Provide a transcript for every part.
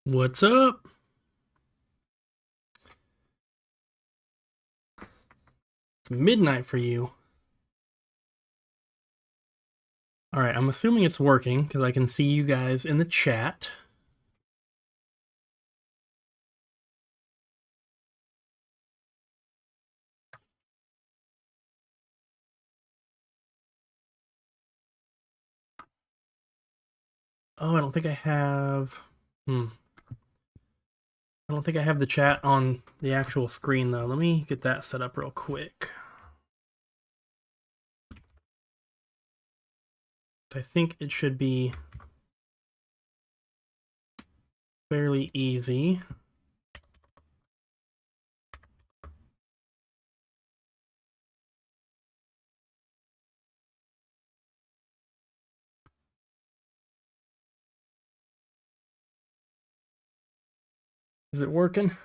What's up? It's midnight for you. All right, I'm assuming it's working because I can see you guys in the chat. Oh, I don't think I have. I don't think I have the chat on the actual screen though. Let me get that set up real quick. I think it should be fairly easy. Is it working?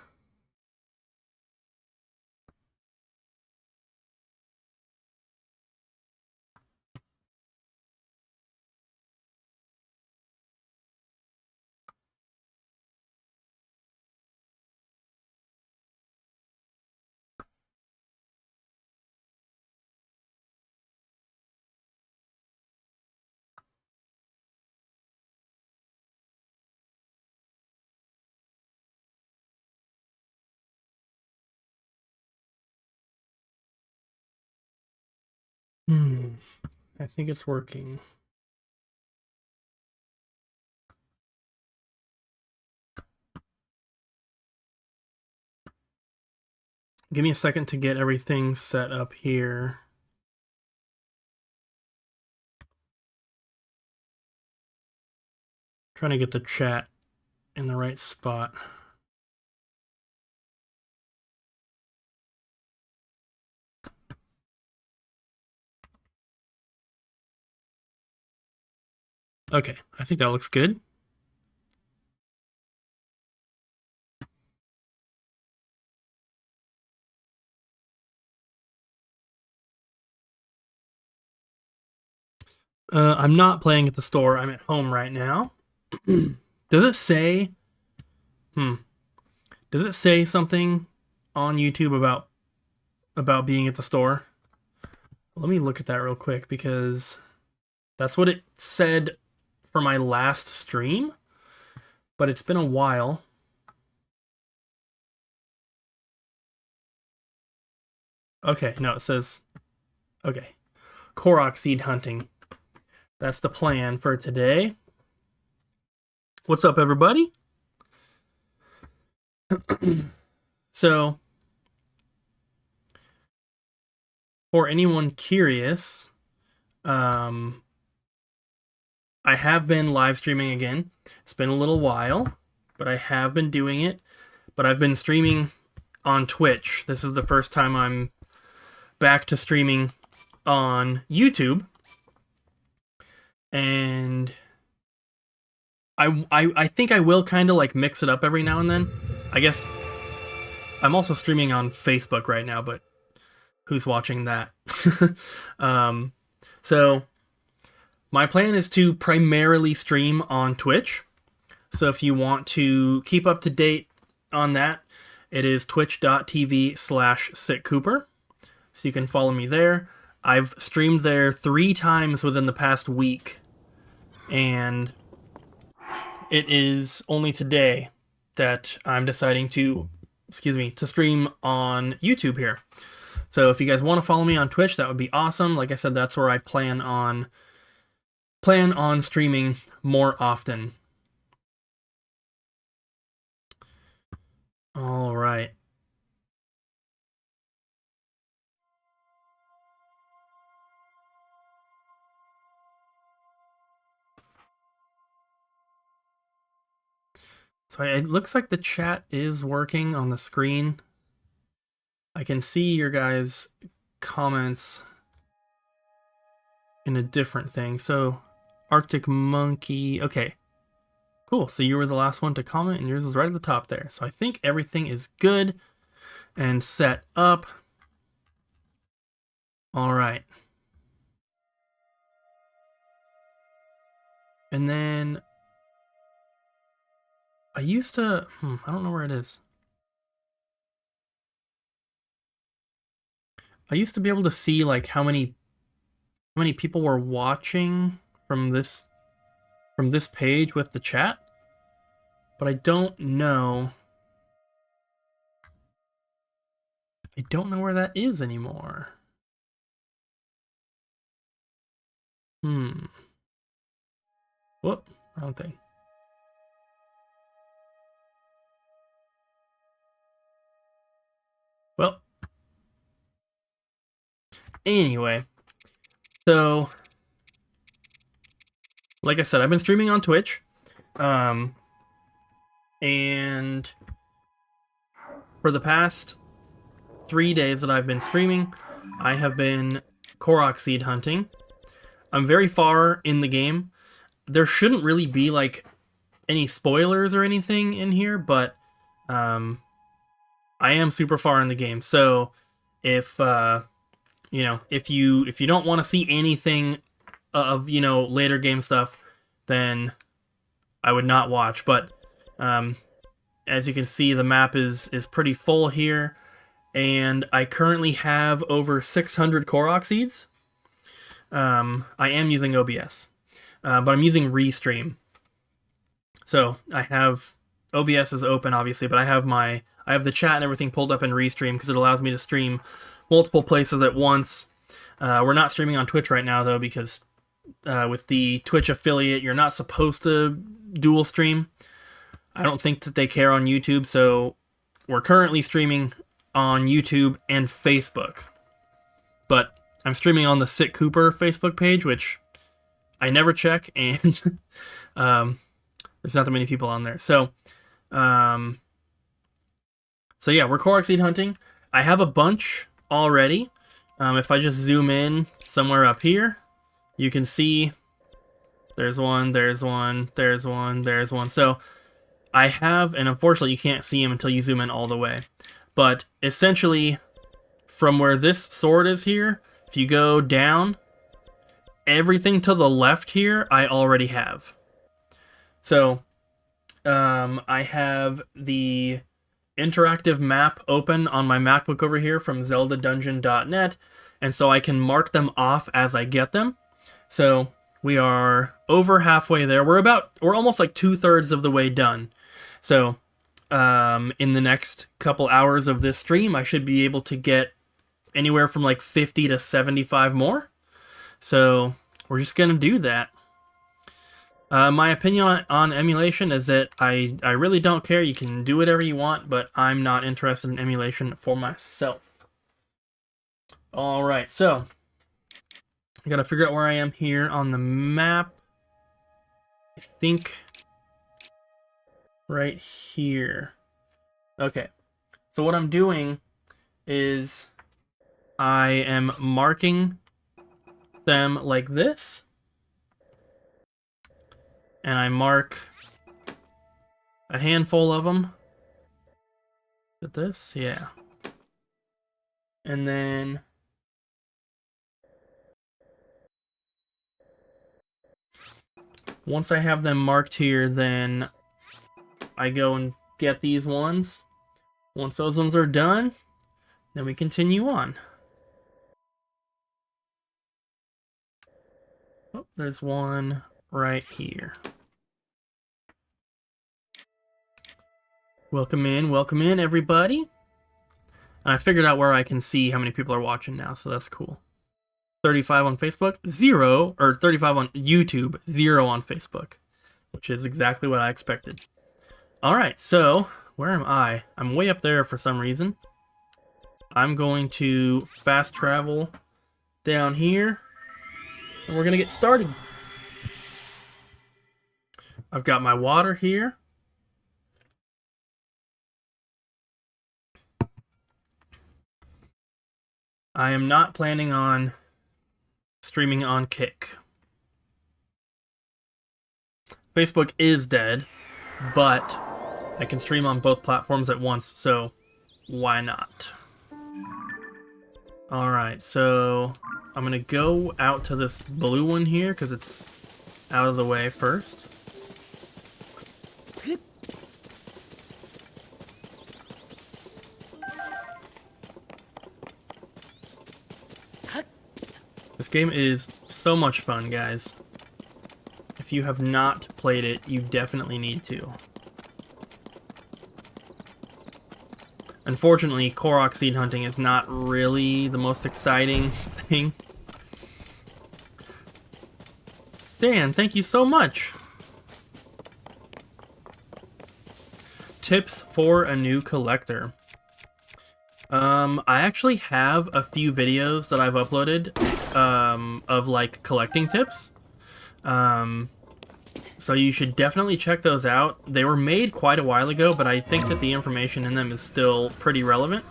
I think it's working. Give me a second to get everything set up here. Trying to get the chat in the right spot. Okay, I think that looks good. I'm not playing at the store. I'm at home right now. Does it say? Hmm. Does it say something on YouTube about being at the store? Let me look at that real quick because that's what it said for my last stream, but it's been a while. Okay, no, it says okay. Korok seed hunting. That's the plan for today. What's up, everybody? So, for anyone curious, I have been live streaming again. It's been a little while, but I have been doing it. But I've been streaming on Twitch. This is the first time I'm back to streaming on YouTube. And I think I will kind of like mix it up every now and then. I guess I'm also streaming on Facebook right now, but who's watching that? So my plan is to primarily stream on Twitch. So if you want to keep up to date on that, it is twitch.tv/sitcooper. So you can follow me there. I've streamed there 3 times within the past week, and it is only today that I'm deciding to, to stream on YouTube here. So if you guys want to follow me on Twitch, that would be awesome. Like I said, that's where I plan on streaming more often. All right. So it looks like the chat is working on the screen. I can see your guys' comments in a different thing. So Arctic Monkey, okay. Cool, so you were the last one to comment and yours is right at the top there. So I think everything is good and set up. All right. And then I used to... I don't know where it is. I used to be able to see, like, how many people were watching from this page with the chat, but I don't know. I don't know where that is anymore. Whoop, wrong thing. Well, anyway, so like I said, I've been streaming on Twitch, and for the past 3 days that I've been streaming, I have been Korok seed hunting. I'm very far in the game. There shouldn't really be like any spoilers or anything in here, but I am super far in the game. So if if you don't want to see anything of later game stuff, then I would not watch. But as you can see, the map is pretty full here, and I currently have over 600 Korok seeds. I am using OBS, but I'm using Restream. So I have OBS is open, obviously, but I have the chat and everything pulled up in Restream because it allows me to stream multiple places at once. We're not streaming on Twitch right now, though, because with the Twitch affiliate, you're not supposed to dual stream. I don't think that they care on YouTube, so we're currently streaming on YouTube and Facebook. But I'm streaming on the Sick Cooper Facebook page, which I never check, and there's not that many people on there. So yeah, we're Korok seed hunting. I have a bunch already. If I just zoom in somewhere up here, you can see there's one, there's one, there's one, there's one. So I have, and unfortunately you can't see them until you zoom in all the way. But essentially, from where this sword is here, if you go down, everything to the left here, I already have. So, I have the interactive map open on my MacBook over here from zeldadungeon.net, and so I can mark them off as I get them. So, we are over halfway there. We're almost like 2/3 of the way done. So, in the next couple hours of this stream, I should be able to get anywhere from like 50 to 75 more. So, we're just going to do that. My opinion on emulation is that I really don't care. You can do whatever you want, but I'm not interested in emulation for myself. Alright, so I gotta figure out where I am here on the map. I think right here. Okay, so what I'm doing is I am marking them like this, and I mark a handful of them. Is it this? Yeah. And then once I have them marked here, then I go and get these ones. Once those ones are done, then we continue on. Oh, there's one right here. Welcome in, everybody. And I figured out where I can see how many people are watching now, so that's cool. 35 on Facebook, 0, or 35 on YouTube, 0 on Facebook, which is exactly what I expected. Alright, so, where am I? I'm way up there for some reason. I'm going to fast travel down here, and we're going to get started. I've got my water here. I am not planning on streaming on Kick. Facebook is dead, but I can stream on both platforms at once, so why not? Alright, so I'm gonna go out to this blue one here because it's out of the way first. game is so much fun, guys. If you have not played it, you definitely need to. Unfortunately, Korok seed hunting is not really the most exciting thing. Dan, thank you so much! Tips for a new collector. I actually have a few videos that I've uploaded of like collecting tips. So you should definitely check those out. They were made quite a while ago, but I think that the information in them is still pretty relevant.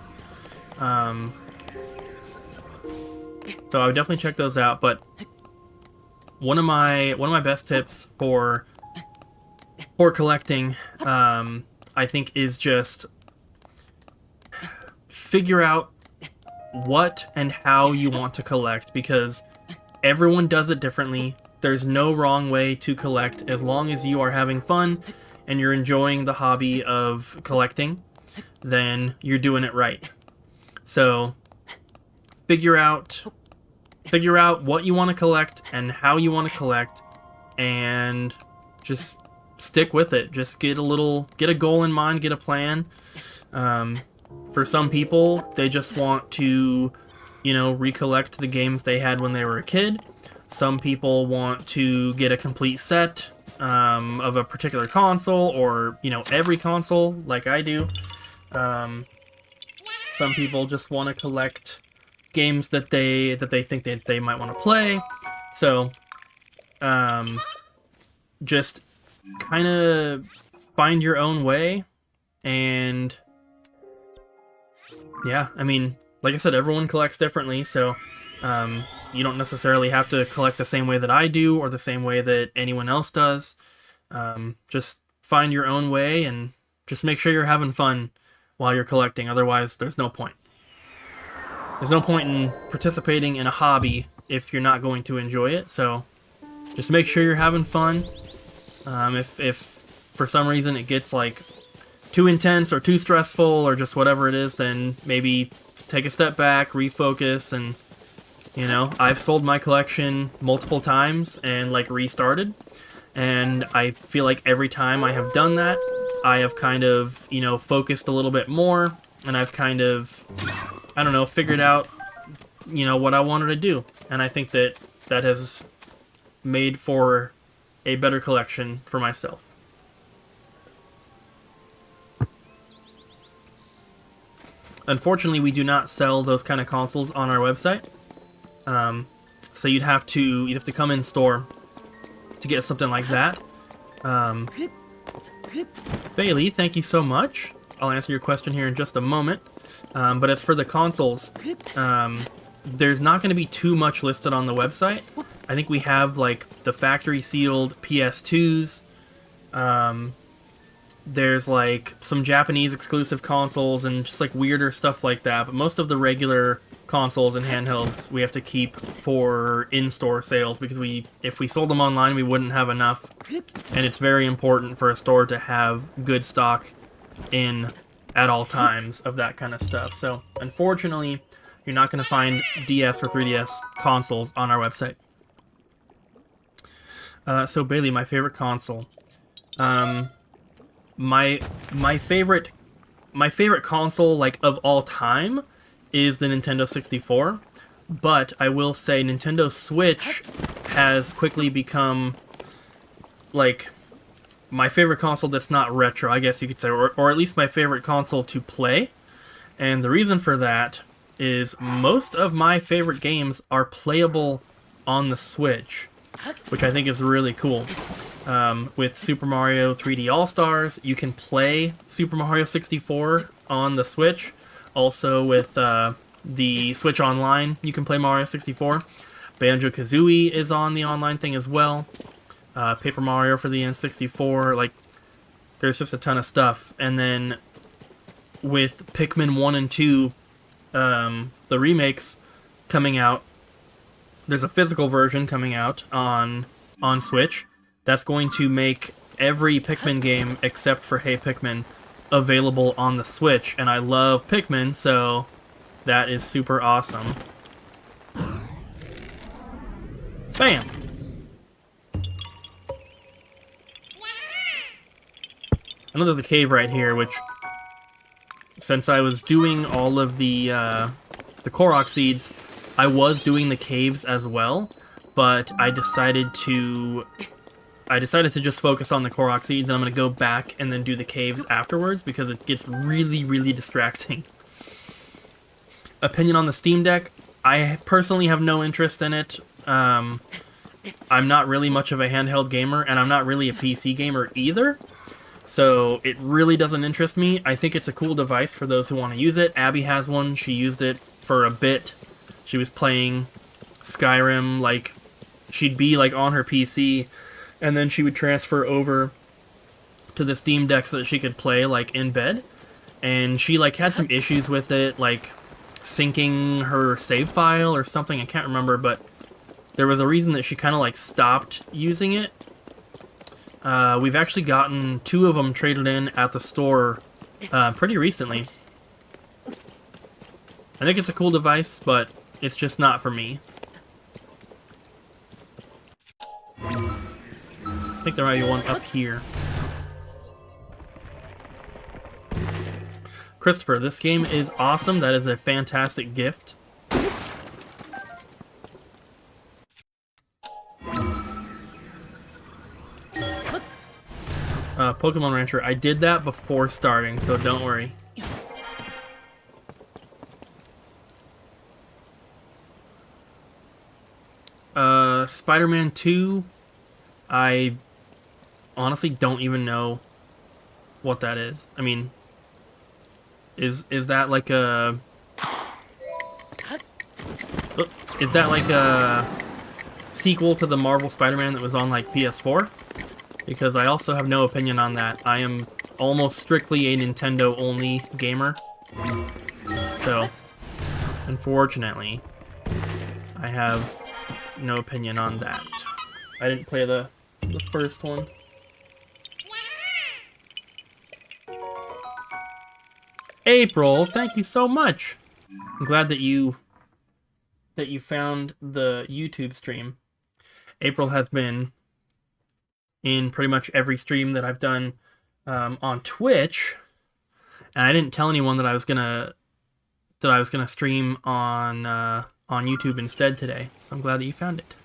So I would definitely check those out. But one of my best tips for collecting, I think, is just figure out what and how you want to collect, because everyone does it differently. There's no wrong way to collect as long as you are having fun and you're enjoying the hobby of collecting, then you're doing it right. So figure out what you want to collect and how you want to collect, and just stick with it. Just get a goal in mind, get a plan. For some people, they just want to, recollect the games they had when they were a kid. Some people want to get a complete set of a particular console, or, every console, like I do. Some people just want to collect games that they think that they might want to play. So, just kind of find your own way, and yeah, I mean, like I said, everyone collects differently, so you don't necessarily have to collect the same way that I do or the same way that anyone else does. Just find your own way and just make sure you're having fun while you're collecting. Otherwise, there's no point. There's no point in participating in a hobby if you're not going to enjoy it. So just make sure you're having fun. If for some reason it gets like too intense or too stressful or just whatever it is, then maybe take a step back, refocus, and I've sold my collection multiple times and like restarted, and I feel like every time I have done that, I have kind of focused a little bit more, and I've kind of, I don't know, figured out what I wanted to do, and I think that has made for a better collection for myself. Unfortunately, we do not sell those kind of consoles on our website. So you'd have to come in store to get something like that. Bailey, thank you so much. I'll answer your question here in just a moment. But as for the consoles, there's not going to be too much listed on the website. I think we have like the factory sealed PS2s. There's like some Japanese exclusive consoles and just like weirder stuff like that, but most of the regular consoles and handhelds we have to keep for in-store sales, because if we sold them online we wouldn't have enough, and it's very important for a store to have good stock in at all times of that kind of stuff. So unfortunately, you're not going to find DS or 3DS consoles on our website. So Bailey, my favorite console. My favorite console, like, of all time is the Nintendo 64, but I will say Nintendo Switch has quickly become like my favorite console that's not retro, I guess you could say, or at least my favorite console to play. And the reason for that is most of my favorite games are playable on the Switch, which I think is really cool. With Super Mario 3D All-Stars, you can play Super Mario 64 on the Switch. Also with the Switch Online, you can play Mario 64. Banjo-Kazooie is on the online thing as well. Paper Mario for the N64, like, there's just a ton of stuff. And then with Pikmin 1 and 2, the remakes coming out, there's a physical version coming out on Switch that's going to make every Pikmin game except for Hey Pikmin available on the Switch, and I love Pikmin, so that is super awesome. Bam! Another the cave right here, which, since I was doing all of the Korok seeds, I was doing the caves as well, but I decided to just focus on the Korok seeds, and I'm going to go back and then do the caves afterwards, because it gets really, really distracting. Opinion on the Steam Deck, I personally have no interest in it. I'm not really much of a handheld gamer, and I'm not really a PC gamer either. So it really doesn't interest me. I think it's a cool device for those who want to use it. Abby has one. She used it for a bit. She was playing Skyrim, like, she'd be like on her PC, and then she would transfer over to the Steam Deck so that she could play like in bed. And she like had some issues with it, like syncing her save file or something. I can't remember, but there was a reason that she kind of like stopped using it. We've actually gotten 2 of them traded in at the store pretty recently. I think it's a cool device, but it's just not for me. I think there might be one up here. Christopher, this game is awesome. That is a fantastic gift. Pokemon Rancher, I did that before starting, so don't worry. Spider-Man 2, I honestly don't even know what that is. I mean, is that like a... Is that like a sequel to the Marvel Spider-Man that was on like PS4? Because I also have no opinion on that. I am almost strictly a Nintendo-only gamer. So, unfortunately, I have no opinion on that. I didn't play the first one. April, thank you so much! I'm glad that you found the YouTube stream. April has been in pretty much every stream that I've done on Twitch, and I didn't tell anyone that I was gonna stream on YouTube instead today. So I'm glad that you found it.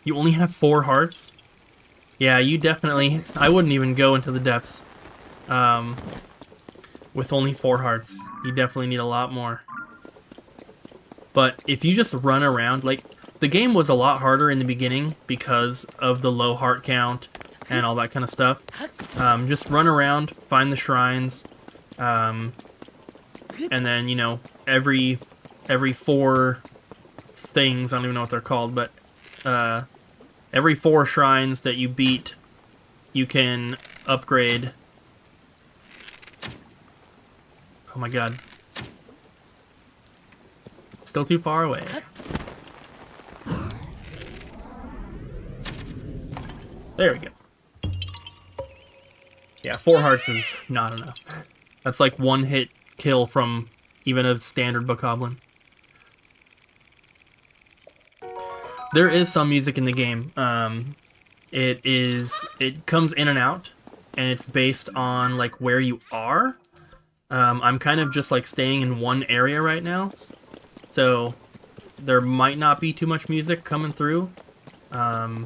You only have 4 hearts? Yeah, you definitely... I wouldn't even go into the depths with only 4 hearts. You definitely need a lot more. But if you just run around, like, the game was a lot harder in the beginning because of the low heart count and all that kind of stuff. Just run around, find the shrines, and then, you know, every 4 things, I don't even know what they're called, but every 4 shrines that you beat, you can upgrade. Oh my god. Still too far away. There we go. Yeah, 4 hearts is not enough. That's like 1 hit kill from even a standard bokoblin. There is some music in the game. It comes in and out, and it's based on like where you are. I'm kind of just like staying in one area right now, so there might not be too much music coming through. But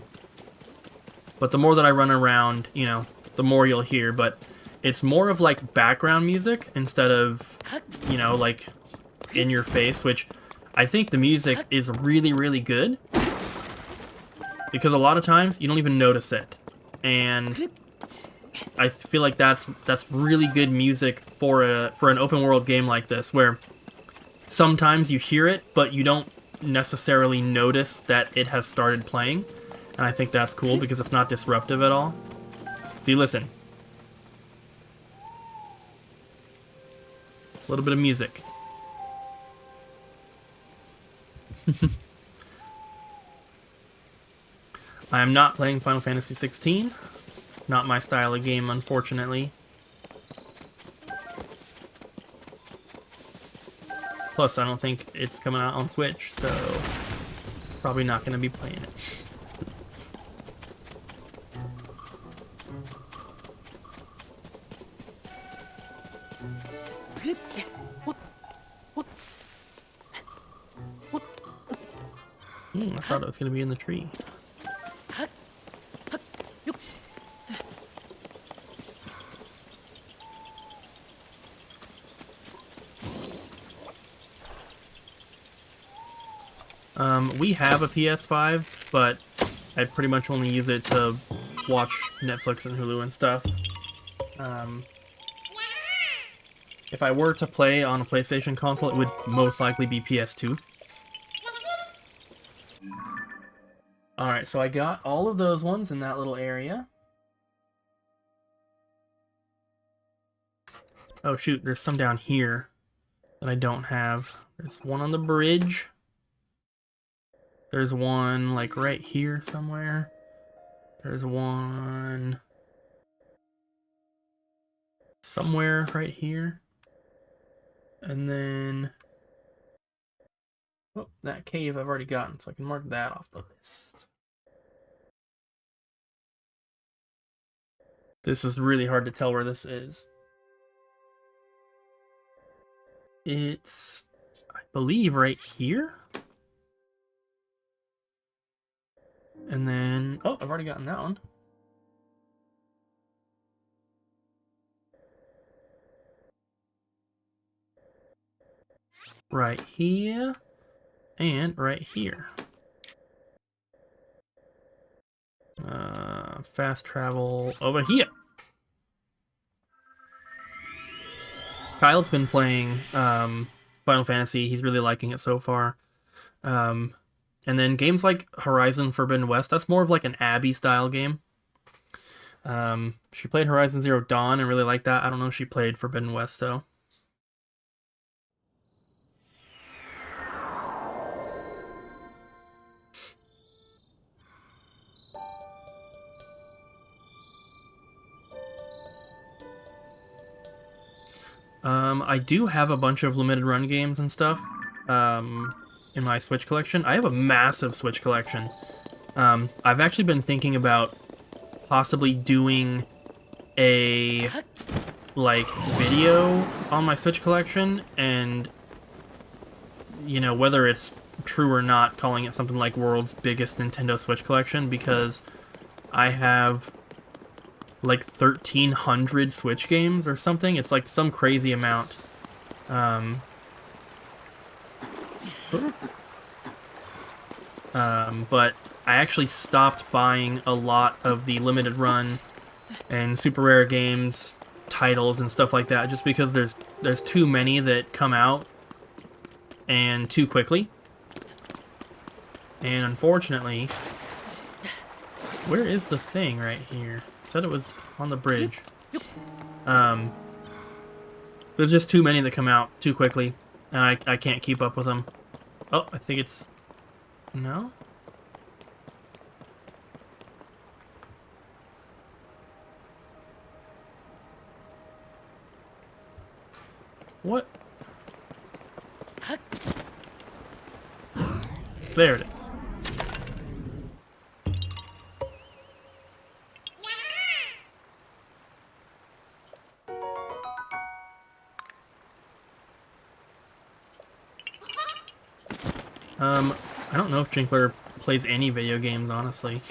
the more that I run around, you know, the more you'll hear. But it's more of like background music instead of, you know, like in your face, which I think the music is really, really good. Because a lot of times you don't even notice it. And I feel like that's really good music for an open world game like this, where sometimes you hear it, but you don't necessarily notice that it has started playing. And I think that's cool because it's not disruptive at all. See, listen. A little bit of music. I am not playing Final Fantasy 16. Not my style of game, unfortunately. Plus, I don't think it's coming out on Switch, so probably not going to be playing it. I thought it was going to be in the tree. We have a PS5, but I pretty much only use it to watch Netflix and Hulu and stuff. If I were to play on a PlayStation console, it would most likely be PS2. Alright, so I got all of those ones in that little area. Oh shoot, there's some down here that I don't have. There's one on the bridge. There's one, like, right here somewhere. There's one somewhere right here. And then... oh, that cave I've already gotten, so I can mark that off the list. This is really hard to tell where this is. It's, I believe, right here? And then... oh, I've already gotten that one. Right here. And right here. Fast travel over here. Kyle's been playing Final Fantasy. He's really liking it so far. And then games like Horizon Forbidden West, that's more of like an Abby style game. She played Horizon Zero Dawn and really liked that. I don't know if she played Forbidden West though. I do have a bunch of limited run games and stuff in my Switch collection. I have a massive Switch collection. I've actually been thinking about possibly doing a like video on my Switch collection, and you know, whether it's true or not, calling it something like World's Biggest Nintendo Switch Collection, because I have like 1,300 Switch games or something. It's like some crazy amount. But I actually stopped buying a lot of the limited run and super rare games titles and stuff like that, just because there's too many that come out and too quickly. And unfortunately, where is the thing right here? Said it was on the bridge. There's just too many that come out too quickly, and I can't keep up with them. Oh, I think it's... no? What? There it is. I don't know if Jinkler plays any video games, honestly.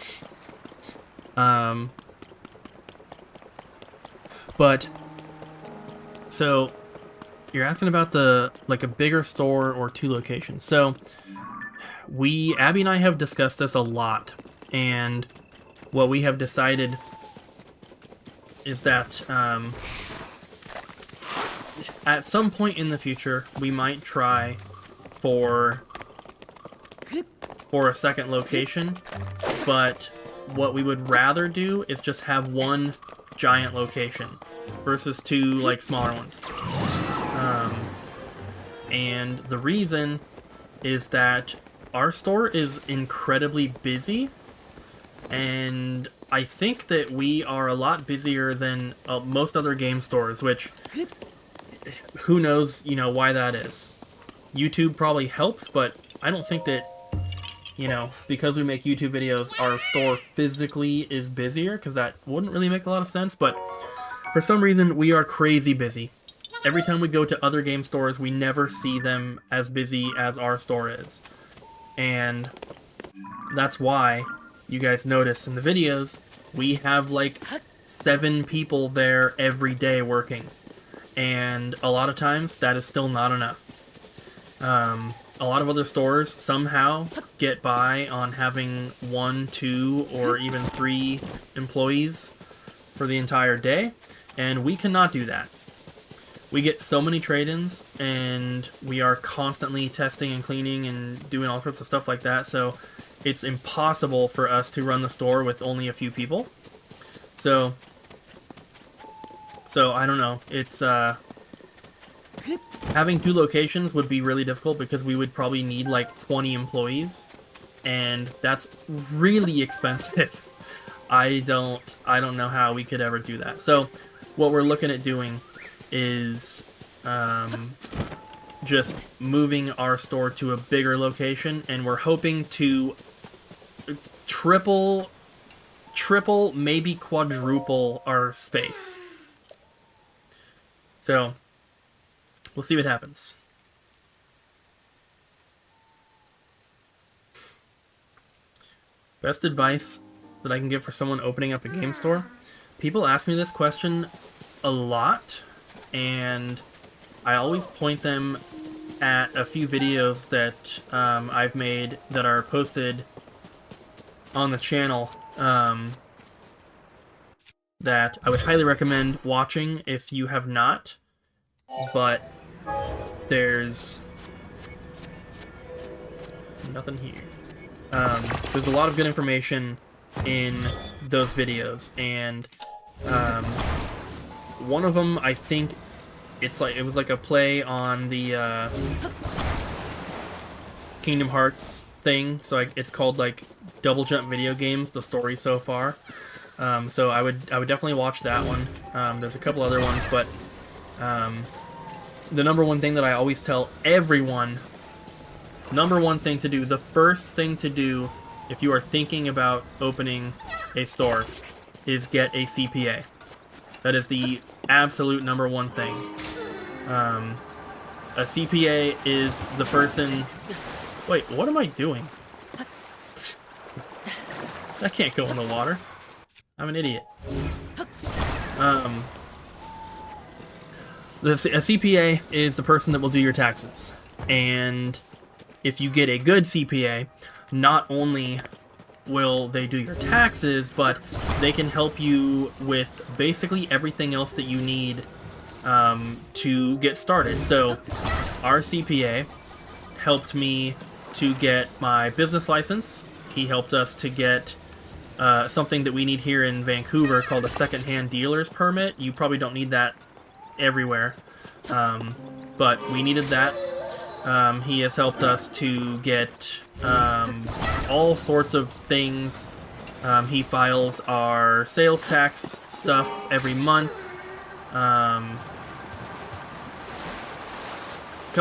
But, so, you're asking about like a bigger store or two locations. So, Abby and I have discussed this a lot, and what we have decided is that, at some point in the future, we might try for a second location, but what we would rather do is just have one giant location versus two like smaller ones. And the reason is that our store is incredibly busy, and I think that we are a lot busier than most other game stores, which who knows, you know, why that is. YouTube probably helps, but I don't think that, because we make YouTube videos, our store physically is busier, because that wouldn't really make a lot of sense, but for some reason, we are crazy busy. Every time we go to other game stores, we never see them as busy as our store is. And that's why you guys notice in the videos, we have like 7 people there every day working. And a lot of times, that is still not enough. A lot of other stores somehow get by on having 1, 2, or even 3 employees for the entire day, and we cannot do that. We get so many trade-ins, and we are constantly testing and cleaning and doing all sorts of stuff like that, so it's impossible for us to run the store with only a few people. So I don't know. It's, having 2 locations would be really difficult because we would probably need like 20 employees, and that's really expensive. I don't know how we could ever do that. So what we're looking at doing is just moving our store to a bigger location, and we're hoping to triple, maybe quadruple our space. So we'll see what happens. Best advice that I can give for someone opening up a game store? People ask me this question a lot, and I always point them at a few videos that I've made that are posted on the channel that I would highly recommend watching if you have not, but there's nothing here. There's a lot of good information in those videos, and one of them, I think it was like a play on the Kingdom Hearts thing, so it's called like Double Jump Video Games, the story so far. So I would definitely watch that one. There's a couple other ones, but the number one thing that I always tell everyone, number one thing to do, the first thing to do if you are thinking about opening a store, is get a CPA. That is the absolute number one thing. A CPA is the person... Wait, what am I doing? That can't go in the water. I'm an idiot. A CPA is the person that will do your taxes. And if you get a good CPA, not only will they do your taxes, but they can help you with basically everything else that you need to get started. So our CPA helped me to get my business license. He helped us to get something that we need here in Vancouver called a second-hand dealer's permit. You probably don't need that everywhere, but we needed that. He has helped us to get all sorts of things. He files our sales tax stuff every month. Come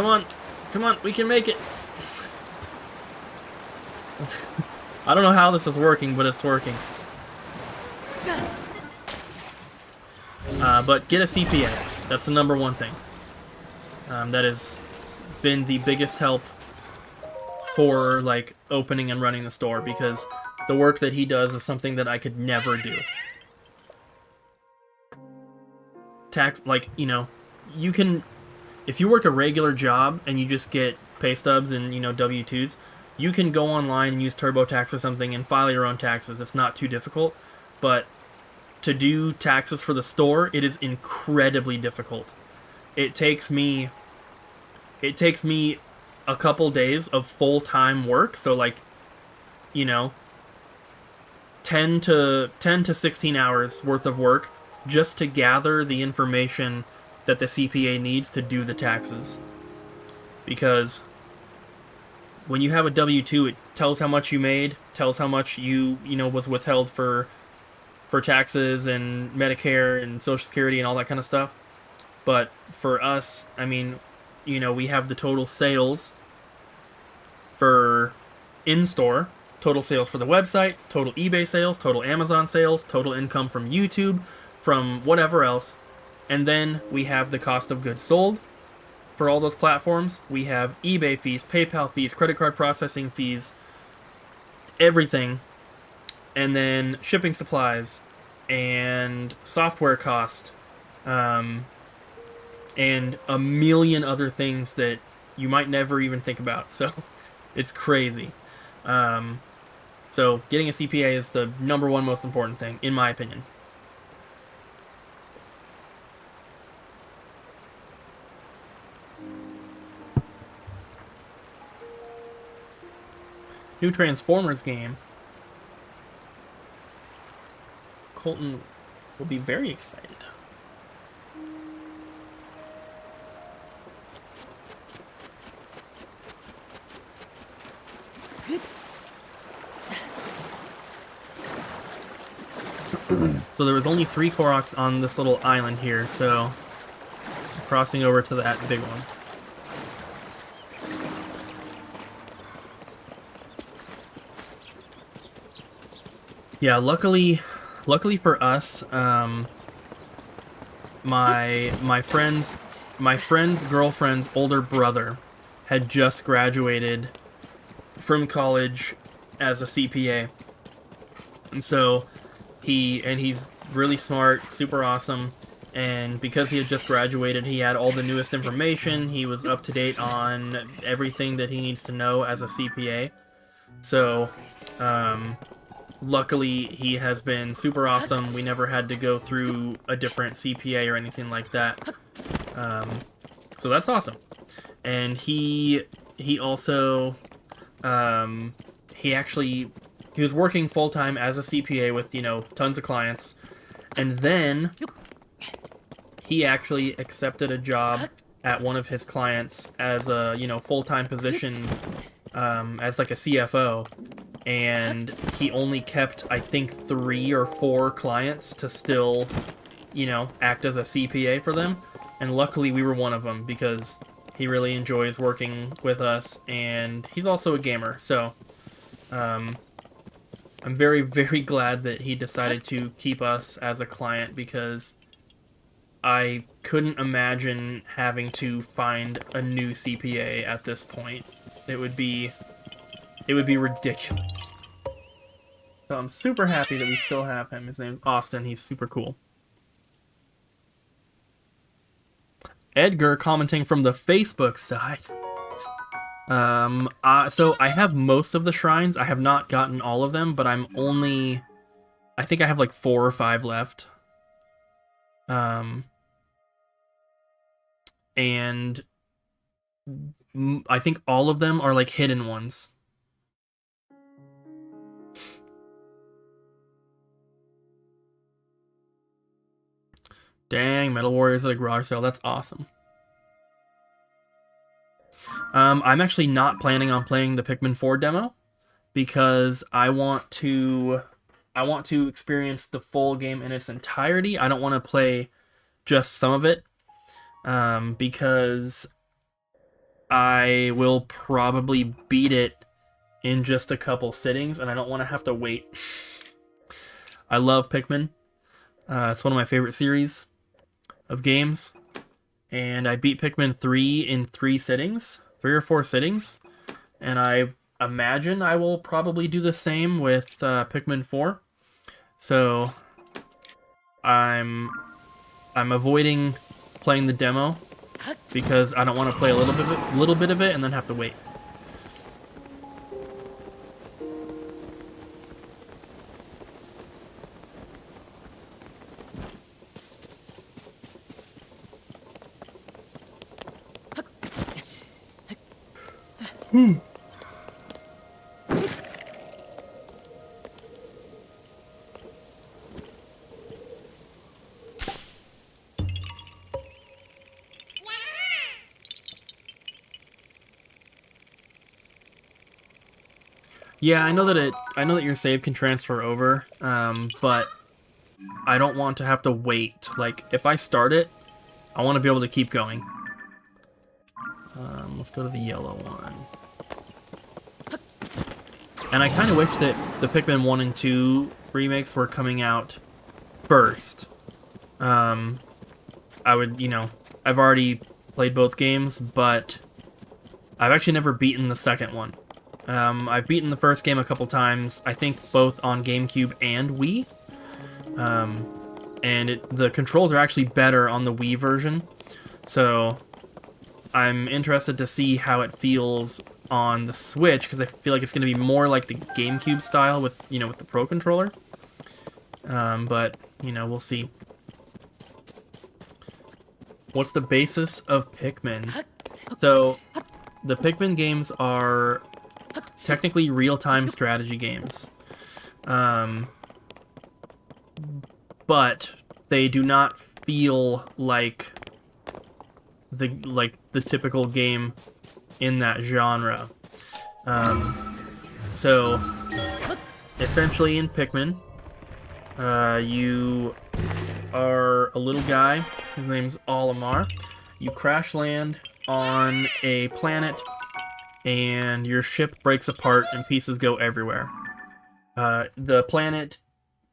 on, we can make it. I don't know how this is working, but it's working. But get a CPA. That's the number one thing. That has been the biggest help for like opening and running the store, because the work that he does is something that I could never do. Tax, like, you can, if you work a regular job and you just get pay stubs and, W-2s, you can go online and use TurboTax or something and file your own taxes. It's not too difficult, but to do taxes for the store, it is incredibly difficult. It takes me a couple days of full-time work, so like, 10 to 16 hours worth of work just to gather the information that the CPA needs to do the taxes. Because when you have a W-2, it tells how much you made, tells how much was withheld for taxes and Medicare and Social Security and all that kind of stuff. But for us, I mean, you know, we have the total sales for in-store, total sales for the website, total eBay sales, total Amazon sales, total income from YouTube, from whatever else. And then we have the cost of goods sold for all those platforms. We have eBay fees, PayPal fees, credit card processing fees, everything. And then shipping supplies and software cost, and a million other things that you might never even think about. So it's crazy. So getting a CPA is the number one most important thing, in my opinion. New Transformers game. Colton will be very excited. So there was only 3 Koroks on this little island here, so I'm crossing over to that big one. Yeah, luckily for us, my friend's girlfriend's older brother had just graduated from college as a CPA, and so he's really smart, super awesome, and because he had just graduated, he had all the newest information. He was up to date on everything that he needs to know as a CPA. So, luckily, he has been super awesome. We never had to go through a different CPA or anything like that. So that's awesome. And he also, he was working full-time as a CPA with, you know, tons of clients. And then he actually accepted a job at one of his clients as a, you know, full-time position, as like a CFO. And he only kept, I think, 3 or 4 clients to still, you know, act as a CPA for them. And luckily we were one of them, because he really enjoys working with us, and he's also a gamer. So, I'm very, very glad that he decided to keep us as a client, because I couldn't imagine having to find a new CPA at this point. It would be ridiculous. So I'm super happy that we still have him. His name's Austin. He's super cool. Edgar commenting from the Facebook side. So I have most of the shrines. I have not gotten all of them, but I think I have like 4 or 5 left. And I think all of them are like hidden ones. Dang, Metal Warriors at a garage sale. That's awesome. I'm actually not planning on playing the Pikmin 4 demo, because I want to experience the full game in its entirety. I don't want to play just some of it, because I will probably beat it in just a couple sittings, and I don't want to have to wait. I love Pikmin. It's one of my favorite series of games, and I beat Pikmin 3 in 3 or 4 sittings, and I imagine I will probably do the same with Pikmin 4. So I'm avoiding playing the demo, because I don't want to play a little bit of it and then have to wait. Yeah, I know that your save can transfer over, but I don't want to have to wait. Like, if I start it, I want to be able to keep going. Let's go to the yellow one. And I kind of wish that the Pikmin 1 and 2 remakes were coming out first. I would, I've already played both games, but I've actually never beaten the second one. I've beaten the first game a couple times, I think both on GameCube and Wii. And the controls are actually better on the Wii version. So I'm interested to see how it feels on the Switch, because I feel like it's going to be more like the GameCube style with, with the Pro Controller. But, we'll see. What's the basis of Pikmin? So, the Pikmin games are technically real-time strategy games. But they do not feel like the typical game in that genre. So essentially in Pikmin, you are a little guy, his name's Olimar. You crash land on a planet and your ship breaks apart and pieces go everywhere. The planet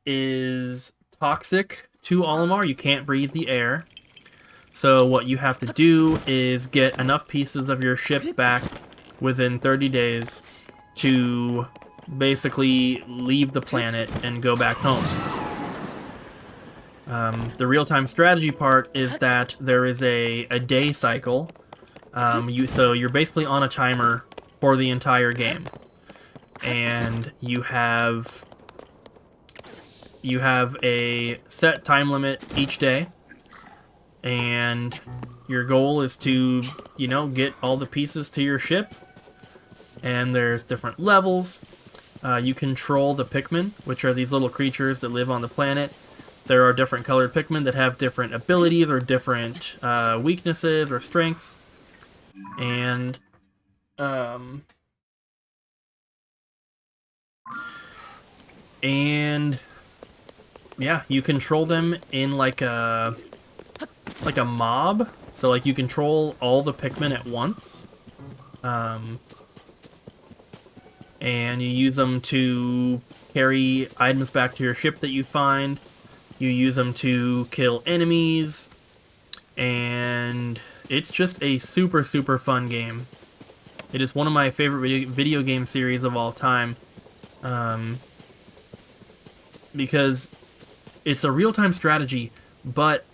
is toxic to Olimar. You can't breathe the air. So what you have to do is get enough pieces of your ship back within 30 days to basically leave the planet and go back home. The real-time strategy part is that there is a day cycle. So you're basically on a timer for the entire game. And you have a set time limit each day. And your goal is to, get all the pieces to your ship. And there's different levels. You control the Pikmin, which are these little creatures that live on the planet. There are different colored Pikmin that have different abilities or different weaknesses or strengths. And yeah, you control them in like a mob. So like you control all the Pikmin at once. And you use them to carry items back to your ship that you find. You use them to kill enemies. And it's just a super, super fun game. It is one of my favorite video game series of all time. Because it's a real-time strategy, but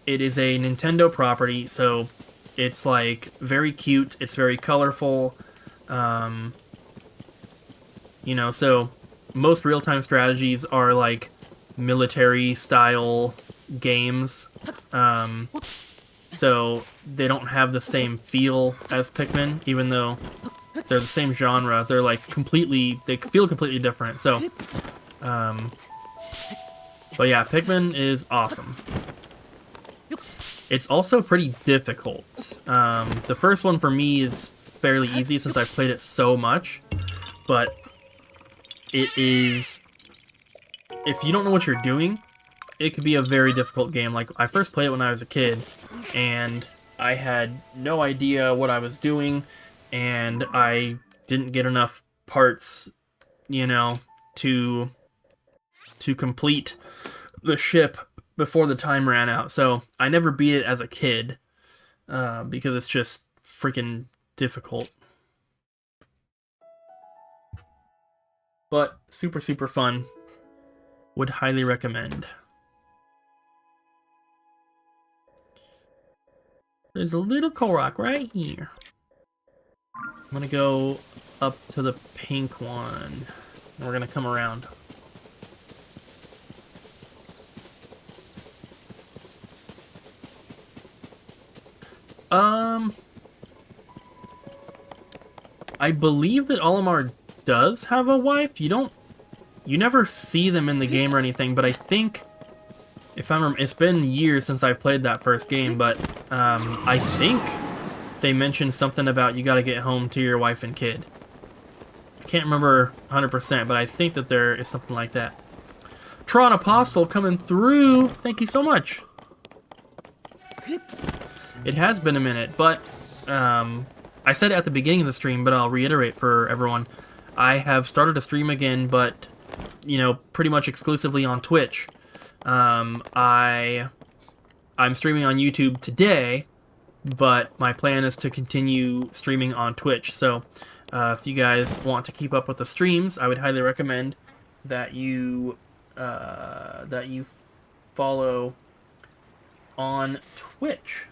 it is a Nintendo property, so it's like very cute, it's very colorful. So most real-time strategies are like military-style games. So they don't have the same feel as Pikmin, even though they're the same genre. They're like they feel completely different. So, but yeah, Pikmin is awesome. It's also pretty difficult. The first one for me is fairly easy since I've played it so much, but it is, if you don't know what you're doing, it could be a very difficult game. Like, I first played it when I was a kid, and I had no idea what I was doing, and I didn't get enough parts, to complete the ship before the time ran out. So I never beat it as a kid, because it's just freaking difficult. But super, super fun. Would highly recommend. There's a little Korok right here. I'm gonna go up to the pink one. And we're gonna come around. I believe that Olimar does have a wife. You never see them in the game or anything, but I think, if I remember, it's been years since I've played that first game, but I think they mentioned something about you gotta get home to your wife and kid. I can't remember 100%, but I think that there is something like that. Tron Apostle coming through. Thank you so much. It has been a minute, but I said it at the beginning of the stream, but I'll reiterate for everyone. I have started a stream again, but, you know, pretty much exclusively on Twitch. I'm streaming on YouTube today, but my plan is to continue streaming on Twitch. So, if you guys want to keep up with the streams, I would highly recommend that you follow on Twitch.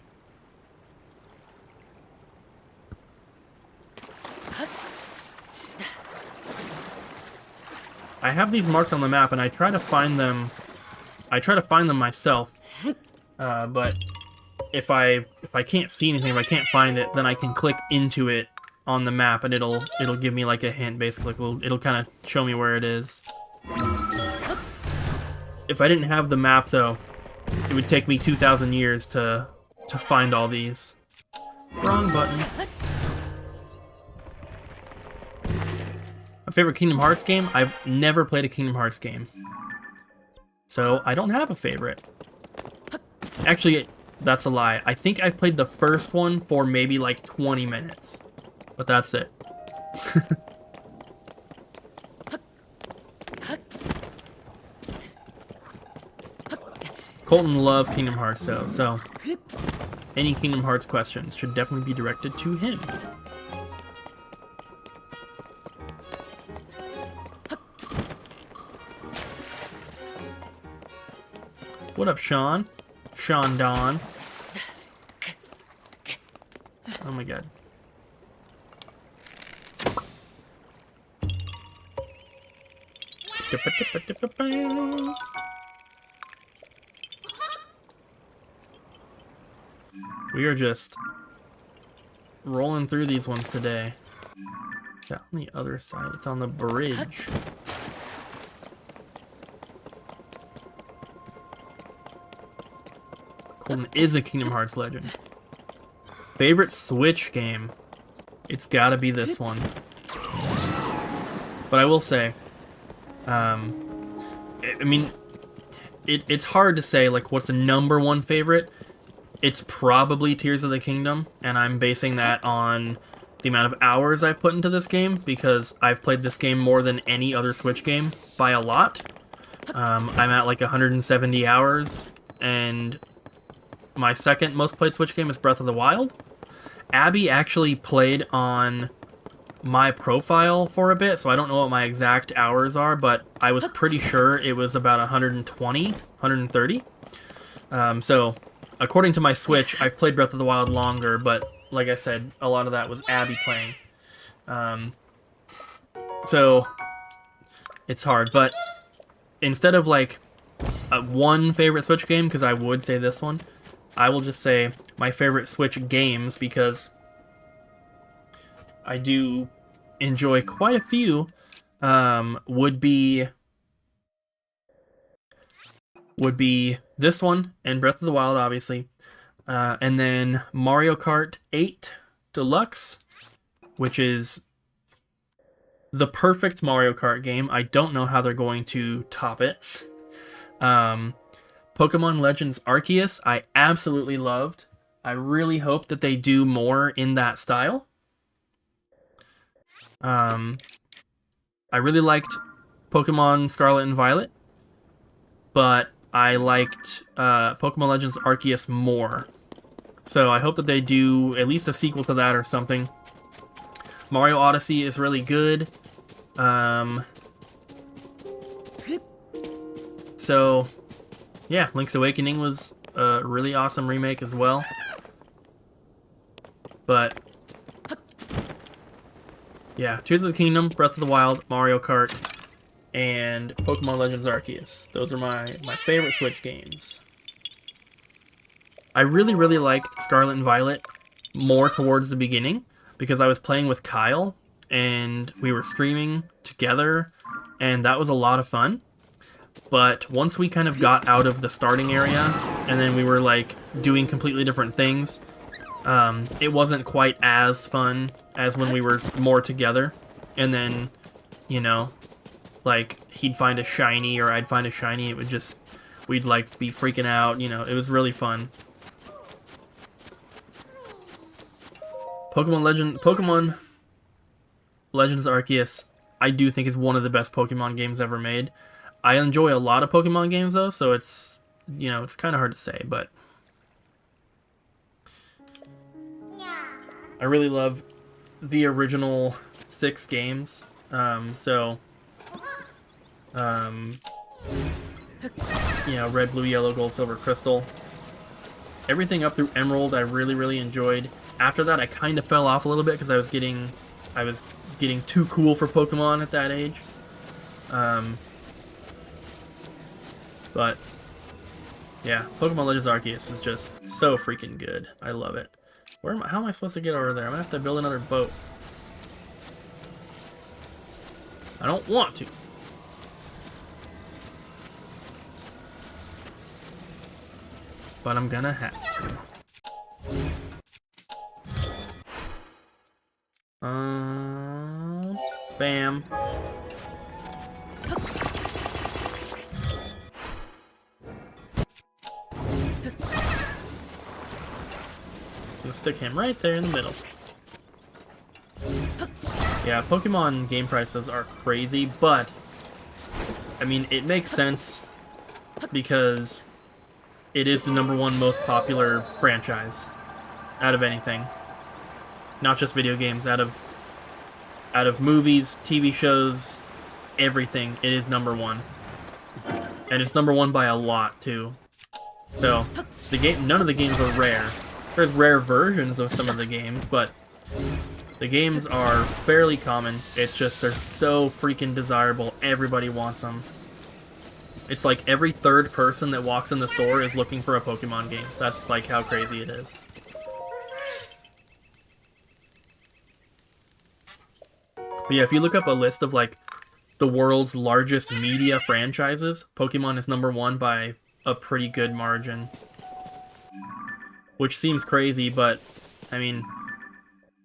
I have these marked on the map, and I try to find them. I try to find them myself, but if I can't see anything, if I can't find it, then I can click into it on the map, and it'll give me like a hint. Basically, it'll kind of show me where it is. If I didn't have the map, though, it would take me 2,000 years to find all these. Wrong button. My favorite Kingdom Hearts game? I've never played a Kingdom Hearts game. So, I don't have a favorite. Actually, that's a lie. I think I played the first one for maybe like 20 minutes. But that's it. Colton loved Kingdom Hearts though, so any Kingdom Hearts questions should definitely be directed to him. What up, Sean? Sean Don. Oh my god. We are just rolling through these ones today. Is that on the other side? It's on the bridge. Colton is a Kingdom Hearts legend. Favorite Switch game? It's gotta be this one. But I will say, I mean, it's hard to say, like, what's the #1 favorite? It's probably Tears of the Kingdom, and I'm basing that on the amount of hours I've put into this game, because I've played this game more than any other Switch game by a lot. I'm at like 170 hours, and my second most played Switch game is Breath of the Wild. Abby actually played on my profile for a bit, so I don't know what my exact hours are, but I was pretty sure it was about 120, 130. So, according to my Switch, I've played Breath of the Wild longer, but like I said, a lot of that was Abby playing. So, it's hard, but instead of like one favorite Switch game, because I would say this one, I will just say my favorite Switch games, because I do enjoy quite a few, would be this one and Breath of the Wild, obviously, and then Mario Kart 8 Deluxe, which is the perfect Mario Kart game. I don't know how they're going to top it. Pokemon Legends Arceus, I absolutely loved. I really hope that they do more in that style. I really liked Pokemon Scarlet and Violet, but I liked Pokemon Legends Arceus more. So I hope that they do at least a sequel to that or something. Mario Odyssey is really good. So, yeah, Link's Awakening was a really awesome remake as well. But, yeah, Tears of the Kingdom, Breath of the Wild, Mario Kart, and Pokemon Legends Arceus. Those are my favorite Switch games. I really, really liked Scarlet and Violet more towards the beginning, because I was playing with Kyle, and we were streaming together, and that was a lot of fun. But once we kind of got out of the starting area, and then we were like doing completely different things, it wasn't quite as fun as when we were more together. And then, you know, like he'd find a shiny or I'd find a shiny, it would just, we'd like be freaking out, you know, it was really fun. Pokemon Legends Arceus, I do think is one of the best Pokemon games ever made. I enjoy a lot of Pokemon games though, so it's, you know, it's kind of hard to say, but I really love the original 6 games. Um, you know, Red, Blue, Yellow, Gold, Silver, Crystal. Everything up through Emerald I really, really enjoyed. After that, I kind of fell off a little bit because I was getting too cool for Pokemon at that age. But yeah, Pokemon Legends Arceus is just so freaking good. I love it. How am I supposed to get over there? I'm gonna have to build another boat. I don't want to. But I'm gonna have to. Bam. Gonna stick him right there in the middle. Yeah, Pokemon game prices are crazy, but I mean, it makes sense because it is the #1 most popular franchise out of anything. Not just video games, out of movies, TV shows, everything. It is #1. And it's #1 by a lot too. So, none of the games are rare. There's rare versions of some of the games, but the games are fairly common. It's just they're so freaking desirable. Everybody wants them. It's like every third person that walks in the store is looking for a Pokemon game. That's like how crazy it is. But yeah, if you look up a list of like the world's largest media franchises, Pokemon is #1 by a pretty good margin. Which seems crazy, but I mean,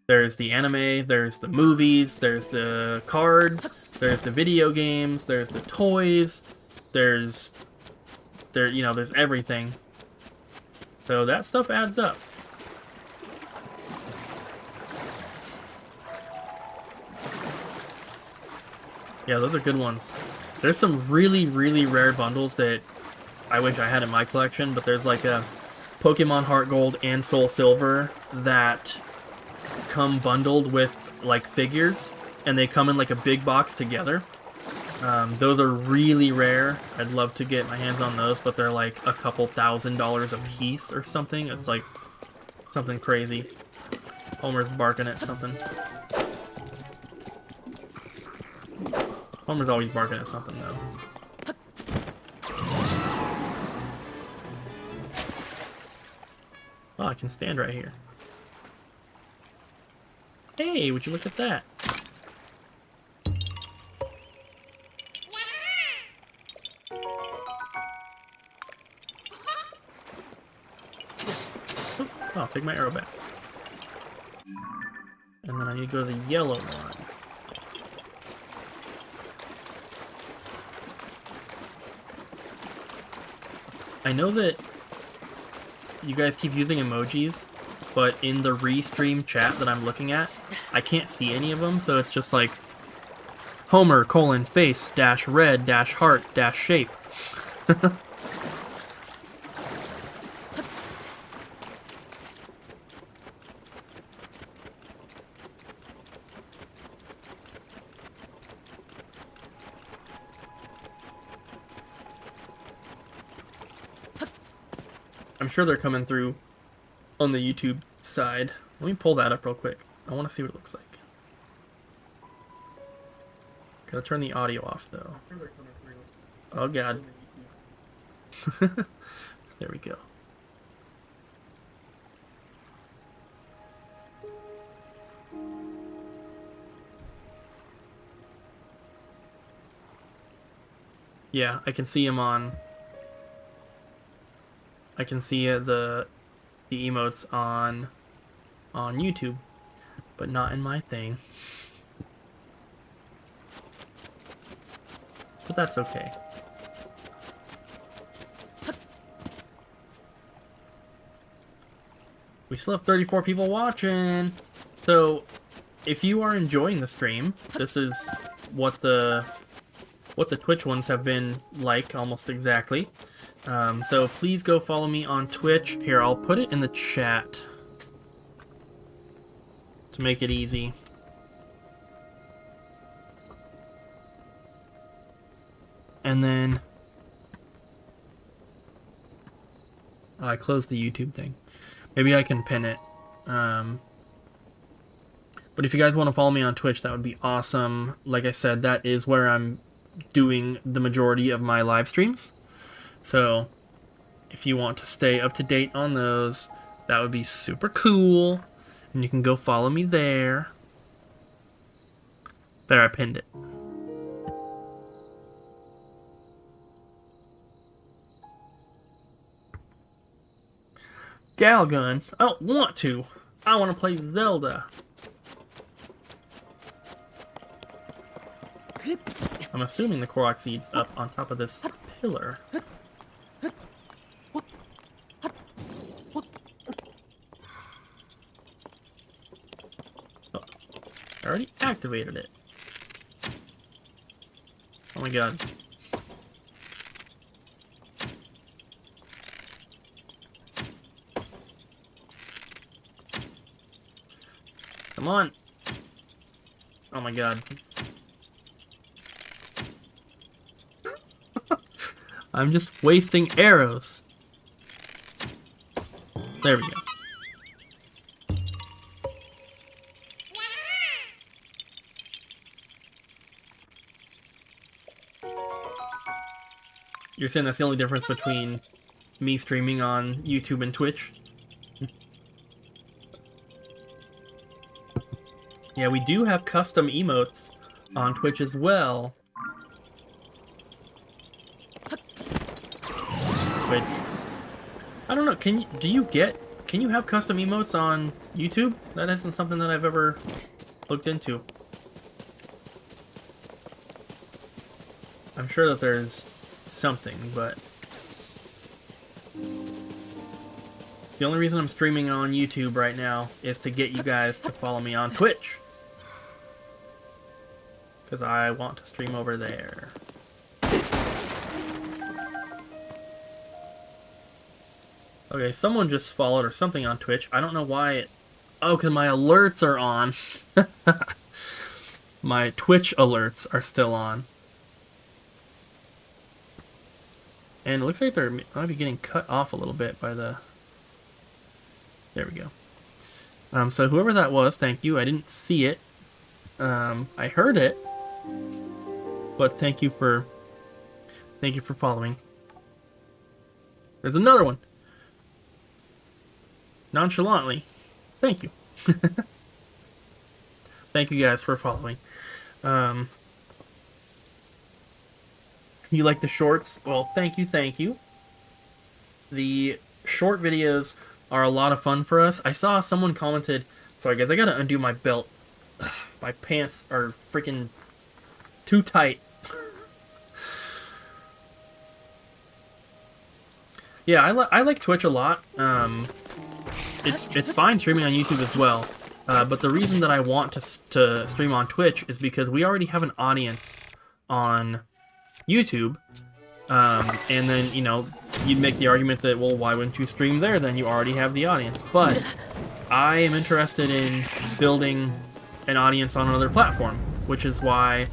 there's the anime, there's the movies, there's the cards, there's the video games, there's the toys, there's everything. So that stuff adds up. Yeah, those are good ones. There's some really, really rare bundles that I wish I had in my collection, but there's like a Pokemon Heart Gold and Soul Silver that come bundled with like figures, and they come in like a big box together. Those are really rare. I'd love to get my hands on those, but they're like a couple $1,000s a piece or something. It's like something crazy. Homer's barking at something. Homer's always barking at something, though. Oh, I can stand right here. Hey, would you look at that? Oh, I'll take my arrow back. And then I need to go to the yellow one. I know that you guys keep using emojis, but in the restream chat that I'm looking at, I can't see any of them, so it's just like Homer, face, red, heart, shape. I'm sure they're coming through on the YouTube side. Let me pull that up real quick. I want to see what it looks like. Gotta turn the audio off, though. Oh, God. There we go. Yeah, I can see him on... I can see the emotes on YouTube, but not in my thing. But that's okay. We still have 34 people watching. So, if you are enjoying the stream, this is what the Twitch ones have been like, almost exactly. So please go follow me on Twitch. Here, I'll put it in the chat to make it easy. And then I closed the YouTube thing. Maybe I can pin it. But if you guys want to follow me on Twitch, that would be awesome. Like I said, that is where I'm doing the majority of my live streams. So if you want to stay up to date on those, that would be super cool. And you can go follow me there. There, I pinned it. Galgun. I don't want to. I want to play Zelda. I'm assuming the Korok seed's up on top of this pillar. Oh, I already activated it. Oh my god. Come on. Oh my god. I'm just wasting arrows. There we go. You're saying that's the only difference between me streaming on YouTube and Twitch? Yeah, we do have custom emotes on Twitch as well. Which, I don't know, can you have custom emotes on YouTube? That isn't something that I've ever looked into. I'm sure that there's something, but the only reason I'm streaming on YouTube right now is to get you guys to follow me on Twitch. Because I want to stream over there. Okay, someone just followed or something on Twitch. I don't know why it... Oh, because my alerts are on. My Twitch alerts are still on. And it looks like they're might be getting cut off a little bit by the... There we go. So whoever that was, thank you. I didn't see it. I heard it. But thank you for following. There's another one. Nonchalantly. Thank you. Thank you guys for following. You like the shorts? Well, thank you. The short videos are a lot of fun for us. I saw someone commented... Sorry guys, I gotta undo my belt. Ugh, my pants are freaking too tight. Yeah, I like Twitch a lot. It's fine streaming on YouTube as well, but the reason that I want to stream on Twitch is because we already have an audience on YouTube, and then, you know, you'd make the argument that, well, why wouldn't you stream there then? You already have the audience. But I am interested in building an audience on another platform, which is why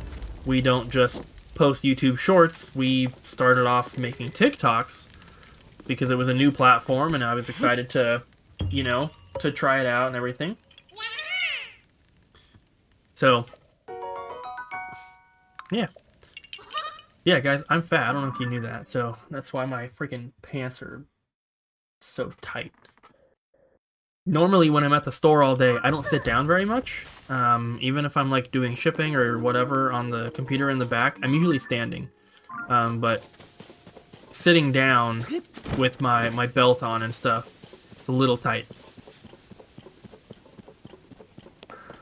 we don't just post YouTube shorts. We started off making TikToks because it was a new platform and I was excited to, you know, to try it out and everything. So, yeah. Yeah, guys, I'm fat. I don't know if you knew that. So, that's why my freaking pants are so tight. Normally, when I'm at the store all day, I don't sit down very much. Even if I'm, like, doing shipping or whatever on the computer in the back, I'm usually standing. But sitting down with my belt on and stuff, it's a little tight.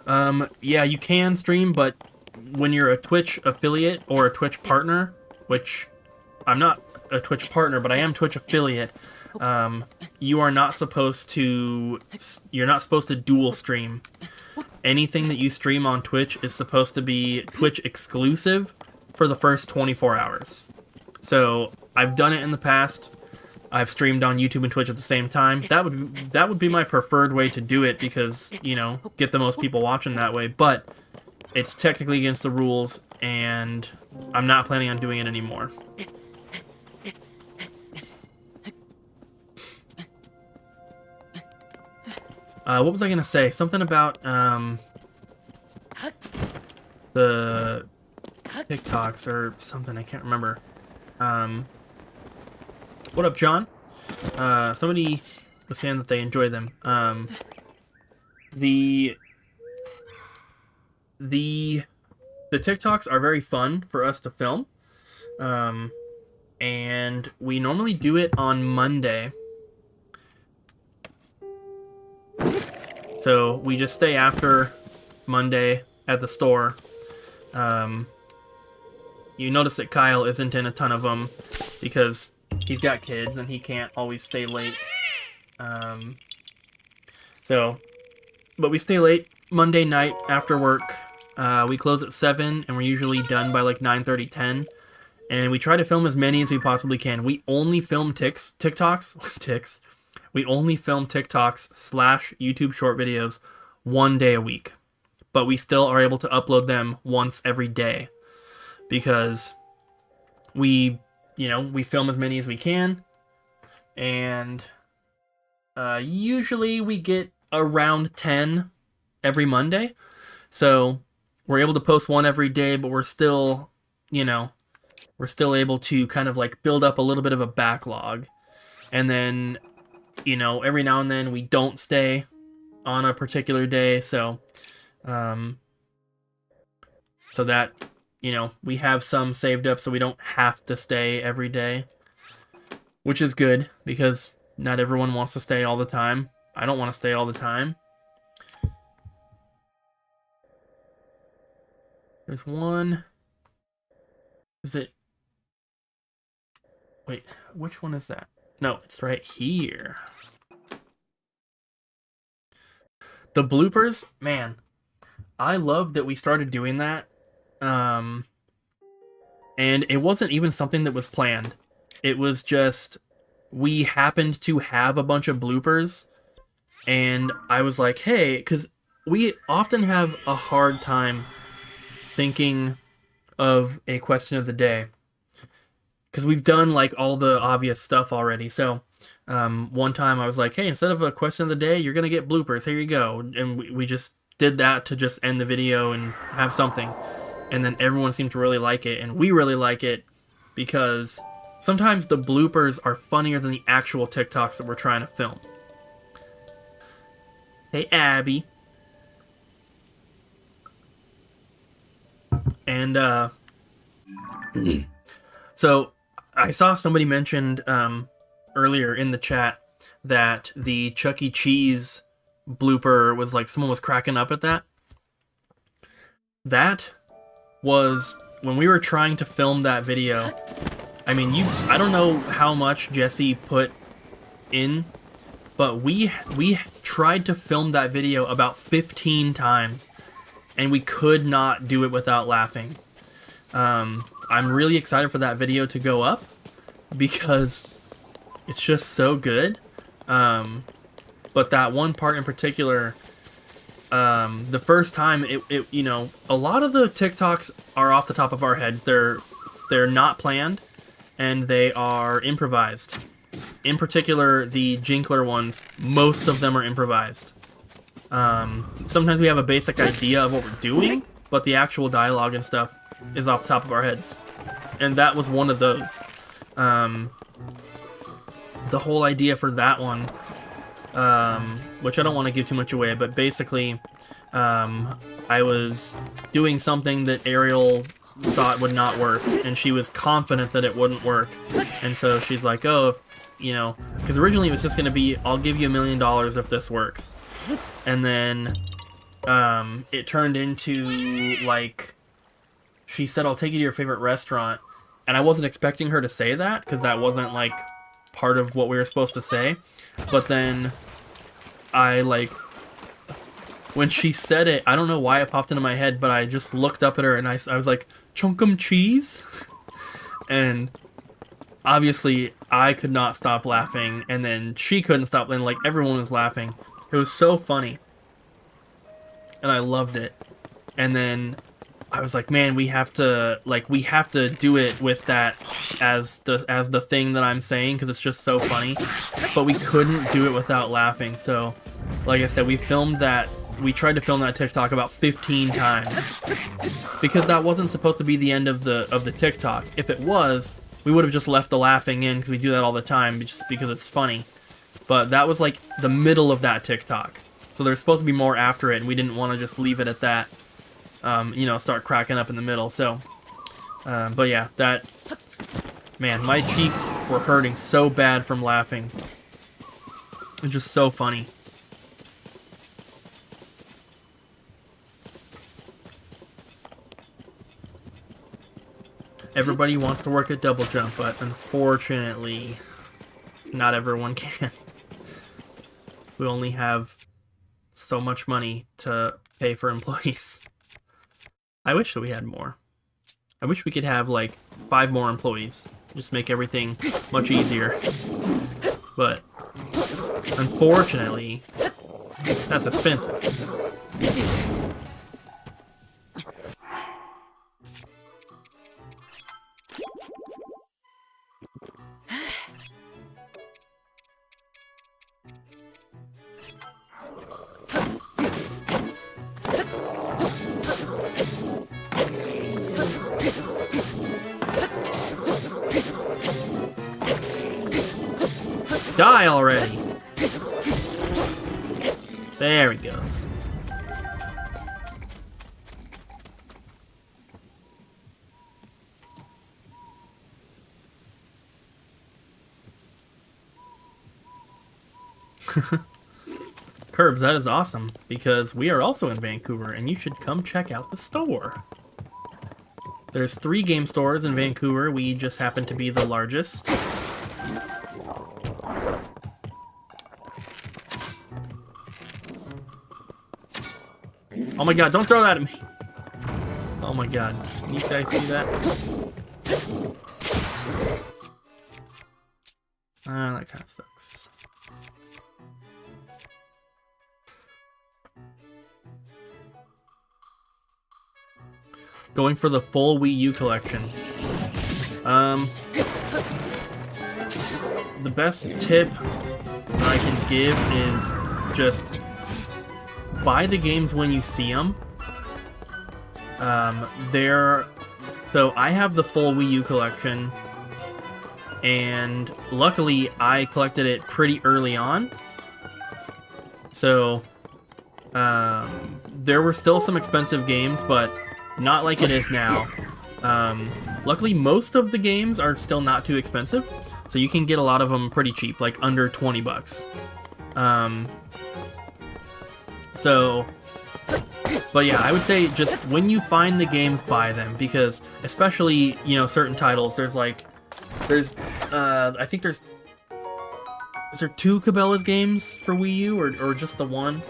Yeah, you can stream, but when you're a Twitch affiliate or a Twitch partner, which I'm not a Twitch partner, but I am Twitch affiliate, you are not supposed to, you're not supposed to dual stream. anything that you stream on Twitch is supposed to be Twitch exclusive for the first 24 hours. So I've done it in the past. I've streamed on YouTube and Twitch at the same time. That would be my preferred way to do it because, you know, get the most people watching that way. But it's technically against the rules, and I'm not planning on doing it anymore. What was I gonna say? Something about the TikToks or something. I can't remember. What up, John? Somebody was saying that they enjoy them. The TikToks are very fun for us to film. And we normally do it on Monday. So we just stay after Monday at the store. You notice that Kyle isn't in a ton of them because he's got kids and he can't always stay late. But we stay late Monday night after work. We close at 7 and we're usually done by like 9:30, 10. And we try to film as many as we possibly can. We only film TikToks. We only film TikToks / YouTube short videos one day a week. But we still are able to upload them once every day. Because we film as many as we can. And usually we get around 10 every Monday. So we're able to post one every day, but we're still able to kind of like build up a little bit of a backlog. And then, every now and then we don't stay on a particular day. So that, we have some saved up so we don't have to stay every day, which is good because not everyone wants to stay all the time. I don't want to stay all the time. There's one. Is it? Wait, which one is that? No, it's right here. The bloopers, man. I love that we started doing that. And it wasn't even something that was planned. It was just, we happened to have a bunch of bloopers. And I was like, hey, because we often have a hard time thinking of a question of the day. Because we've done like all the obvious stuff already. So one time I was like, hey, instead of a question of the day, you're going to get bloopers. Here you go. And we just did that to just end the video and have something. And then everyone seemed to really like it. And we really like it because sometimes the bloopers are funnier than the actual TikToks that we're trying to film. Hey, Abby. And so I saw somebody mentioned earlier in the chat that the Chuck E. Cheese blooper was like someone was cracking up at that. That was when we were trying to film that video. I mean, I don't know how much Jesse put in, but we tried to film that video about 15 times, and we could not do it without laughing. I'm really excited for that video to go up because it's just so good. But that one part in particular, the first time a lot of the TikToks are off the top of our heads. They're not planned and they are improvised. In particular, the Jinkler ones, most of them are improvised. Sometimes we have a basic idea of what we're doing, but the actual dialogue and stuff is off the top of our heads. And that was one of those. The whole idea for that one, which I don't want to give too much away, but basically, I was doing something that Ariel thought would not work, and she was confident that it wouldn't work. And so she's like, oh, because originally it was just going to be, I'll give you $1 million if this works. And then it turned into, like, she said, I'll take you to your favorite restaurant. And I wasn't expecting her to say that, because that wasn't, like, part of what we were supposed to say. But then I, like, when she said it, I don't know why it popped into my head, but I just looked up at her and I was like, chunkum cheese? And obviously I could not stop laughing, and then she couldn't stop, and like everyone was laughing. It was so funny. And I loved it. And then I was like, man, we have to do it with that as the thing that I'm saying, because it's just so funny. But we couldn't do it without laughing. So, like I said, we tried to film that TikTok about 15 times, because that wasn't supposed to be the end of the TikTok. If it was, we would have just left the laughing in, because we do that all the time, just because it's funny. But that was like the middle of that TikTok. So there's supposed to be more after it, and we didn't want to just leave it at that. Start cracking up in the middle. So, but yeah, man, my cheeks were hurting so bad from laughing. It's just so funny. Everybody wants to work at Double Jump, but unfortunately, not everyone can. We only have so much money to pay for employees. I wish that we had more. I wish we could have like 5 more employees. Just make everything much easier. But unfortunately, that's expensive. Die already! There he goes. Curbs, that is awesome, because we are also in Vancouver, and you should come check out the store. There's 3 game stores in Vancouver. We just happen to be the largest. Oh my god, don't throw that at me! Oh my god. Can you guys see that? That kind of sucks. Going for the full Wii U collection. The best tip I can give is just buy the games when you see them. So I have the full Wii U collection, and luckily I collected it pretty early on. So there were still some expensive games, but not like it is now. Luckily most of the games are still not too expensive, so you can get a lot of them pretty cheap, like under 20 bucks. But yeah, I would say just when you find the games, buy them, because especially, certain titles, I think is there 2 Cabela's games for Wii U, or just the one?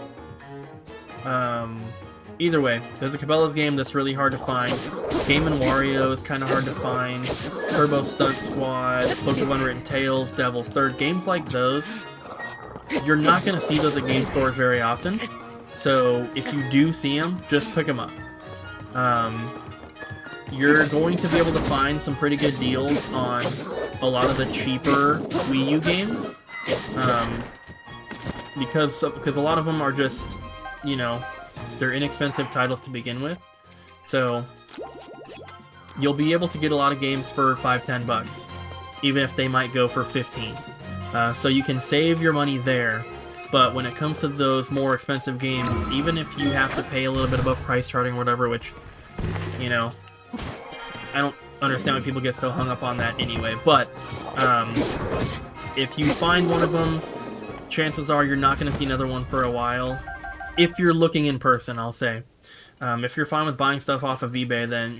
Either way, there's a Cabela's game that's really hard to find. Game & Wario is kind of hard to find. Turbo Stunt Squad, Book of Unwritten Tales, Devil's Third, games like those, you're not going to see those at game stores very often. So if you do see them, just pick them up. You're going to be able to find some pretty good deals on a lot of the cheaper Wii U games. Because a lot of them are just, they're inexpensive titles to begin with. So you'll be able to get a lot of games for $5-10 bucks, even if they might go for 15. So you can save your money there. But when it comes to those more expensive games, even if you have to pay a little bit above price charting or whatever, which, I don't understand why people get so hung up on that anyway, but if you find one of them, chances are you're not going to see another one for a while. If you're looking in person, I'll say. If you're fine with buying stuff off of eBay, then,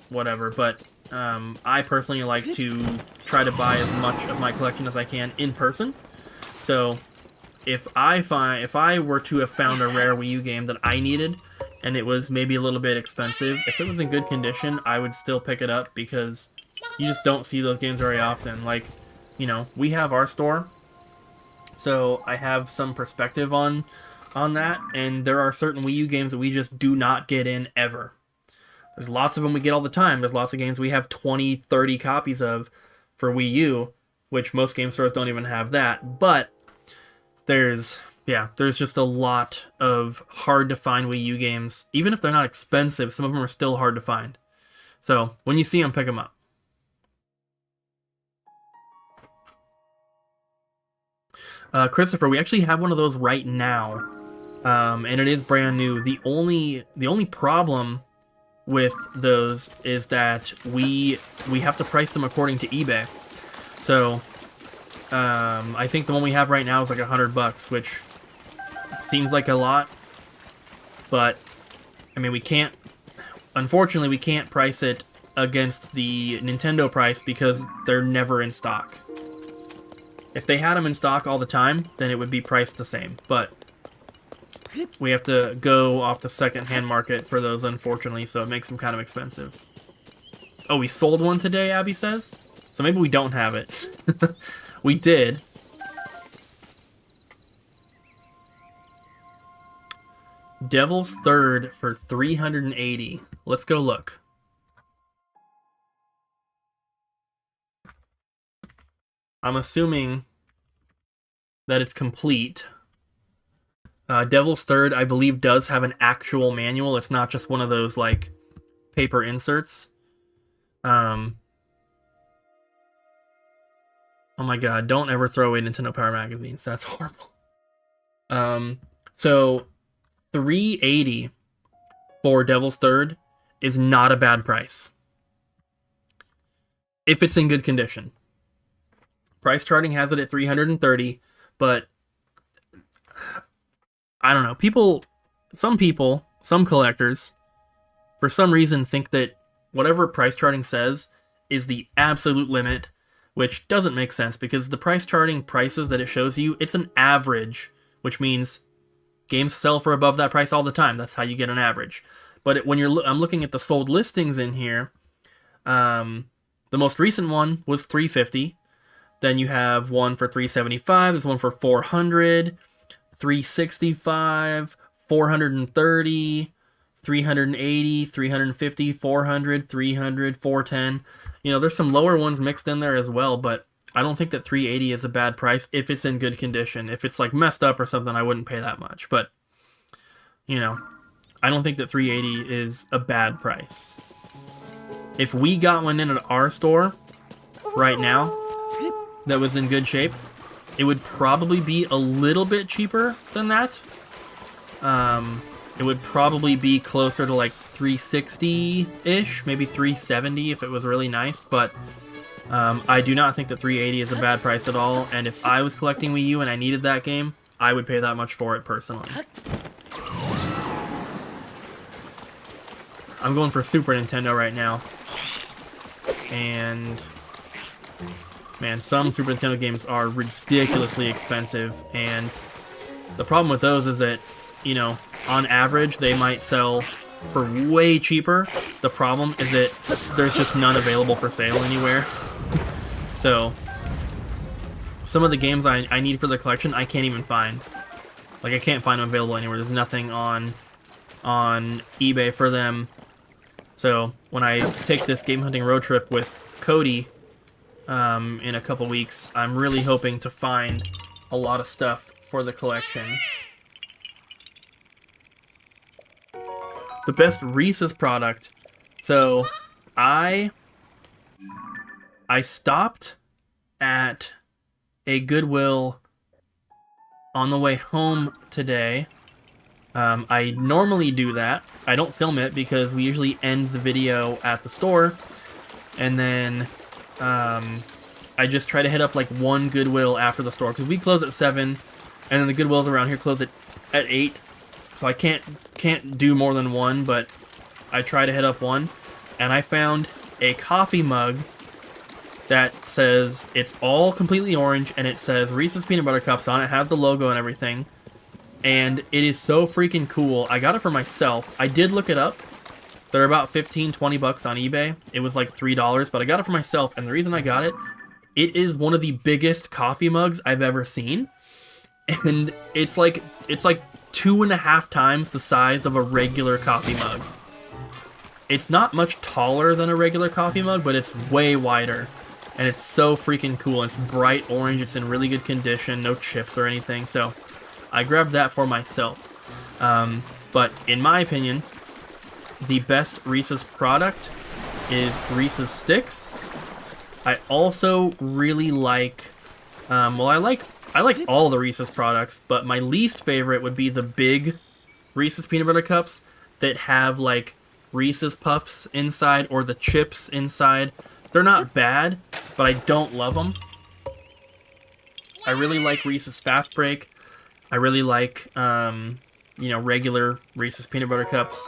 whatever. But I personally like to try to buy as much of my collection as I can in person. So if I were to have found a rare Wii U game that I needed, and it was maybe a little bit expensive, if it was in good condition, I would still pick it up because you just don't see those games very often. Like, you know, we have our store, so I have some perspective on that, and there are certain Wii U games that we just do not get in ever. There's lots of them we get all the time. There's lots of games we have 20, 30 copies of for Wii U, which most game stores don't even have that, but there's just a lot of hard to find Wii U games. Even if they're not expensive, some of them are still hard to find. So when you see them, pick them up. Christopher, we actually have one of those right now, and it is brand new. The only problem with those is that we have to price them according to eBay. So I think the one we have right now is like $100, which seems like a lot, but I mean, unfortunately we can't price it against the Nintendo price because they're never in stock. If they had them in stock all the time, then it would be priced the same, but we have to go off the second-hand market for those, unfortunately, so it makes them kind of expensive. Oh, we sold one today, Abby says? So maybe we don't have it. We did. Devil's Third for $380. Let's go look. I'm assuming that it's complete. Devil's Third, I believe, does have an actual manual. It's not just one of those, like, paper inserts. Oh my god, don't ever throw away Nintendo Power magazines. That's horrible. So $380 for Devil's Third is not a bad price. If it's in good condition. Price charting has it at $330, but I don't know. Some collectors, for some reason think that whatever price charting says is the absolute limit, which doesn't make sense because the price charting prices that it shows you, it's an average, which means games sell for above that price all the time. That's how you get an average. But I'm looking at the sold listings in here. The most recent one was $350. Then you have one for $375. There's one for $400, $365, $430, $380, $350, $400, $300, $410. You know, there's some lower ones mixed in there as well, but I don't think that $380 is a bad price if it's in good condition. If it's like messed up or something, I wouldn't pay that much. But, you know, I don't think that $380 is a bad price. If we got one in at our store right now that was in good shape, it would probably be a little bit cheaper than that. It would probably be closer to like $360-ish, maybe $370 if it was really nice, but I do not think that $380 is a bad price at all, and if I was collecting Wii U and I needed that game, I would pay that much for it personally. I'm going for Super Nintendo right now, and man, some Super Nintendo games are ridiculously expensive, and the problem with those is that, you know, on average, they might sell for way cheaper. The problem is that there's just none available for sale anywhere. So, some of the games I need for the collection, I can't even find. Like, I can't find them available anywhere. There's nothing on eBay for them. So, when I take this game hunting road trip with Cody in a couple weeks, I'm really hoping to find a lot of stuff for the collection. The best Reese's product. So, I stopped at a Goodwill on the way home today. I normally do that. I don't film it because we usually end the video at the store, and then I just try to hit up like one Goodwill after the store because we close at 7, and then the Goodwills around here close at 8. So I can't do more than one, but I try to hit up one. And I found a coffee mug that says it's all completely orange and it says Reese's Peanut Butter Cups on it, has the logo and everything. And it is so freaking cool. I got it for myself. I did look it up. They're about $15, $20 on eBay. It was like $3, but I got it for myself, and the reason I got it, it is one of the biggest coffee mugs I've ever seen. And it's like 2.5 times the size of a regular coffee mug. It's not much taller than a regular coffee mug, but it's way wider. And it's so freaking cool. It's bright orange, it's in really good condition, no chips or anything, so I grabbed that for myself. But in my opinion, the best Reese's product is Reese's Sticks. I also really like, I like all the Reese's products, but my least favorite would be the big Reese's Peanut Butter Cups that have like Reese's Puffs inside or the chips inside. They're not bad, but I don't love them. I really like Reese's Fast Break. I really like, regular Reese's Peanut Butter Cups.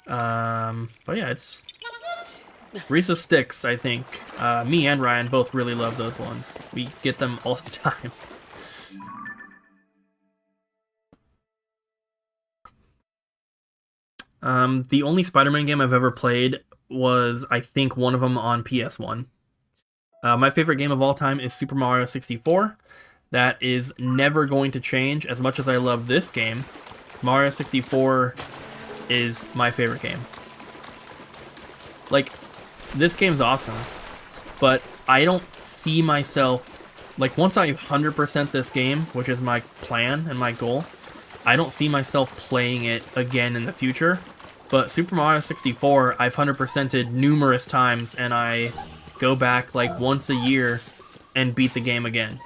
But yeah, it's Reese's Sticks, I think. Me and Ryan both really love those ones. We get them all the time. The only Spider-Man game I've ever played was, I think, one of them on PS1. My favorite game of all time is Super Mario 64. That is never going to change. As much as I love this game, Mario 64 is my favorite game. Like, this game's awesome, but I don't see myself, like, once I 100% this game, which is my plan and my goal, I don't see myself playing it again in the future. But Super Mario 64, I've 100%ed numerous times, and I go back like once a year and beat the game again.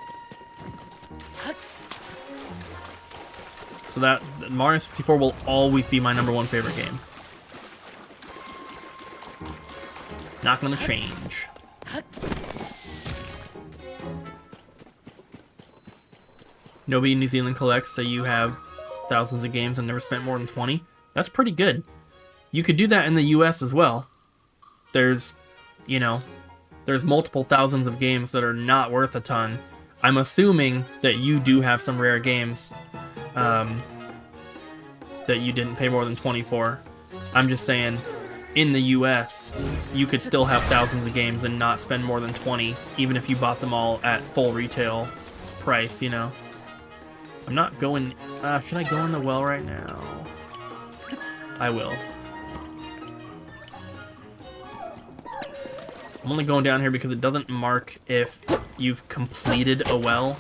So that Mario 64 will always be my #1 favorite game. Not gonna change. Nobody in New Zealand collects, so you have thousands of games and never spent more than 20. That's pretty good. You could do that in the US as well. There's multiple thousands of games that are not worth a ton. I'm assuming that you do have some rare games that you didn't pay more than 20 for. I'm just saying, in the US, you could still have thousands of games and not spend more than 20, even if you bought them all at full retail price, you know? I'm not going... should I go in the well right now? I will. I'm only going down here because it doesn't mark if you've completed a well,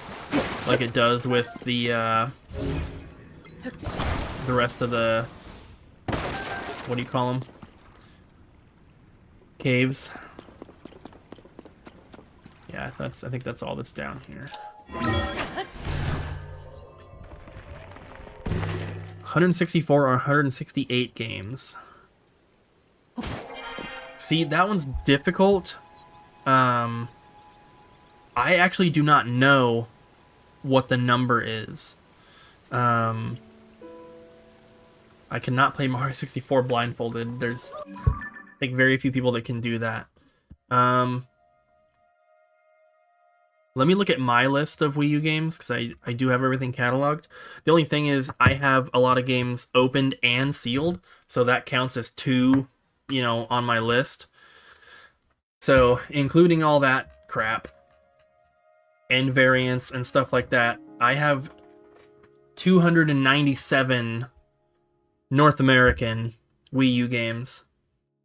like it does with the rest of the... what do you call them? Caves. Yeah, I think that's all that's down here. 164 or 168 games. See, that one's difficult. I actually do not know what the number is. I cannot play Mario 64 blindfolded. There's, I think, very few people that can do that. Let me look at my list of Wii U games, because I do have everything cataloged. The only thing is, I have a lot of games opened and sealed, so that counts as 2, on my list. So, including all that crap, and variants and stuff like that, I have 297 North American Wii U games.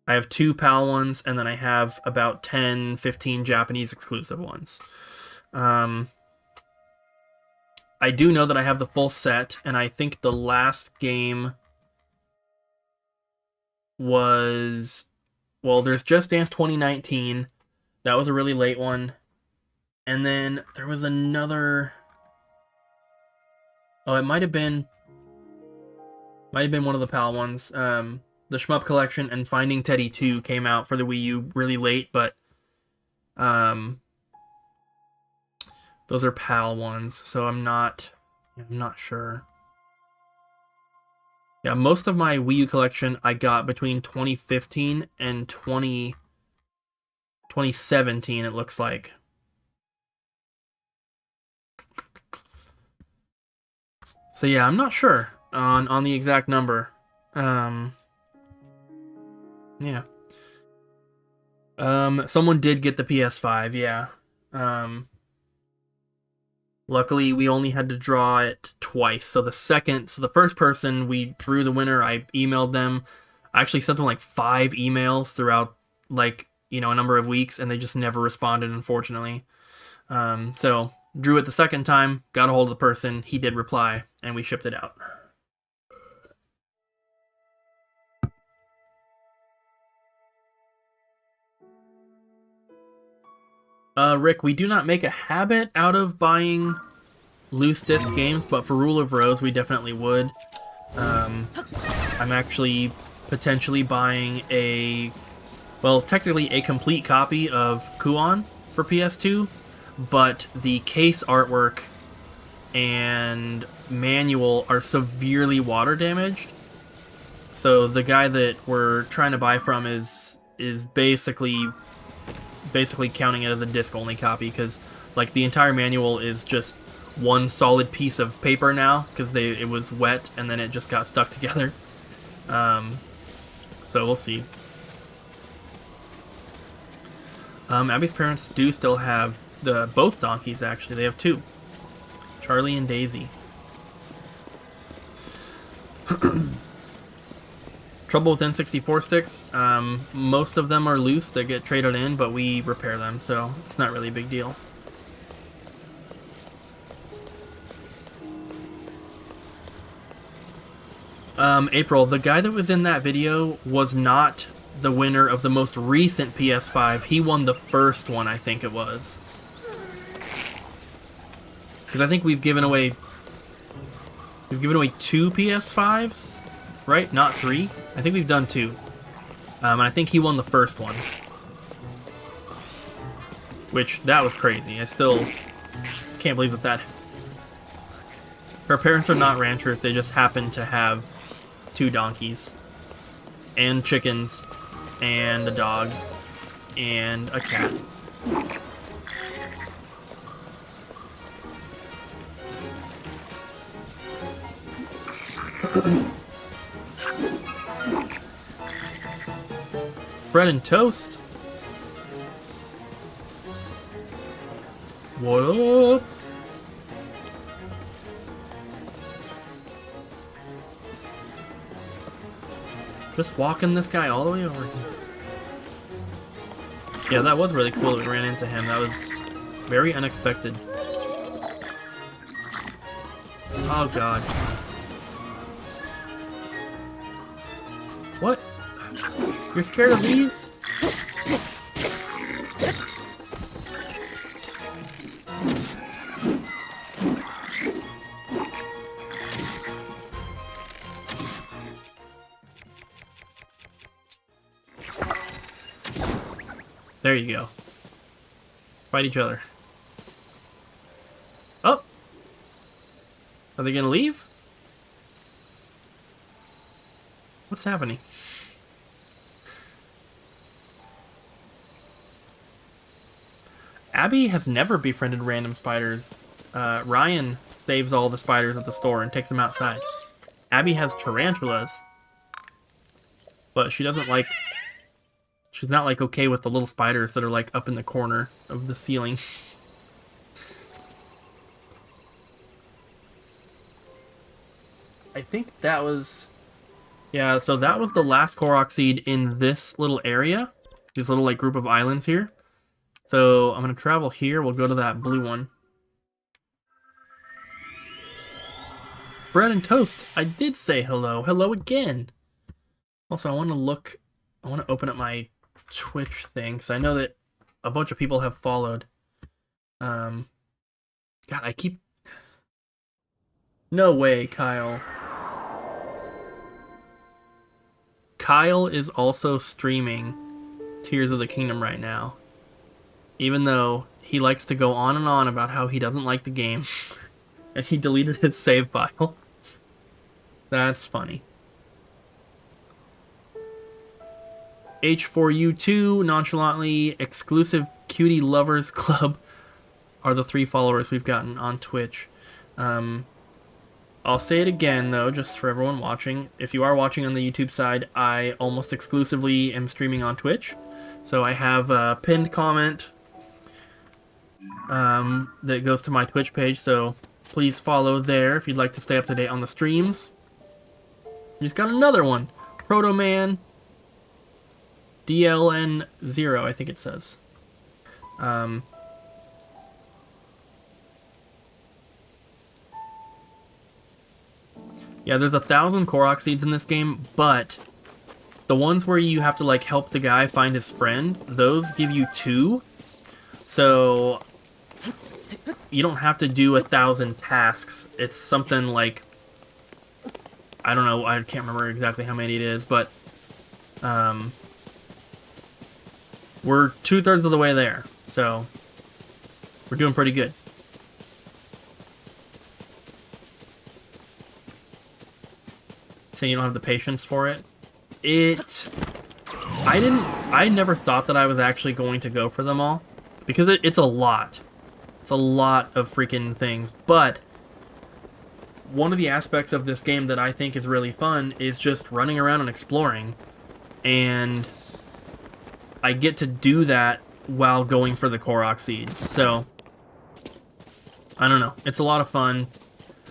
I have 2 PAL ones, and then I have about 10, 15 Japanese exclusive ones. I do know that I have the full set, and I think the last game was... well, there's Just Dance 2019. That was a really late one. And then there was another... oh, it might have been one of the PAL ones. The Shmup Collection and Finding Teddy 2 came out for the Wii U really late, but those are PAL ones, so I'm not sure. Yeah, most of my Wii U collection I got between 2015 and 2017, it looks like. So yeah, I'm not sure on the exact number. Yeah. Someone did get the PS5, yeah. Luckily, we only had to draw it twice. So the first person we drew the winner, I emailed them. I actually sent them like 5 emails throughout, like, a number of weeks, and they just never responded, unfortunately. So drew it the second time, got a hold of the person, he did reply, and we shipped it out. Rick, we do not make a habit out of buying loose disc games, but for Rule of Rose, we definitely would. I'm actually potentially buying technically a complete copy of Kuon for PS2, but the case artwork and manual are severely water damaged. So the guy that we're trying to buy from is basically counting it as a disc only copy, because like the entire manual is just one solid piece of paper now, because it was wet and then it just got stuck together. So we'll see. Abby's parents do still have both donkeys, actually. They have 2. Charlie and Daisy. Trouble with N64 sticks. Most of them are loose. They get traded in, but we repair them, so it's not really a big deal. April, the guy that was in that video was not the winner of the most recent PS5. He won the first one, I think it was. Because I think we've given away 2 PS5s, right? Not 3. I think we've done 2. And I think he won the first one. Which, that was crazy. I still can't believe that. Her parents are not ranchers, they just happen to have 2 donkeys. And chickens. And a dog. And a cat. Bread and toast? What up? Just walking this guy all the way over here. Yeah, that was really cool that we ran into him. That was very unexpected. Oh god. What? You're scared of these? There you go. Fight each other. Oh! Are they gonna leave? What's happening? Abby has never befriended random spiders. Ryan saves all the spiders at the store and takes them outside. Abby has tarantulas, but she doesn't like... She's not, like, okay with the little spiders that are, like, up in the corner of the ceiling. I think that was... Yeah, so that was the last Korok seed in this little area. This little, like, group of islands here. So I'm going to travel here. We'll go to that blue one. Bread and toast. I did say hello. Hello again. Also, I want to open up my Twitch thing, because I know that a bunch of people have followed. God, I keep... No way, Kyle. Kyle is also streaming Tears of the Kingdom right now. Even though he likes to go on and on about how he doesn't like the game. And he deleted his save file. That's funny. H4U2, Nonchalantly, Exclusive Cutie Lovers Club are the 3 followers we've gotten on Twitch. I'll say it again, though, just for everyone watching. If you are watching on the YouTube side, I almost exclusively am streaming on Twitch. So I have a pinned comment that goes to my Twitch page, so please follow there if you'd like to stay up to date on the streams. We just got another one. Proto Man DLN0, I think it says. Yeah, there's 1,000 Korok seeds in this game, but the ones where you have to like help the guy find his friend, those give you 2. So you don't have to do 1,000 tasks. It's something like, I don't know, I can't remember exactly how many it is, but we're 2/3 of the way there, so we're doing pretty good. Saying you don't have the patience for it. I never thought that I was actually going to go for them all, because it's a lot. It's a lot of freaking things, but one of the aspects of this game that I think is really fun is just running around and exploring, and I get to do that while going for the Korok seeds. So I don't know, it's a lot of fun.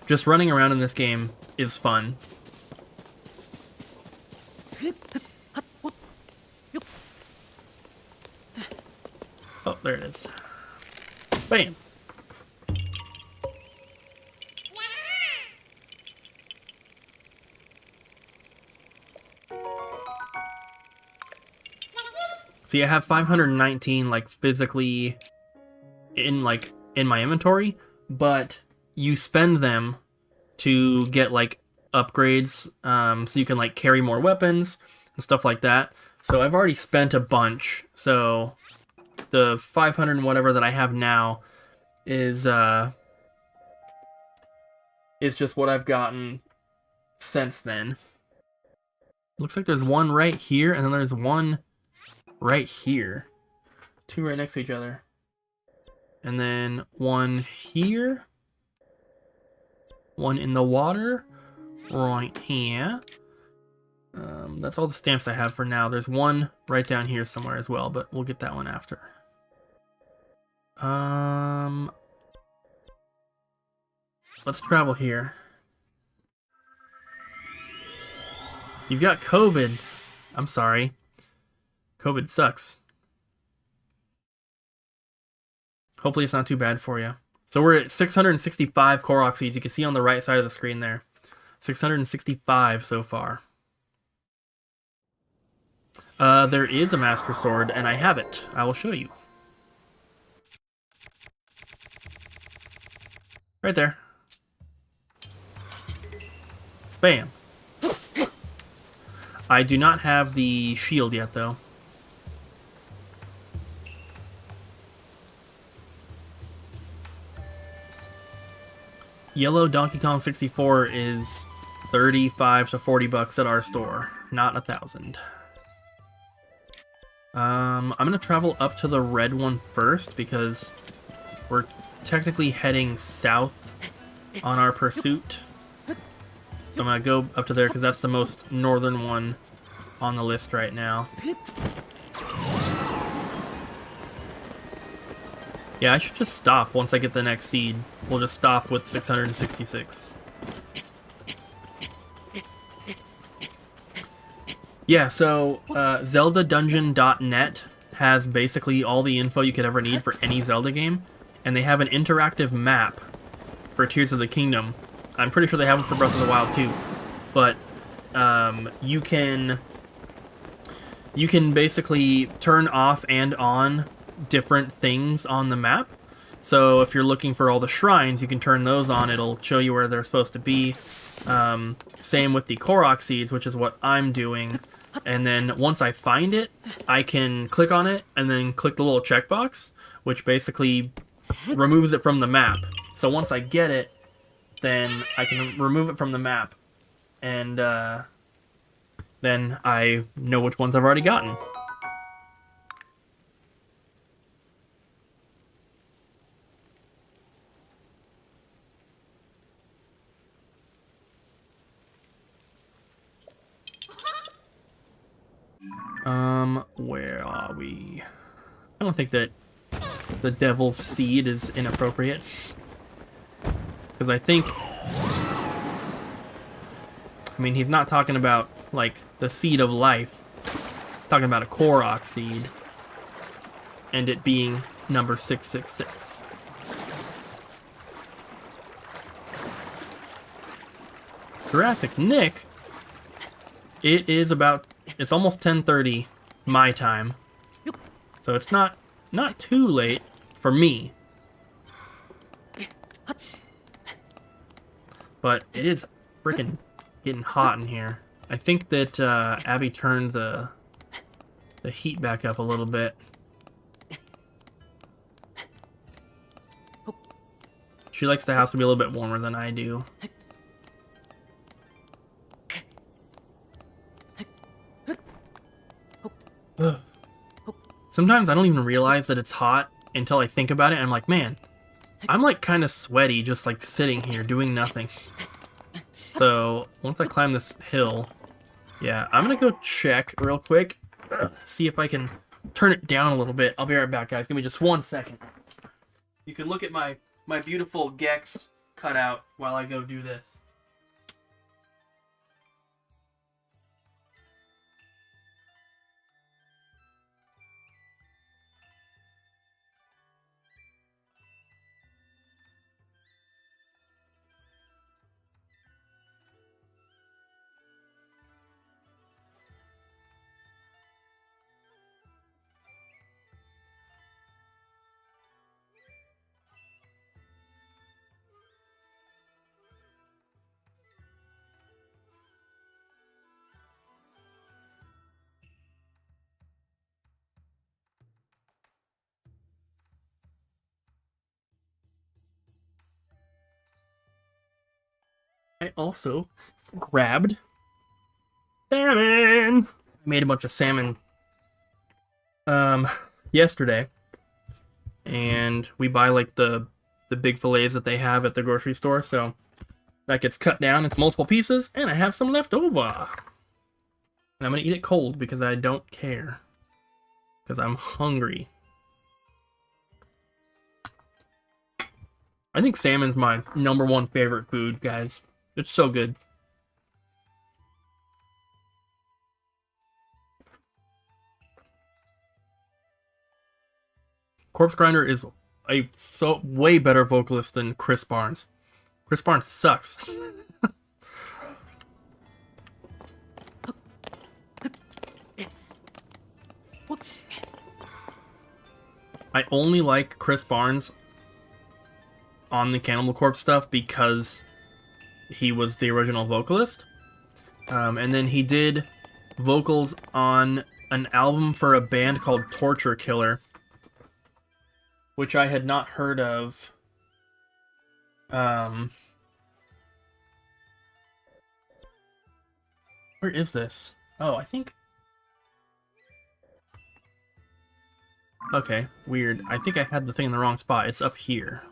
Just running around in this game is fun. Oh, there it is. Bam! See, I have 519 like physically in my inventory, but you spend them to get like upgrades, so you can like carry more weapons and stuff like that. So I've already spent a bunch. So the 500 and whatever that I have now is just what I've gotten since then. Looks like there's one right here, and then there's one right here. 2 right next to each other. And then one here. One in the water. Right here. That's all the stamps I have for now. There's one right down here somewhere as well, but we'll get that one after. Let's travel here. You've got COVID. I'm sorry. COVID sucks. Hopefully it's not too bad for you. So we're at 665 Korok seeds. You can see on the right side of the screen there. 665 so far. There is a Master Sword, and I have it. I will show you. Right there. Bam. I do not have the shield yet, though. Yellow Donkey Kong 64 is 35 to 40 bucks at our store, not 1,000. I'm gonna travel up to the red one first because we're technically heading south on our pursuit. So I'm gonna go up to there because that's the most northern one on the list right now. Yeah, I should just stop once I get the next seed. We'll just stop with 666. Yeah, so ZeldaDungeon.net has basically all the info you could ever need for any Zelda game, and they have an interactive map for Tears of the Kingdom. I'm pretty sure they have it for Breath of the Wild too, but you can basically turn off and on different things on the map. So if you're looking for all the shrines, you can turn those on. It'll show you where they're supposed to be. Same with the Korok seeds, which is what I'm doing. And then once I find it, I can click on it and then click the little checkbox, which basically removes it from the map. So once I get it, then I can remove it from the map, and then I know which ones I've already gotten. we? I don't think that the devil's seed is inappropriate. Because I think... I mean, he's not talking about, like, the seed of life. He's talking about a Korok seed. And it being number 666. Jurassic Nick, it's almost 10:30 my time. So it's not too late for me. But it is freaking getting hot in here. I think that Abby turned the heat back up a little bit. She likes the house to be a little bit warmer than I do. Sometimes I don't even realize that it's hot until I think about it, and I'm like, man, I'm like kind of sweaty just like sitting here doing nothing. So once I climb this hill, yeah, I'm gonna go check real quick, see if I can turn it down a little bit. I'll be right back, guys. Give me just 1 second. You can look at my beautiful Gex cutout while I go do this. I also grabbed salmon. I made a bunch of salmon yesterday, and we buy like the big fillets that they have at the grocery store, so that gets cut down into multiple pieces, and I have some left over. And I'm gonna eat it cold because I don't care, because I'm hungry. I think salmon's my #1 favorite food, guys. It's so good. Corpse Grinder is a way better vocalist than Chris Barnes. Chris Barnes sucks. I only like Chris Barnes on the Cannibal Corpse stuff because he was the original vocalist. And then he did vocals on an album for a band called Torture Killer, which I had not heard of. Where is this? Oh, I think... Okay, weird. I think I had the thing in the wrong spot. It's up here.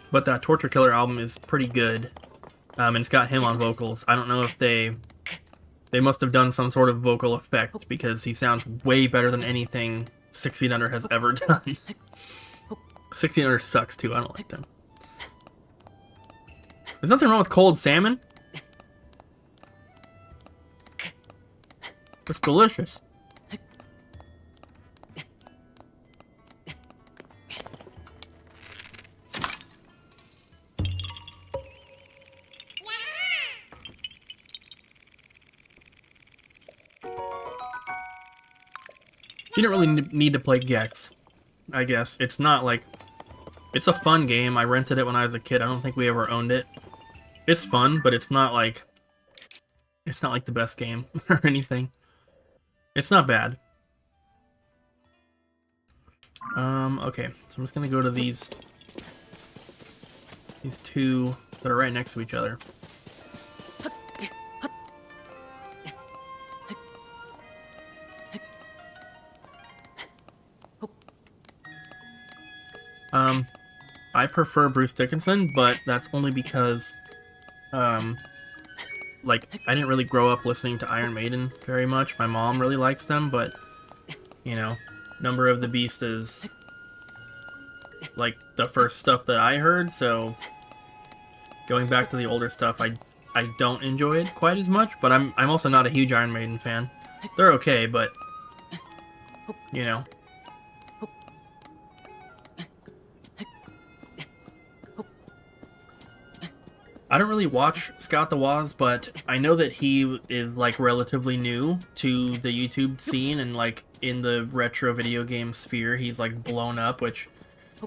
But that Torture Killer album is pretty good. And it's got him on vocals. I don't know if they must have done some sort of vocal effect, because he sounds way better than anything 6 Feet Under has ever done. 6 Feet Under sucks too. I don't like them. There's nothing wrong with cold salmon. It's delicious. You don't really need to play Gex, I guess. It's not like... It's a fun game. I rented it when I was a kid. I don't think we ever owned it. It's fun, but it's not like... It's not like the best game or anything. It's not bad. Okay. So I'm just gonna go to these two that are right next to each other. I prefer Bruce Dickinson, but that's only because, like, I didn't really grow up listening to Iron Maiden very much. My mom really likes them, but, you know, Number of the Beast is, like, the first stuff that I heard, so going back to the older stuff, I don't enjoy it quite as much, but I'm also not a huge Iron Maiden fan. They're okay, but, you know. I don't really watch Scott the Woz, but I know that he is, like, relatively new to the YouTube scene, and, like, in the retro video game sphere, he's, like, blown up, which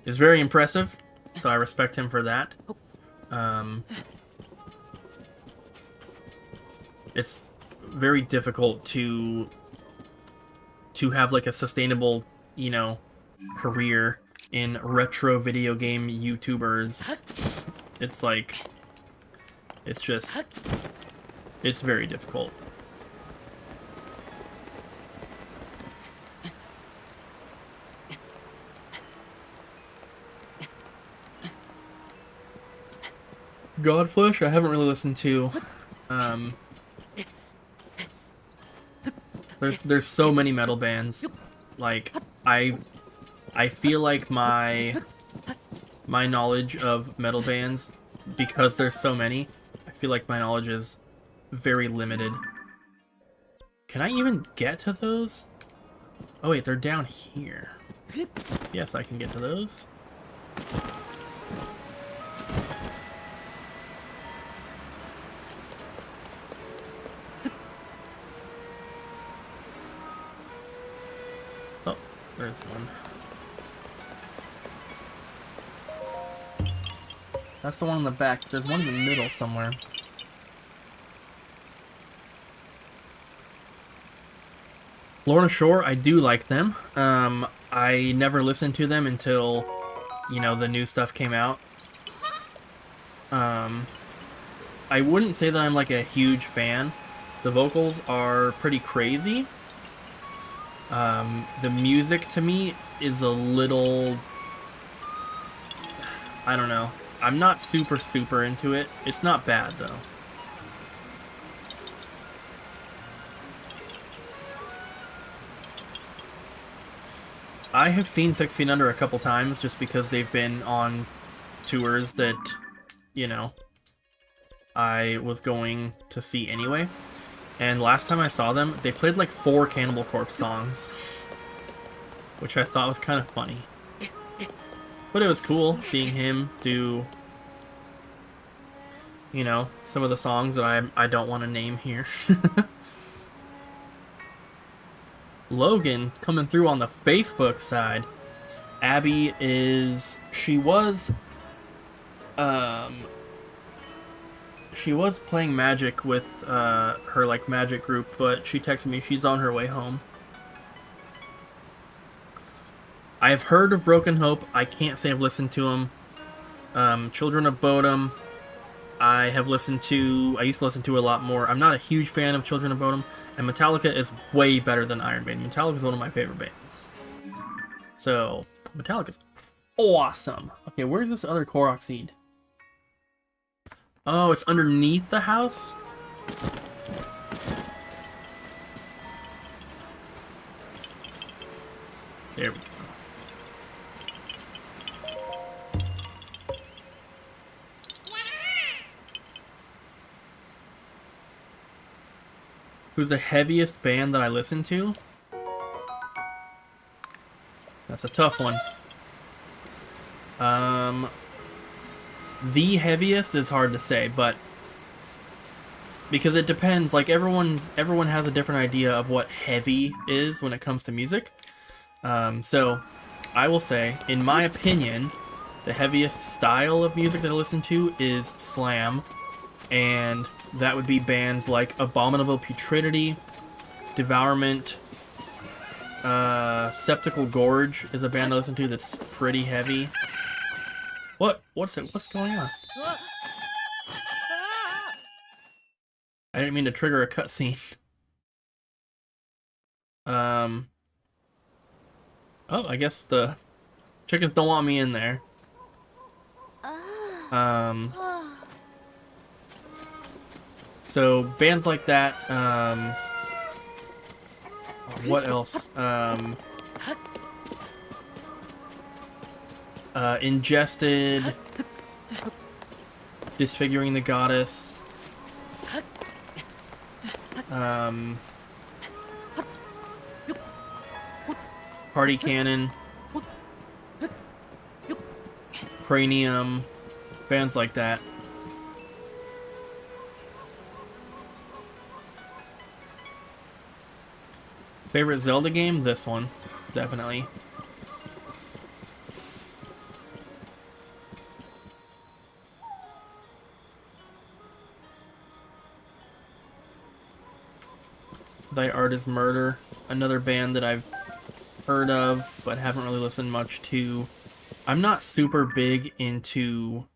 is very impressive, so I respect him for that. It's very difficult to have, like, a sustainable, you know, career in retro video game YouTubers. It's like, it's just, it's very difficult. Godflesh, I haven't really listened to. There's so many metal bands. Like, I feel like my knowledge of metal bands, because there's so many, I feel like my knowledge is very limited. Can I even get to those? Oh wait, they're down here. Yes, I can get to those. Oh, there's one. That's the one in the back. There's one in the middle somewhere. Lorna Shore, I do like them. I never listened to them until, you know, the new stuff came out. I wouldn't say that I'm, like, a huge fan. The vocals are pretty crazy. The music, to me, is a little... I don't know. I'm not super into it. It's not bad, though. I have seen 6 Feet Under a couple times just because they've been on tours that, you know, I was going to see anyway. And last time I saw them, they played like 4 Cannibal Corpse songs, which I thought was kind of funny. But it was cool seeing him do, you know, some of the songs that I don't want to name here. Logan coming through on the Facebook side. Abby is... She was playing Magic with her, like, Magic group, but she texted me she's on her way home. I have heard of Broken Hope. I can't say I've listened to them. Children of Bodom, I used to listen to a lot more. I'm not a huge fan of Children of Bodom, and Metallica is way better than Iron Maiden. Metallica is one of my favorite bands. So, Metallica's awesome. Okay, where's this other Korok seed? Oh, it's underneath the house? There we go. Who's the heaviest band that I listen to? That's a tough one. The heaviest is hard to say, but because it depends. Like, everyone has a different idea of what heavy is when it comes to music. So I will say, in my opinion, the heaviest style of music that I listen to is slam, and that would be bands like Abominable Putridity, Devourment, Septical Gorge is a band I listen to that's pretty heavy. What's going on? I didn't mean to trigger a cutscene. Oh, I guess the chickens don't want me in there. So bands like that. What else? Ingested, Disfiguring the Goddess. Party Cannon, Cranium, bands like that. Favorite Zelda game? This one, definitely. Thy Art is Murder, another band that I've heard of but haven't really listened much to. I'm not super big into...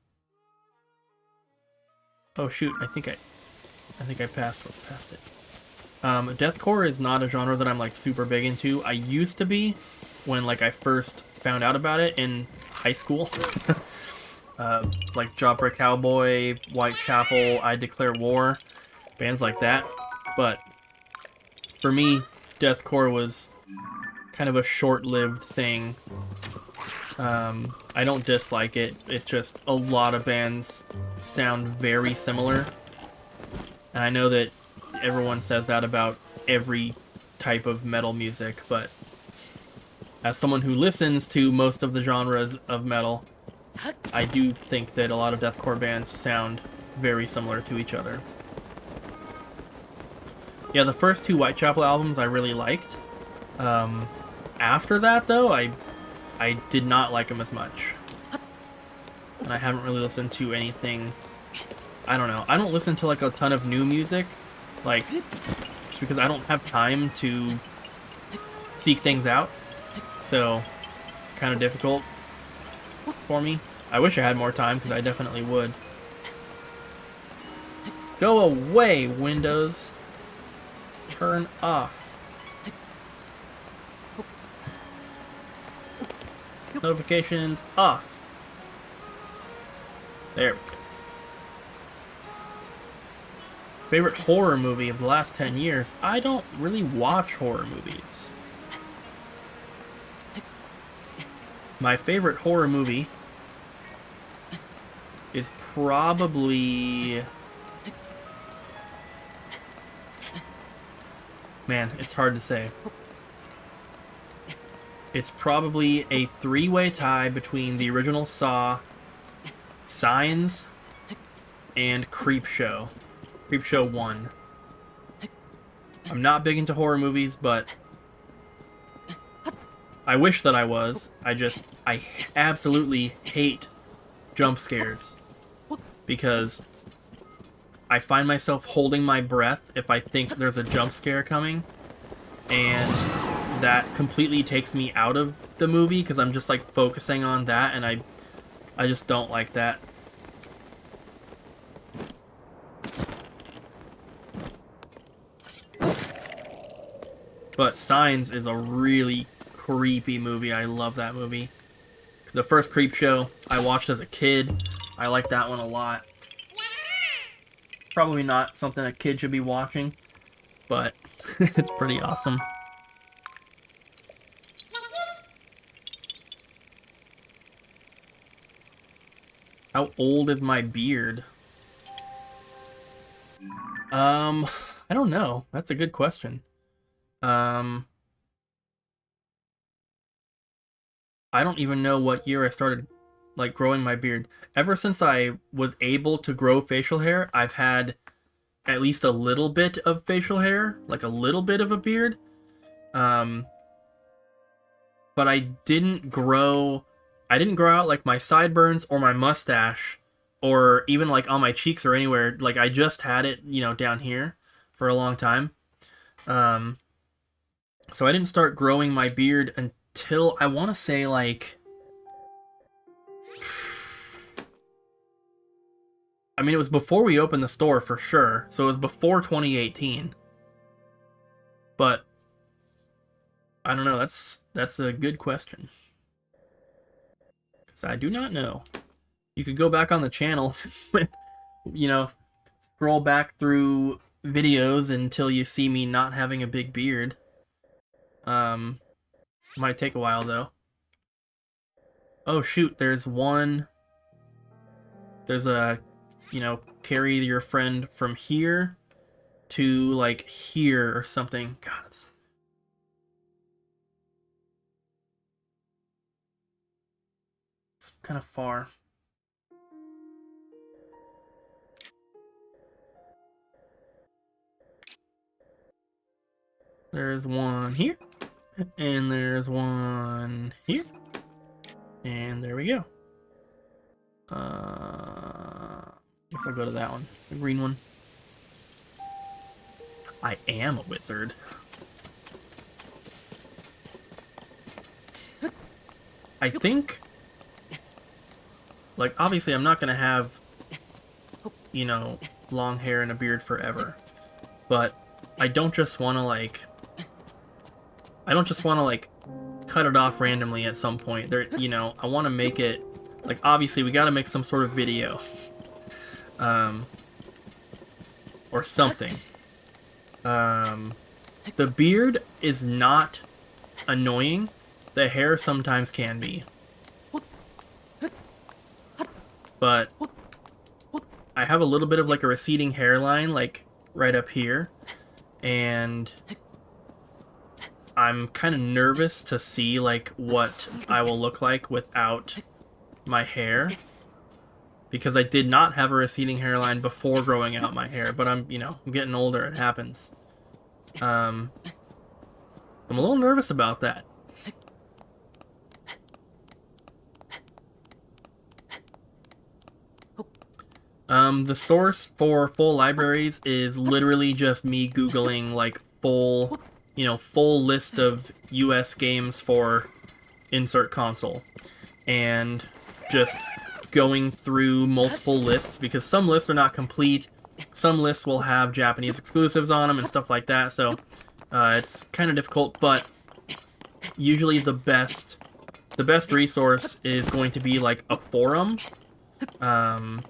Oh shoot, I think I passed it. Deathcore is not a genre that I'm like super big into. I used to be when like I first found out about it in high school. Like Jawbreak Cowboy, Whitechapel, I Declare War, bands like that. But for me, deathcore was kind of a short-lived thing. I don't dislike it. It's just a lot of bands sound very similar. And I know that everyone says that about every type of metal music, but as someone who listens to most of the genres of metal, I do think that a lot of deathcore bands sound very similar to each other. Yeah, the first two Whitechapel albums I really liked. After that, though, I did not like them as much. And I haven't really listened to anything... I don't know. I don't listen to like a ton of new music, like, just because I don't have time to seek things out. So, it's kind of difficult for me. I wish I had more time, because I definitely would. Go away, Windows. Turn off. Notifications off. There we go. Favorite horror movie of the last 10 years? I don't really watch horror movies. My favorite horror movie is probably... Man, it's hard to say. It's probably a three-way tie between the original Saw, Signs, and Creepshow. Creepshow 1. I'm not big into horror movies, but I wish that I was. I absolutely hate jump scares, because I find myself holding my breath if I think there's a jump scare coming, and that completely takes me out of the movie, because I'm just like focusing on that, and I just don't like that. But Signs is a really creepy movie. I love that movie. The first Creepshow I watched as a kid. I like that one a lot. Probably not something a kid should be watching, but it's pretty awesome. How old is my beard? I don't know. That's a good question. I don't even know what year I started, like, growing my beard. Ever since I was able to grow facial hair, I've had at least a little bit of facial hair, like a little bit of a beard. But I didn't grow out like my sideburns or my mustache, or even like on my cheeks or anywhere. Like, I just had it, down here for a long time. So I didn't start growing my beard until, I want to say, like... I mean, it was before we opened the store, for sure. So it was before 2018. But, I don't know, that's a good question. Because I do not know. You could go back on the channel when, scroll back through videos until you see me not having a big beard. Might take a while though. Oh shoot, there's a, carry your friend from here to like here or something. God, it's kind of far. There's one here, and there's one here, and there we go. Guess I'll go to that one, the green one. I am a wizard. I think, like, obviously I'm not gonna have, long hair and a beard forever, but I don't just want to, cut it off randomly at some point. I want to make it, like, obviously we gotta make some sort of video. Or something. The beard is not annoying. The hair sometimes can be. But I have a little bit of like a receding hairline, like right up here. And I'm kind of nervous to see like what I will look like without my hair. Because I did not have a receding hairline before growing out my hair, but I'm getting older, it happens. I'm a little nervous about that. The source for full libraries is literally just me Googling like full list of US games for insert console. And just going through multiple lists, because some lists are not complete. Some lists will have Japanese exclusives on them and stuff like that, so it's kind of difficult, but usually the best resource is going to be like a forum. And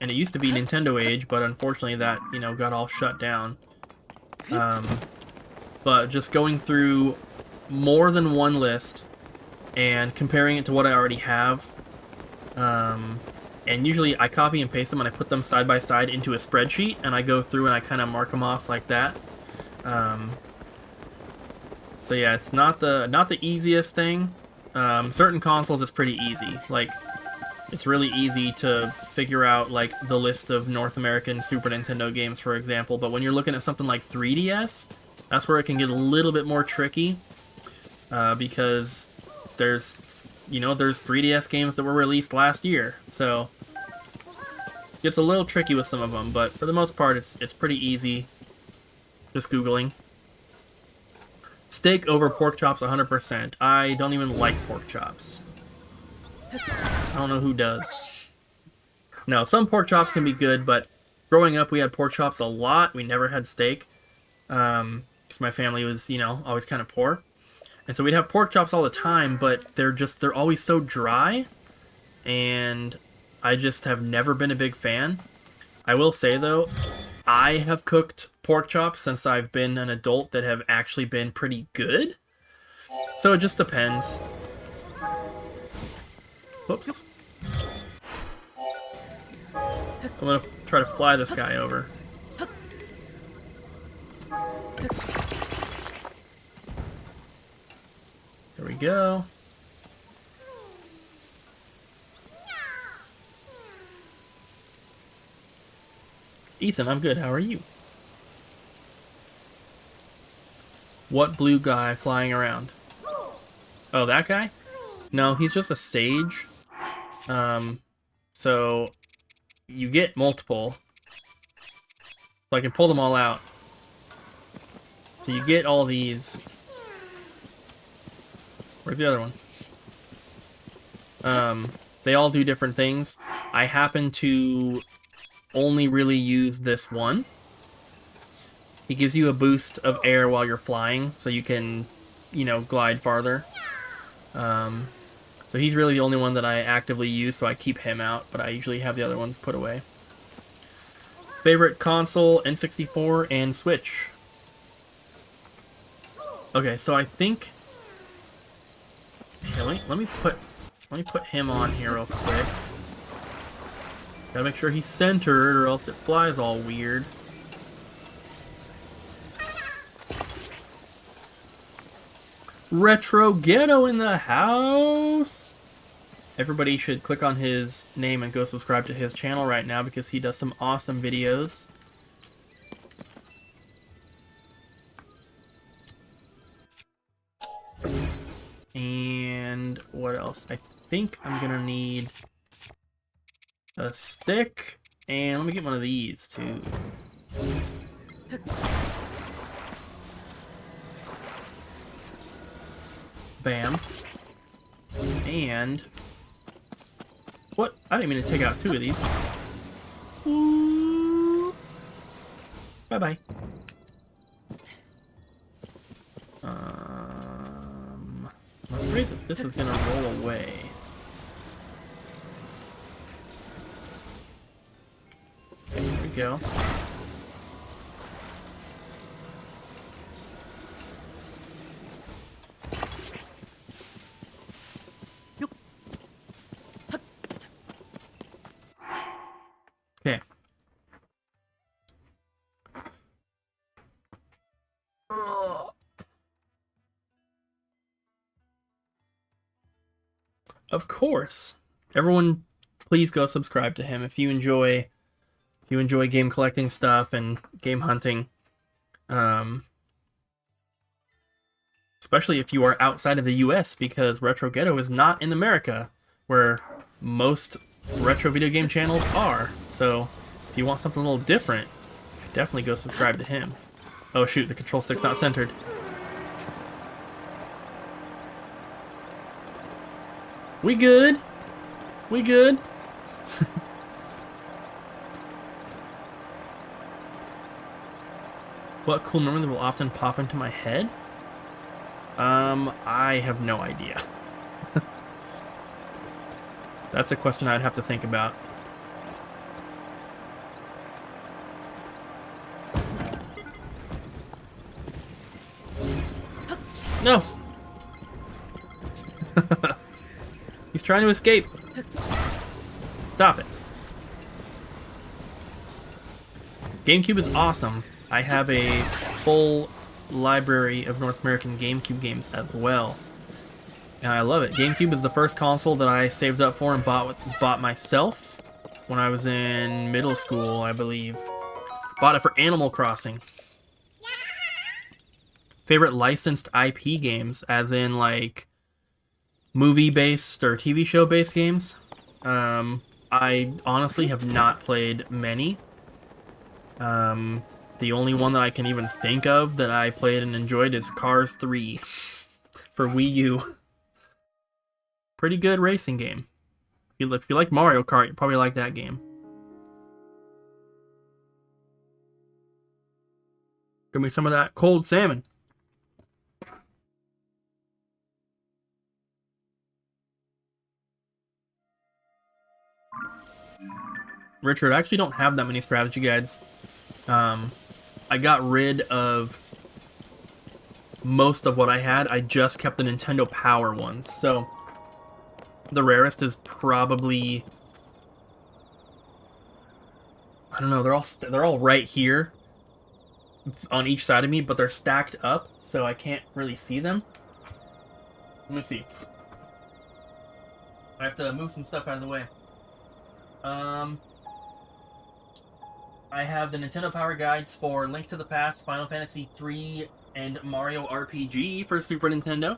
it used to be Nintendo Age, but unfortunately that, got all shut down. But just going through more than one list and comparing it to what I already have. And usually I copy and paste them and I put them side by side into a spreadsheet, and I go through and I kind of mark them off like that. So yeah, it's not the easiest thing. Certain consoles it's pretty easy. Like, it's really easy to figure out like the list of North American Super Nintendo games, for example. But when you're looking at something like 3DS, that's where it can get a little bit more tricky, because there's 3DS games that were released last year, so it gets a little tricky with some of them, but for the most part, it's pretty easy. Just Googling. Steak over pork chops 100%. I don't even like pork chops. I don't know who does. No, some pork chops can be good, but growing up we had pork chops a lot. We never had steak, because my family was, always kind of poor. And so we'd have pork chops all the time, but they're always so dry, and I just have never been a big fan. I will say, though, I have cooked pork chops since I've been an adult that have actually been pretty good. So it just depends. Whoops. I'm gonna try to fly this guy over. There we go. Ethan, I'm good. How are you? What blue guy flying around? Oh, that guy? No, he's just a sage. So you get multiple. So I can pull them all out. So you get all these. Where's the other one? They all do different things. I happen to only really use this one. He gives you a boost of air while you're flying, so you can, glide farther. So he's really the only one that I actively use, so I keep him out, but I usually have the other ones put away. Favorite console, N64 and Switch. Okay, so I think... Okay, let me put him on here real quick. Gotta make sure he's centered or else it flies all weird. Retro Ghetto in the house! Everybody should click on his name and go subscribe to his channel right now because he does some awesome videos. And what else? I think I'm gonna need a stick, and let me get one of these too. Bam. And what? I didn't mean to take out two of these. Bye-bye. I'm afraid that this is gonna roll away. Okay, here we go. Okay. Of course. Everyone, please go subscribe to him if you enjoy game collecting stuff and game hunting. Especially if you are outside of the US, because Retro Ghetto is not in America, where most retro video game channels are. So if you want something a little different, definitely go subscribe to him. Oh shoot, the control stick's not centered. We good. We good. What cool memory will often pop into my head? I have no idea. That's a question I'd have to think about. No! He's trying to escape. Stop it. GameCube is awesome. I have a full library of North American GameCube games as well. And I love it. GameCube is the first console that I saved up for and bought myself when I was in middle school, I believe. Bought it for Animal Crossing. Favorite licensed IP games, as in like movie-based or TV show-based games. I honestly have not played many. The only one that I can even think of that I played and enjoyed is Cars 3 for Wii U. Pretty good racing game. If you like Mario Kart, you probably like that game. Give me some of that cold salmon. Richard, I actually don't have that many strategy guides. I got rid of most of what I had. I just kept the Nintendo Power ones. So the rarest is probably, I don't know, they're all right here on each side of me, but they're stacked up, so I can't really see them. Let me see. I have to move some stuff out of the way. I have the Nintendo Power Guides for Link to the Past, Final Fantasy III, and Mario RPG for Super Nintendo.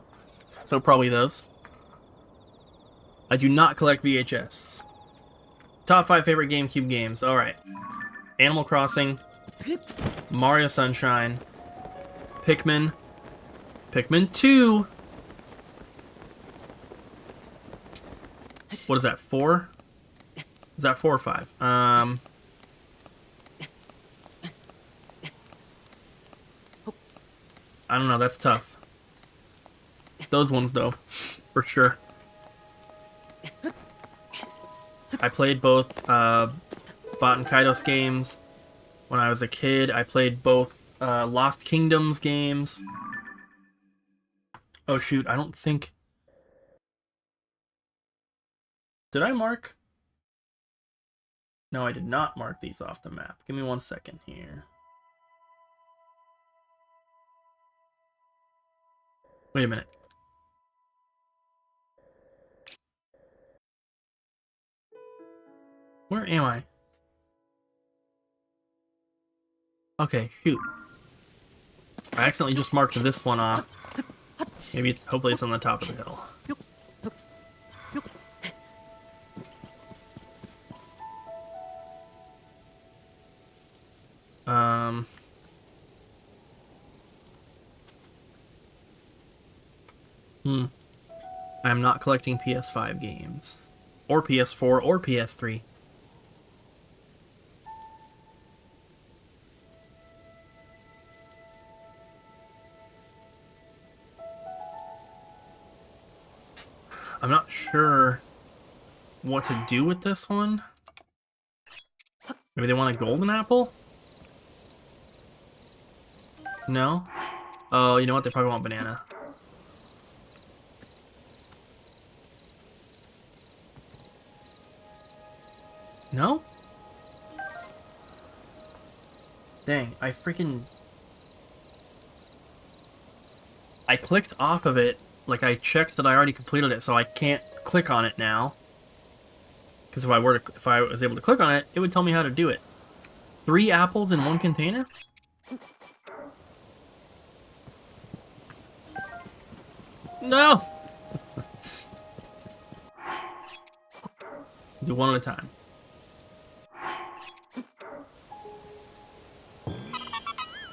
So probably those. I do not collect VHS. Top 5 favorite GameCube games. Alright. Animal Crossing, Mario Sunshine, Pikmin, Pikmin 2. What is that, 4? Is that 4 or 5? I don't know, that's tough. Those ones, though, for sure. I played both Bot and Kaidos games, When I was a kid, I played both Lost Kingdoms games. Oh shoot, I don't think... Did I mark? No, I did not mark these off the map. Give me 1 second here. Wait a minute. Where am I? Okay, shoot. I accidentally just marked this one off. Maybe it's, hopefully it's on the top of the hill. I'm not collecting PS5 games. Or PS4 or PS3. I'm not sure what to do with this one. Maybe they want a golden apple? No? Oh, you know what? They probably want banana. No? Dang, I clicked off of it, like I checked that I already completed it, so I can't click on it now. Because if I was able to click on it, it would tell me how to do it. 3 apples in 1 container? No! Do one at a time.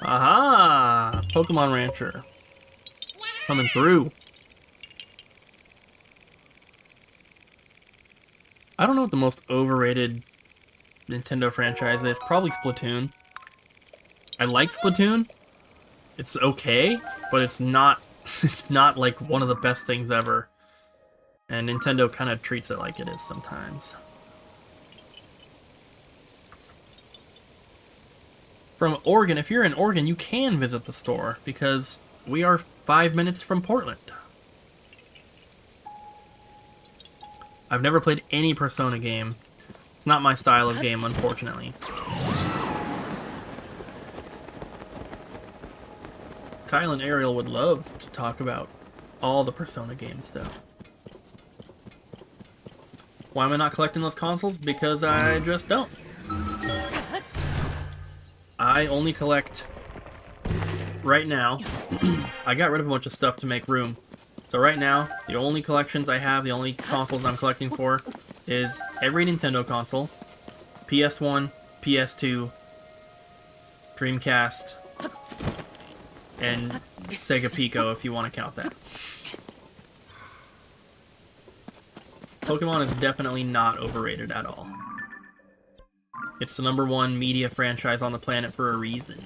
Aha! Pokemon Rancher. Coming through. I don't know what the most overrated Nintendo franchise is. Probably Splatoon. I like Splatoon. It's okay, but it's not like one of the best things ever. And Nintendo kind of treats it like it is sometimes. From Oregon, if you're in Oregon, you can visit the store because we are 5 minutes from Portland. I've never played any Persona game. It's not my style of game, unfortunately. Kyle and Ariel would love to talk about all the Persona game stuff. Why am I not collecting those consoles? Because I just don't. I only collect... Right now, I got rid of a bunch of stuff to make room. So right now, the only collections I have, the only consoles I'm collecting for, is every Nintendo console, PS1, PS2, Dreamcast, and Sega Pico, if you want to count that. Pokemon is definitely not overrated at all. It's the #1 media franchise on the planet for a reason.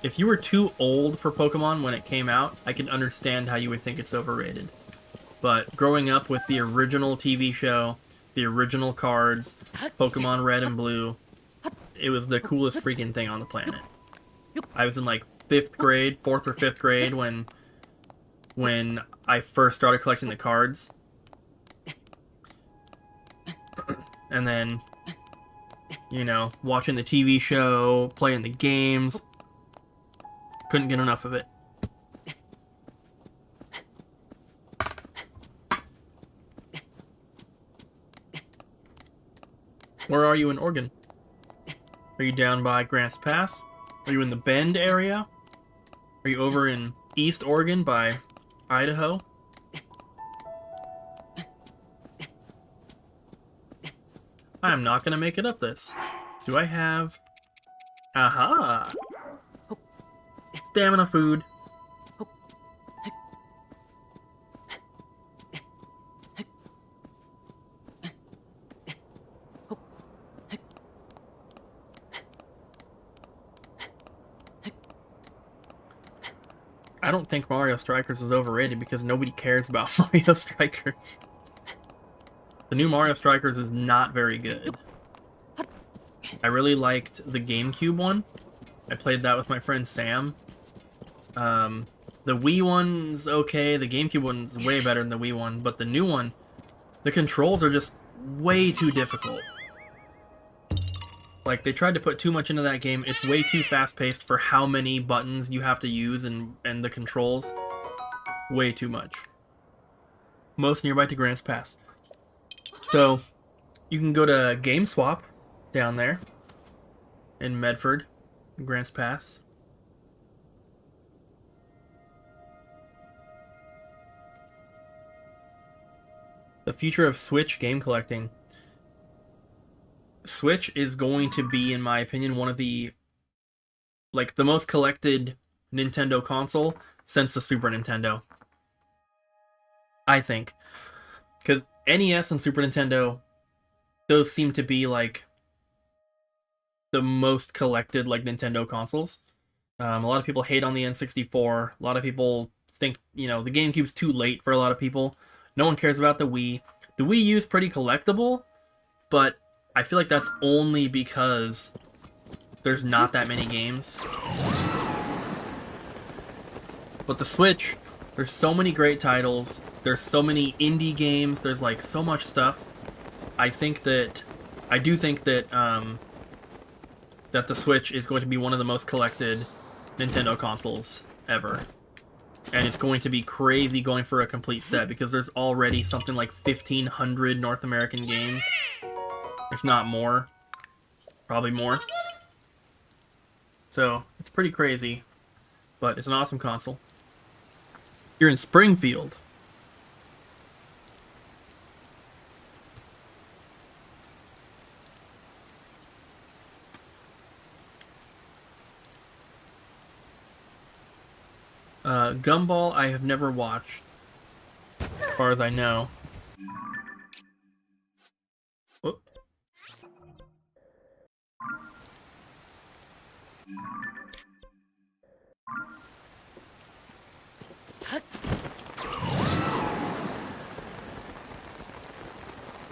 If you were too old for Pokemon when it came out, I can understand how you would think it's overrated. But growing up with the original TV show, the original cards, Pokemon Red and Blue, it was the coolest freaking thing on the planet. I was in like 5th grade, 4th or 5th grade when I first started collecting the cards. And then, you know, watching the TV show, playing the games. Couldn't get enough of it. Where are you in Oregon? Are you down by Grants Pass? Are you in the Bend area? Are you over in East Oregon by Idaho? I'm not gonna make it up this. Do I have... Aha! Stamina food. I don't think Mario Strikers is overrated because nobody cares about Mario Strikers. The new Mario Strikers is not very good. I really liked the GameCube one. I played that with my friend Sam. The Wii one's okay. The GameCube one's way better than the Wii one, but the new one, the controls are just way too difficult. Like, they tried to put too much into that game. It's way too fast-paced for how many buttons you have to use and the controls. Way too much. Most nearby to Grants Pass. So, you can go to GameSwap down there in Medford, Grants Pass. The future of Switch game collecting. Switch is going to be, in my opinion, one of the most collected Nintendo console since the Super Nintendo. I think. Because NES and Super Nintendo, those seem to be like the most collected Nintendo consoles. A lot of people hate on the N64. A lot of people think, the GameCube's too late for a lot of people. No one cares about the Wii. The Wii U's pretty collectible, but I feel like that's only because there's not that many games. But the Switch, there's so many great titles. There's so many indie games. There's so much stuff. I do think that that the Switch is going to be one of the most collected Nintendo consoles ever. And it's going to be crazy going for a complete set because there's already something like 1,500 North American games. If not more. Probably more. So, it's pretty crazy. But it's an awesome console. You're in Springfield. Gumball, I have never watched, as far as I know. Whoop.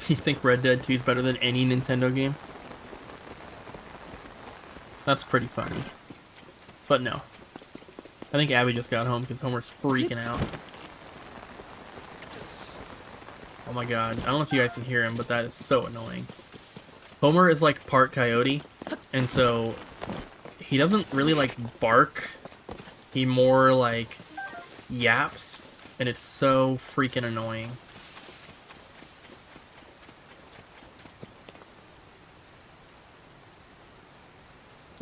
You think Red Dead 2 is better than any Nintendo game? That's pretty funny. But no. I think Abby just got home because Homer's freaking out. Oh my god. I don't know if you guys can hear him, but that is so annoying. Homer is like part coyote, and so he doesn't really bark. He more yaps, and it's so freaking annoying.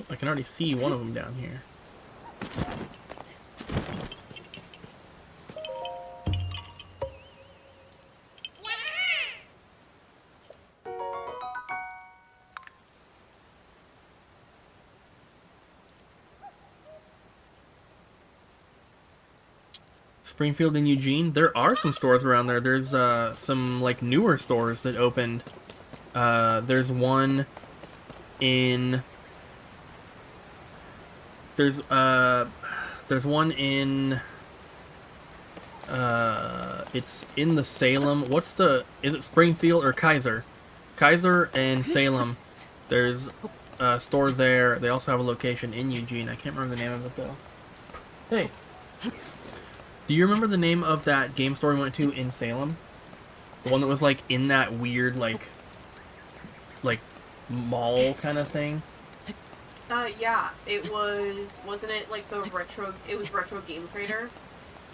I can already see one of them down here. Springfield and Eugene, there are some stores around there. There's some newer stores that opened. There's one in there's one in it's in the Salem. Is it Springfield or Kaiser? Kaiser and Salem. There's a store there. They also have a location in Eugene. I can't remember the name of it though. Hey. Do you remember the name of that game store we went to in Salem? The one that was in that weird mall kind of thing? Yeah, it wasn't it it was Retro Game Trader?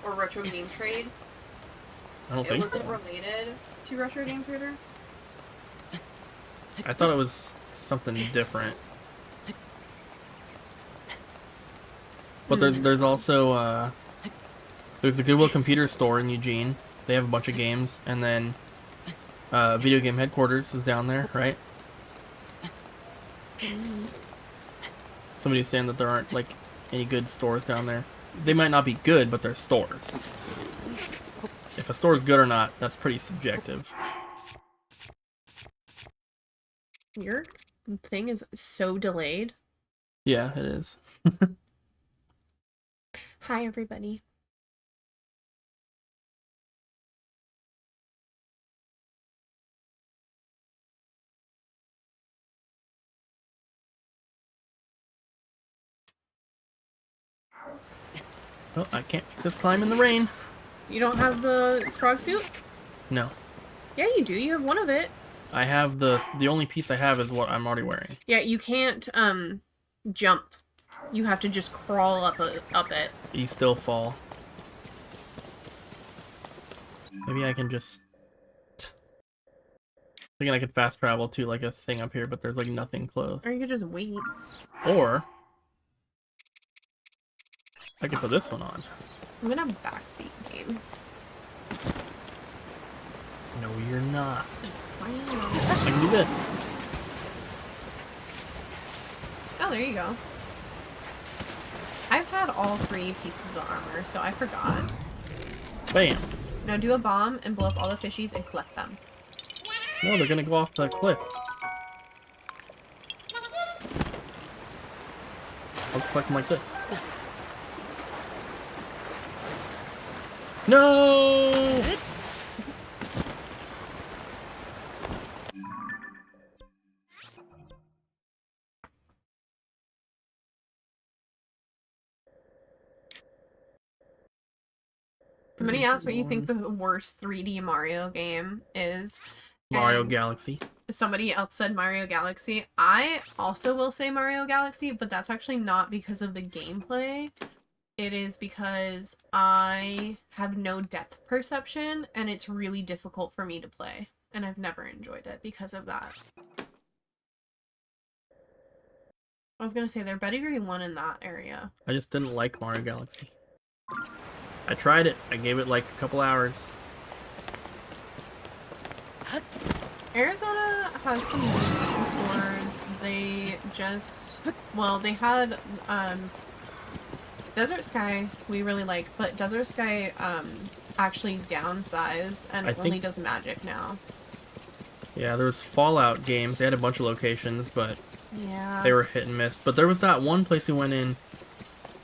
Or Retro Game Trade? I don't think so. It wasn't related to Retro Game Trader? I thought it was something different. But there's also, there's the Goodwill Computer Store in Eugene. They have a bunch of games. And then Video Game Headquarters is down there, right? Somebody's saying that there aren't any good stores down there. They might not be good, but they're stores. If a store is good or not, that's pretty subjective. Your thing is so delayed. Yeah, it is. Hi, everybody. Oh, I can't make this climb in the rain. You don't have the frog suit? No. Yeah, you do. You have one of it. I have the only piece I have is what I'm already wearing. Yeah, you can't jump. You have to just crawl up it. You still fall. Maybe I can just... Thinking I could fast travel to like a thing up here, but there's like nothing close. Or you could just wait. Or I could put this one on. I'm gonna backseat game. No, you're not. Fine. I can do this. Oh, there you go. I've had all 3 pieces of armor, so I forgot. Bam. Now do a bomb and blow up all the fishies and collect them. No, they're gonna go off the cliff. I'll collect them like this. No! Somebody asked what you think the worst 3D Mario game is. Mario and Galaxy. somebody else said Mario Galaxy. I also will say Mario Galaxy, but that's actually not because of the gameplay. It is because I have no depth perception, and it's really difficult for me to play. And I've never enjoyed it because of that. I was gonna say, they're Pedigree 1 in that area. I just didn't like Mario Galaxy. I tried it. I gave it like a couple hours. Arizona has some game stores. They just... Well, they had... Desert Sky we really like, but Desert Sky actually downsized and only does Magic now. Yeah, there was Fallout games. They had a bunch of locations, but yeah, they were hit and miss. But there was that one place we went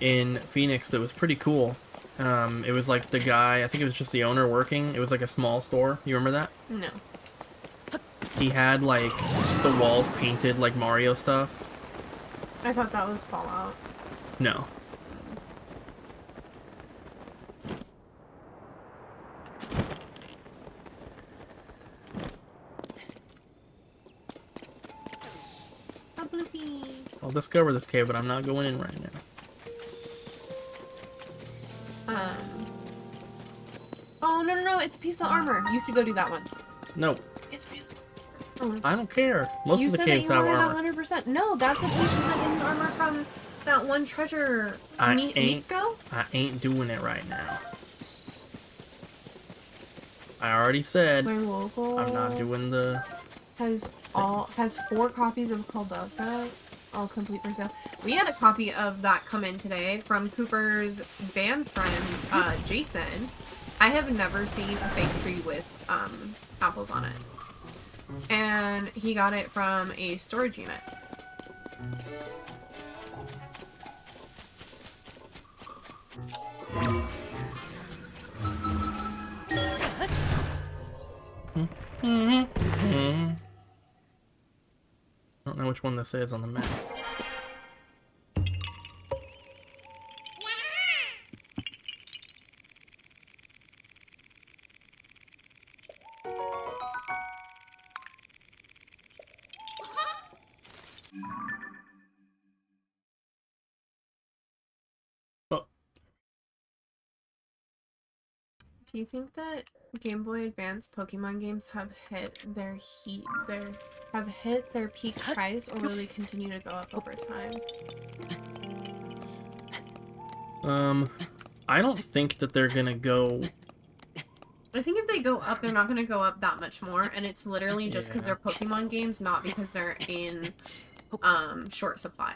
in Phoenix that was pretty cool. It was like the guy, I think it was just the owner working. It was like a small store. You remember that? No. He had like the walls painted like Mario stuff. I thought that was Fallout. No. A bloopy. I'll discover this cave, but I'm not going in right now. Oh, no, it's a piece of armor. You should go do that one. No. It's a piece of armor. I don't care. Most You of the said caves that you have wanted armor. 100%. No, that's a piece of the hidden armor from that one treasure. Misco? I ain't doing it right now. I already said My local I'm not doing the... has 4 copies of Caldova, all complete for sale. We had a copy of that come in today from Cooper's band friend, Jason. I have never seen a fake tree with apples on it. And he got it from a storage unit. I don't know which one this is on the map. Oh, Do you think that Game Boy Advance Pokemon games have hit their peak price, or will they continue to go up over time? I don't think that they're gonna go... I think if they go up, they're not going to go up that much more, and it's literally just because they're Pokemon games, not because they're in short supply.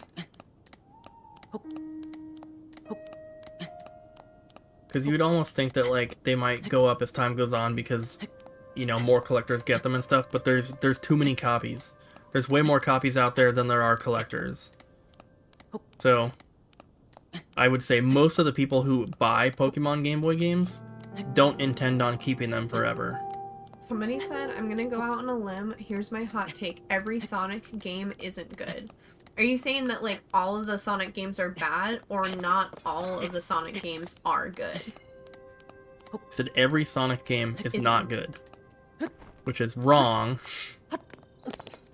Because you would almost think that like they might go up as time goes on because, you know, more collectors get them and stuff, but there's too many copies. There's way more copies out there than there are collectors. So, I would say most of the people who buy Pokemon Game Boy games don't intend on keeping them forever. Somebody said, I'm going to go out on a limb. Here's my hot take. Every Sonic game isn't good. Are you saying that, like, all of the Sonic games are bad, or not all of the Sonic games are good? I said every Sonic game is Is not good. Which is wrong.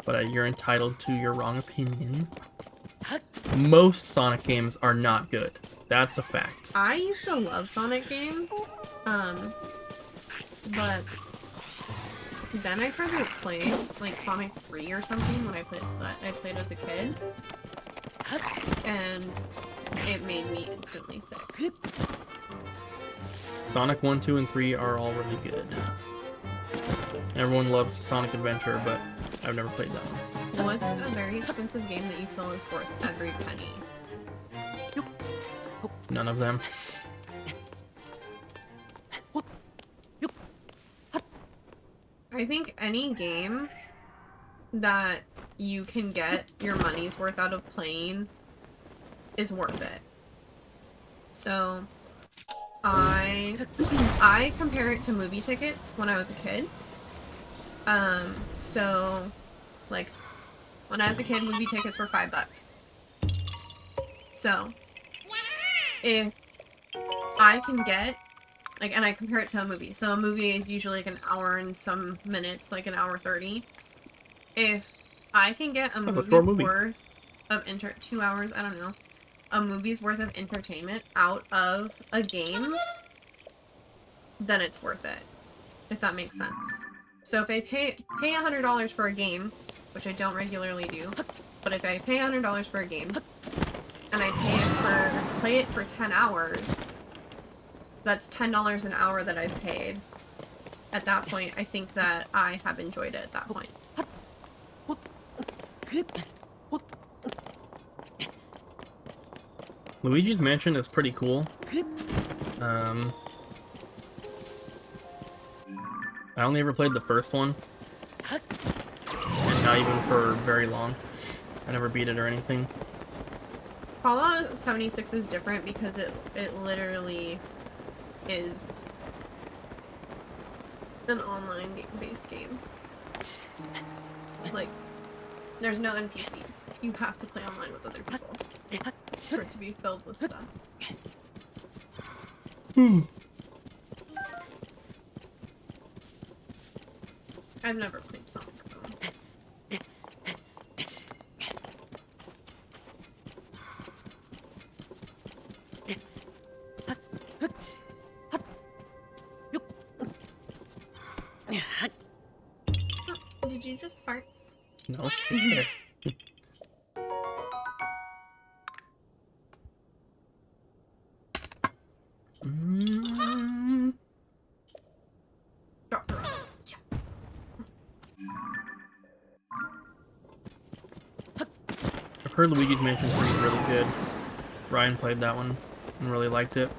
But you're entitled to your wrong opinion. Most Sonic games are not good. That's a fact. I used to love Sonic games, but then I tried to play like Sonic 3 or something when I played as a kid, and it made me instantly sick. Sonic 1, 2, and 3 are all really good. Everyone loves Sonic Adventure, but I've never played that one. What's a very expensive game that you feel is worth every penny? None of them. I think any game that you can get your money's worth out of playing is worth it. So, I compare it to movie tickets when I was a kid. So, like, when I was a kid, movie tickets were $5. So, if I can get, like, and I compare it to a movie. So a movie is usually like an hour and some minutes, like an hour 30. If I can get a movie's worth of 2 hours, I don't know, a movie's worth of entertainment out of a game, then it's worth it. If that makes sense. So if I pay $100 for a game, which I don't regularly do, but if I pay $100 for a game, and I play it for 10 hours, that's $10 an hour that I've paid. At that point, I think that I have enjoyed it at that point. Luigi's Mansion is pretty cool. I only ever played the first one. And not even for very long. I never beat it or anything. Fallout 76 is different because it literally is an online-based game. Like, there's no NPCs. You have to play online with other people for it to be filled with stuff. I've never played Sonic though. Did you just fart? No, it's there. Drop the rock. Yeah. I've heard Luigi's Mansion 3 is really good. Ryan played that one and really liked it.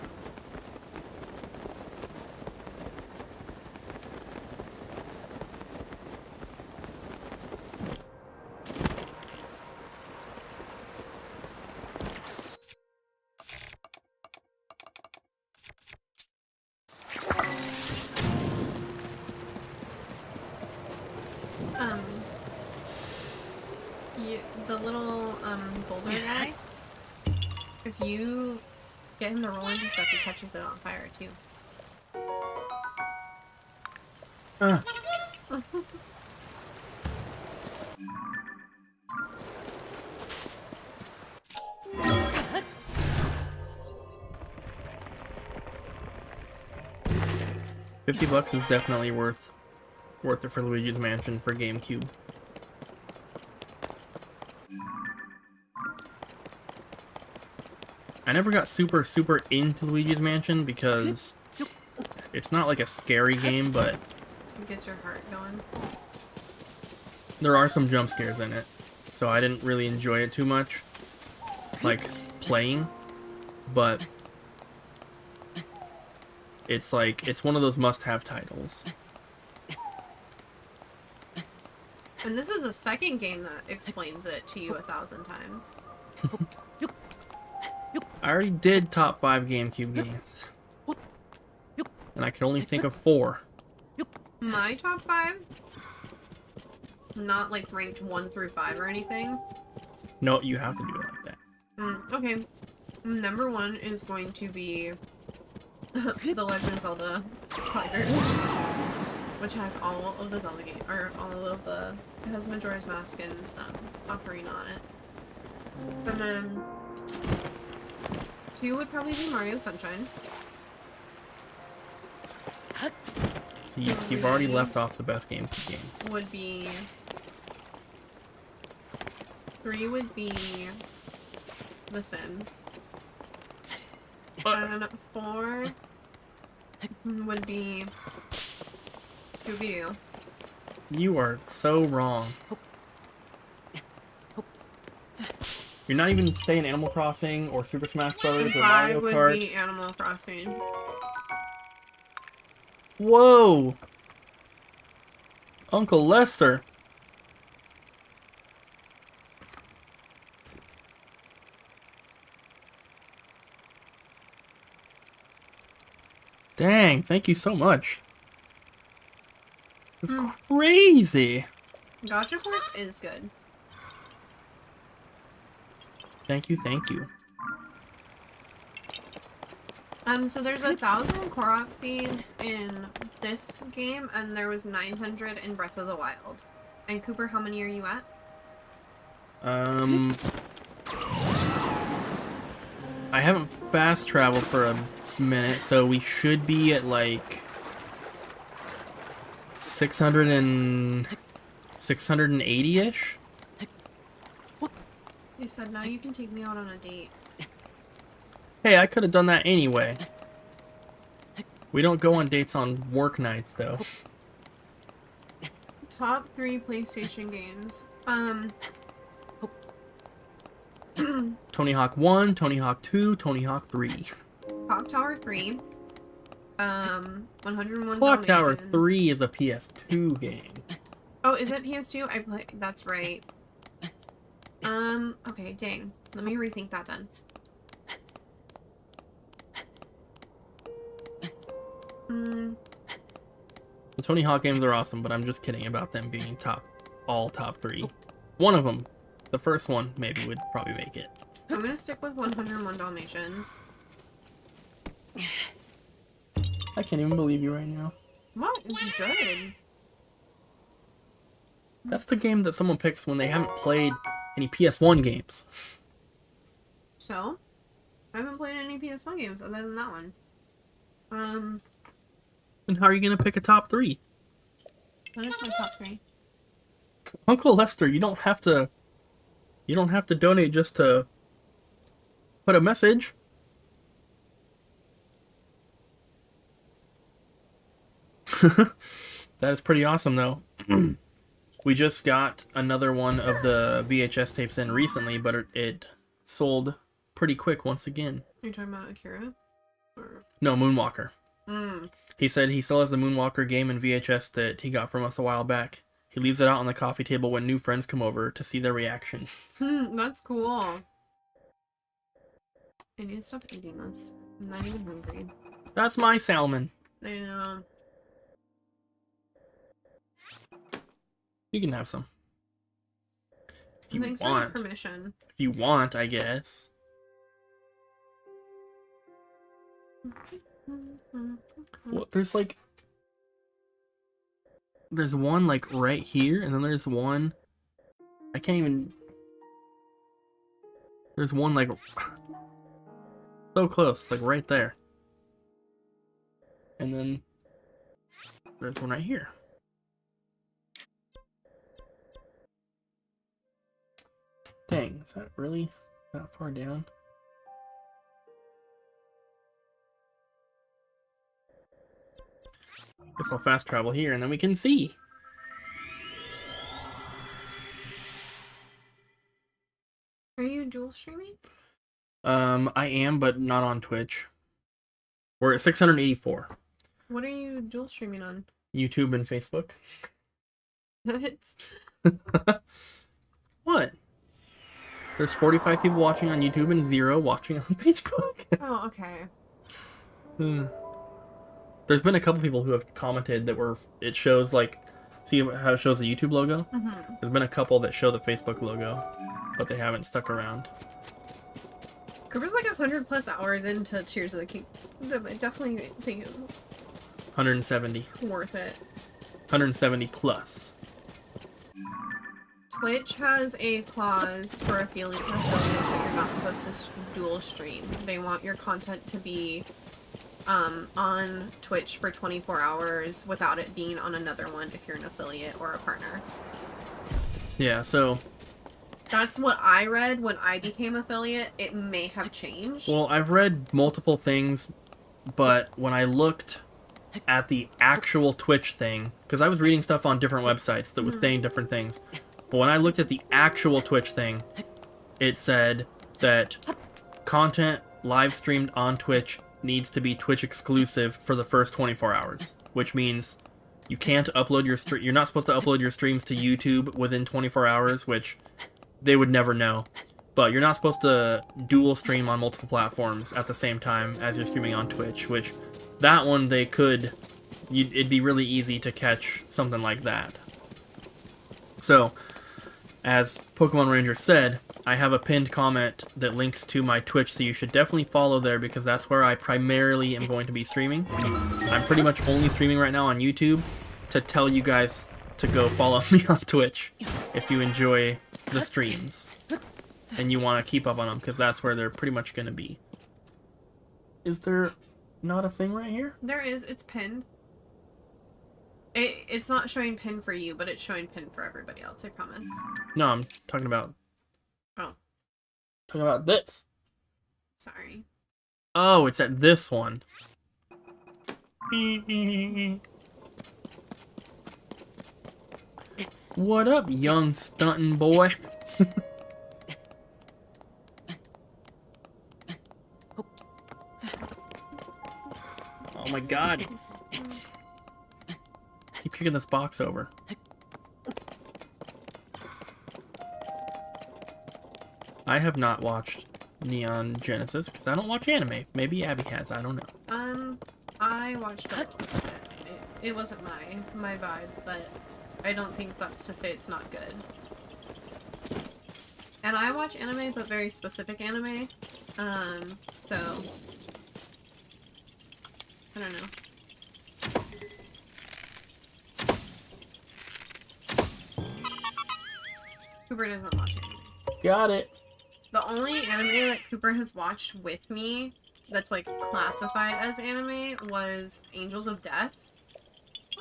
The little boulder guy, if you get him to roll into stuff, he catches it on fire too. $50 is definitely worth it for Luigi's Mansion for GameCube. I never got super into Luigi's Mansion because it's not like a scary game, but It gets your heart going. there are some jump scares in it, so I didn't really enjoy it too much, like playing, but it's like, it's one of those must-have titles. And this is the second game that explains it to you 1,000 times. I already did top 5 GameCube games, and I can only think of 4. My top 5, not like ranked 1 through 5 or anything, No, you have to do it like that. Okay. Number 1 is going to be The Legend of Zelda Tigers, which has all of the Zelda game, or all of the, it has Majora's Mask and Ocarina on it. And then 2 would probably be Mario Sunshine. See, you've already left off the best game. Would be 3 would be The Sims. And 4 would be Scooby-Doo. You are so wrong. You're not even staying Animal Crossing or Super Smash Bros. Or Mario 5 would Kart. be Animal Crossing. Whoa! Uncle Lester. Dang, thank you so much. That's crazy. Gotcha Force is good. Thank you, thank you. So there's 1,000 Korok seeds in this game, and there was 900 in Breath of the Wild. And Cooper, how many are you at? I haven't fast traveled for a minute, so we should be at like 680-ish. He said, now you can take me out on a date. Hey, I could have done that anyway. We don't go on dates on work nights, though. Top 3 PlayStation games. Tony Hawk 1, Tony Hawk 2, Tony Hawk 3. Clock Tower 3. 101 Clock Tower Dalmatians. 3 is a PS2 game. Oh, is it PS2? I play. That's right. Okay, dang. Let me rethink that then. The Tony Hawk games are awesome, but I'm just kidding about them being all top 3. One of them, the first one, maybe would probably make it. I'm gonna stick with 101 Dalmatians. I can't even believe you right now. What is good? That's the game that someone picks when they haven't played any PS1 games. So, I haven't played any PS1 games other than that one. And how are you gonna pick a top 3? What is my top 3? Uncle Lester, you don't have to donate just to put a message. That is pretty awesome, though. We just got another one of the VHS tapes in recently, but it sold pretty quick once again. Are you talking about Akira? Or... No, Moonwalker. Mm. He said he still has the Moonwalker game in VHS that he got from us a while back. He leaves it out on the coffee table when new friends come over to see their reaction. That's cool. I need to stop eating this. I'm not even hungry. That's my salmon. I know. You can have some. If you Thanks want. for your permission. If you want, I guess. Well, there's one like right here, and then there's one. I can't even. There's one like so close, like right there. And then there's one right here. Dang, is that really that far down? Guess I'll fast travel here and then we can see. Are you dual streaming? I am, but not on Twitch. We're at 684. What are you dual streaming on? YouTube and Facebook. What? What? There's 45 people watching on YouTube and 0 watching on Facebook. Oh, okay. There's been a couple people who have commented that it shows like, see how it shows the YouTube logo? Mm-hmm. There's been a couple that show the Facebook logo. but they haven't stuck around. Cooper's like 100+ hours into Tears of the Kingdom. I definitely think it was 170. worth it. 170 plus. Twitch has a clause for affiliates that you're not supposed to dual stream. They want your content to be on Twitch for 24 hours without it being on another one if you're an affiliate or a partner. Yeah, so... That's what I read when I became affiliate. It may have changed. Well, I've read multiple things, but when I looked at the actual Twitch thing, because I was reading stuff on different websites that was saying different things, but when I looked at the actual Twitch thing, it said that content live streamed on Twitch needs to be Twitch exclusive for the first 24 hours, which means you can't upload your you're not supposed to upload your streams to YouTube within 24 hours, which they would never know. But you're not supposed to dual stream on multiple platforms at the same time as you're streaming on Twitch, which that one they could, it'd be really easy to catch something like that. So, as Pokemon Ranger said, I have a pinned comment that links to my Twitch, so you should definitely follow there because that's where I primarily am going to be streaming. I'm pretty much only streaming right now on YouTube to tell you guys to go follow me on Twitch if you enjoy the streams and you want to keep up on them, because that's where they're pretty much going to be. Is there not a thing right here? There is. It's pinned. It's not showing pin for you, but it's showing pin for everybody else, I promise. No, I'm talking about... Oh. Talking about this. Sorry. Oh, it's at this one. What up, young stunting boy? Oh my god. Keep kicking this box over. I have not watched Neon Genesis because I don't watch anime. Maybe Abby has, I don't know. I watched a little bit of it. It wasn't my vibe, but I don't think that's to say it's not good. And I watch anime, but very specific anime. So I don't know. Cooper doesn't watch anime. Got it. The only anime that Cooper has watched with me that's like classified as anime was Angels of Death.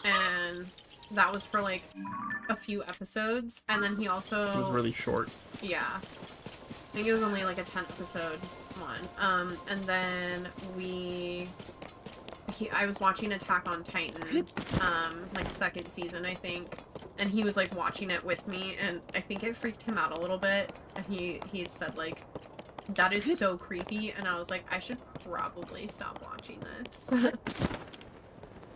And that was for like a few episodes. And then he also... It was really short. Yeah. I think it was only like a 10 episode one. And then I was watching Attack on Titan, like second season, I think. And he was like watching it with me, and I think it freaked him out a little bit. And he had said like, that is so creepy, and I was like, I should probably stop watching this.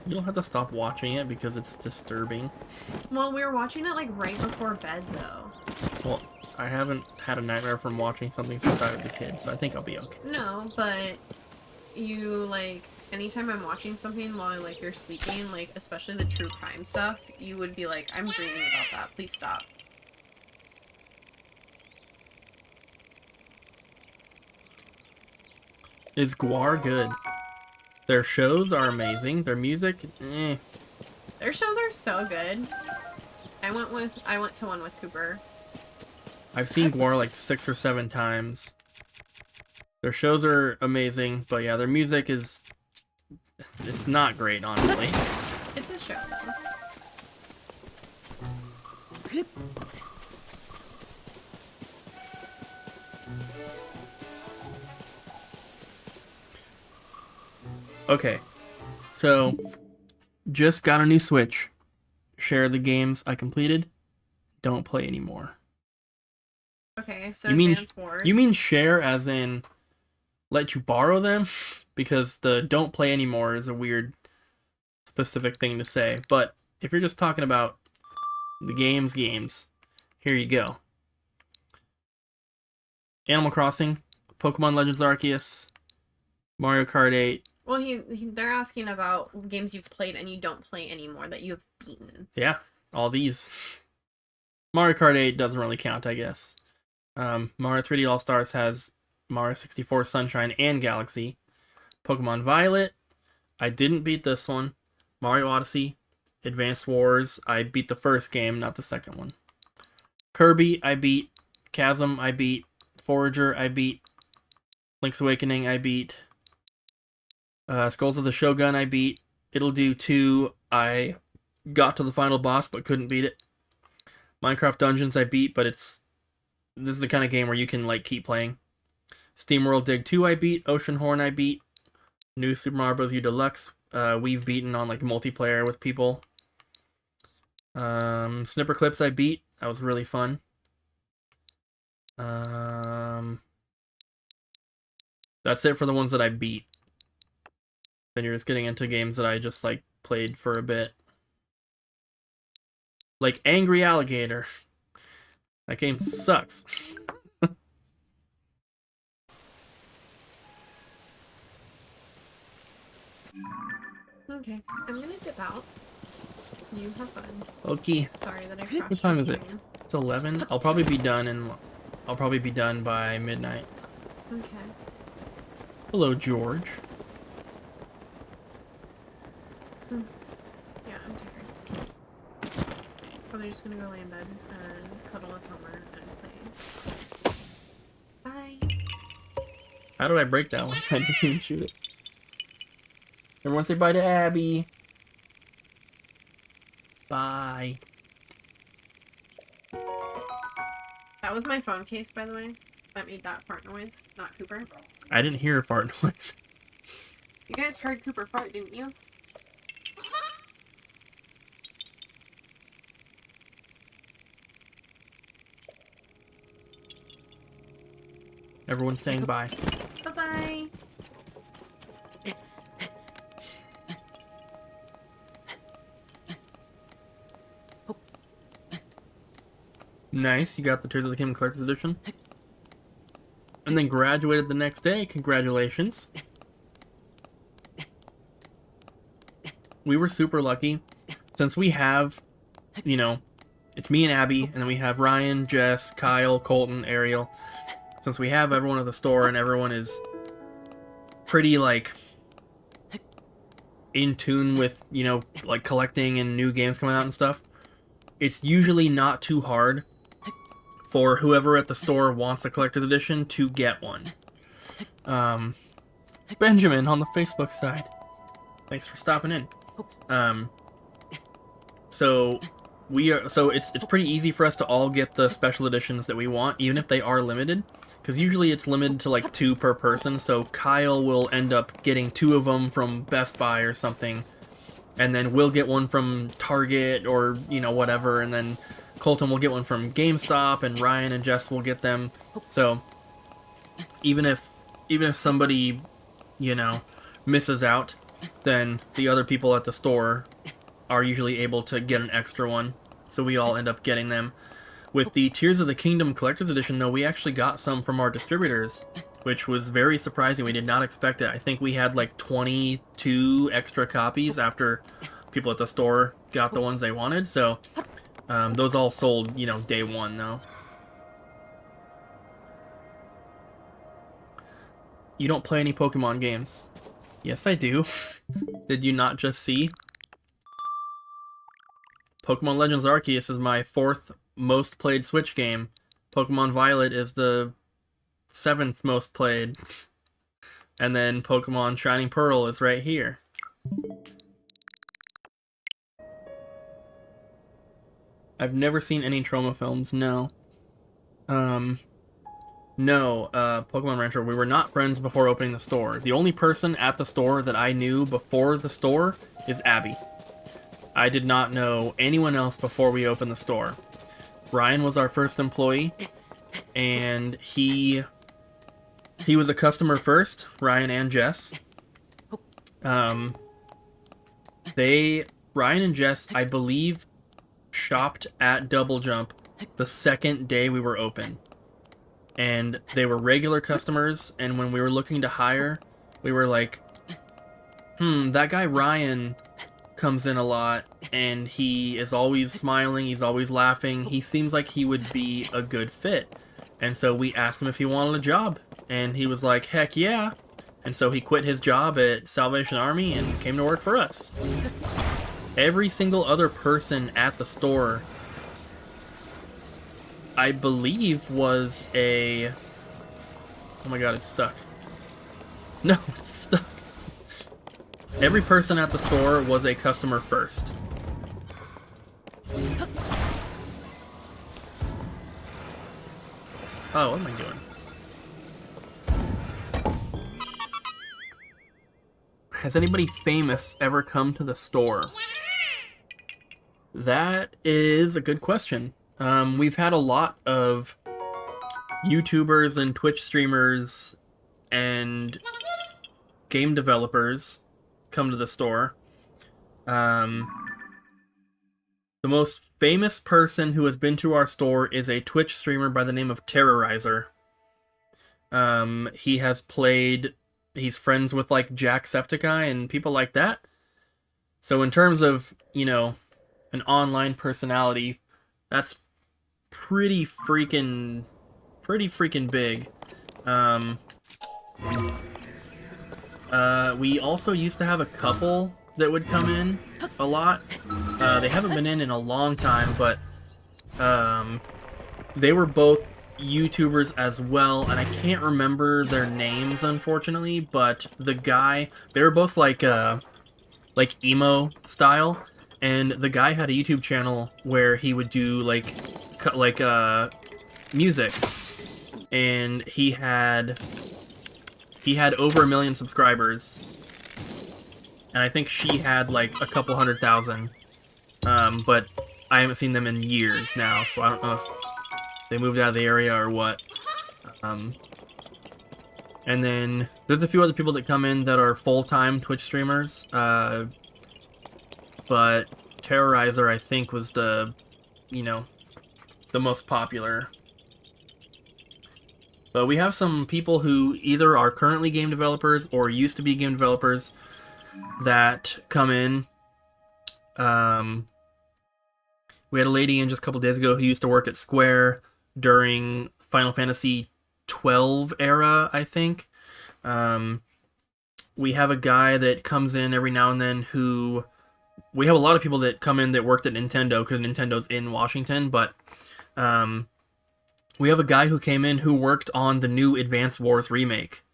You don't have to stop watching it because it's disturbing. Well, we were watching it like right before bed though. Well, I haven't had a nightmare from watching something since I was a kid, so I think I'll be okay. No, but you like, anytime I'm watching something while like you're sleeping, like especially the true crime stuff, you would be like, I'm dreaming about that, please stop. Is Guar good? Their shows are amazing. Their music, eh. Their shows are so good. I went to one with Cooper. I've seen Guar like 6 or 7 times. Their shows are amazing, but yeah, their music is... It's not great, honestly. It's a show, though. Okay, so just got a new Switch. Share the games I completed. Don't play anymore. Okay, so You mean Advance Wars. you mean share as in let you borrow them? Because the don't play anymore is a weird specific thing to say. But if you're just talking about the games, here you go. Animal Crossing, Pokemon Legends Arceus, Mario Kart 8. Well, they're asking about games you've played and you don't play anymore that you have beaten. Yeah, all these. Mario Kart 8 doesn't really count, I guess. Mario 3D All Stars has Mario 64 Sunshine and Galaxy. Pokemon Violet, I didn't beat this one. Mario Odyssey, Advanced Wars, I beat the first game, not the second one. Kirby, I beat. Chasm, I beat. Forager, I beat. Link's Awakening, I beat. Skulls of the Shogun, I beat. It'll Do 2, I got to the final boss but couldn't beat it. Minecraft Dungeons, I beat, but this is the kind of game where you can like keep playing. SteamWorld Dig 2, I beat. Oceanhorn, I beat. New Super Mario Bros. U Deluxe, we've beaten on like multiplayer with people. Snipper Clips, I beat. That was really fun. That's it for the ones that I beat. Then you're just getting into games that I just like played for a bit. Like Angry Alligator. That game sucks. Okay, I'm gonna dip out. You have fun. Okay. Sorry that I crashed. What time your is it? stream. It's 11. I'll probably be done by midnight. Okay. Hello, George. Yeah, I'm tired. Probably just gonna go lay in bed and cuddle with Homer and play. Bye. How did I break that one? I didn't even shoot it. Everyone say bye to Abby. Bye. That was my phone case, by the way. That made that fart noise, not Cooper. I didn't hear a fart noise. You guys heard Cooper fart, didn't you? Everyone's saying bye. Bye-bye. Nice, you got the Tears of the Kingdom Collector's Edition. And then graduated the next day. Congratulations. We were super lucky. Since we have, you know, it's me and Abby, and then we have Ryan, Jess, Kyle, Colton, Ariel. Since we have everyone at the store and everyone is pretty, like, in tune with, you know, like collecting and new games coming out and stuff, it's usually not too hard for whoever at the store wants a collector's edition to get one. Benjamin on the Facebook side, thanks for stopping in. So it's pretty easy for us to all get the special editions that we want, even if they are limited, because usually it's limited to like 2 per person. So Kyle will end up getting 2 of them from Best Buy or something, and then we'll get one from Target or, you know, whatever, and then Colton will get one from GameStop, and Ryan and Jess will get them. So even if somebody, you know, misses out, then the other people at the store are usually able to get an extra one. So we all end up getting them. With the Tears of the Kingdom Collector's Edition, though, we actually got some from our distributors, which was very surprising. We did not expect it. I think we had like 22 extra copies after people at the store got the ones they wanted. So those all sold, you know, day one, though. You don't play any Pokemon games. Yes, I do. Did you not just see? Pokemon Legends Arceus is my 4th most played Switch game. Pokemon Violet is the 7th most played. And then Pokemon Shining Pearl is right here. I've never seen any Trauma films, no. No, Pokemon Rancher, we were not friends before opening the store. The only person at the store that I knew before the store is Abby. I did not know anyone else before we opened the store. Ryan was our first employee, and he was a customer first, Ryan and Jess. Ryan and Jess, I believe, shopped at Double Jump the second day we were open. And they were regular customers, and when we were looking to hire, we were like, that guy Ryan comes in a lot, and he is always smiling, he's always laughing, he seems like he would be a good fit. And so we asked him if he wanted a job, and he was like, heck yeah. And so he quit his job at Salvation Army and came to work for us. Every single other person at the store, I believe, was a... Oh my god, it's stuck. No, it's stuck. Every person at the store was a customer first. Oh, what am I doing? Has anybody famous ever come to the store? That is a good question. We've had a lot of YouTubers and Twitch streamers and game developers come to the store. The most famous person who has been to our store is a Twitch streamer by the name of Terrorizer. He has played... He's friends with, like, Jacksepticeye and people like that. So in terms of, you know, an online personality, that's pretty freaking big. We also used to have a couple that would come in a lot. They haven't been in a long time, but they were both YouTubers as well, and I can't remember their names, unfortunately, but the guy, they were both like emo style, and the guy had a YouTube channel where he would do music, and he had over 1 million subscribers, and I think she had like a couple 100,000, but I haven't seen them in years now, so I don't know if they moved out of the area or what. And then there's a few other people that come in that are full-time Twitch streamers, but Terrorizer, I think, was the most popular. But we have some people who either are currently game developers or used to be game developers that come in. We had a lady in just a couple days ago who used to work at Square during Final Fantasy XII era, I think. We have a guy that comes in every now and then who... We have a lot of people that come in that worked at Nintendo, because Nintendo's in Washington, but we have a guy who came in who worked on the new Advance Wars remake.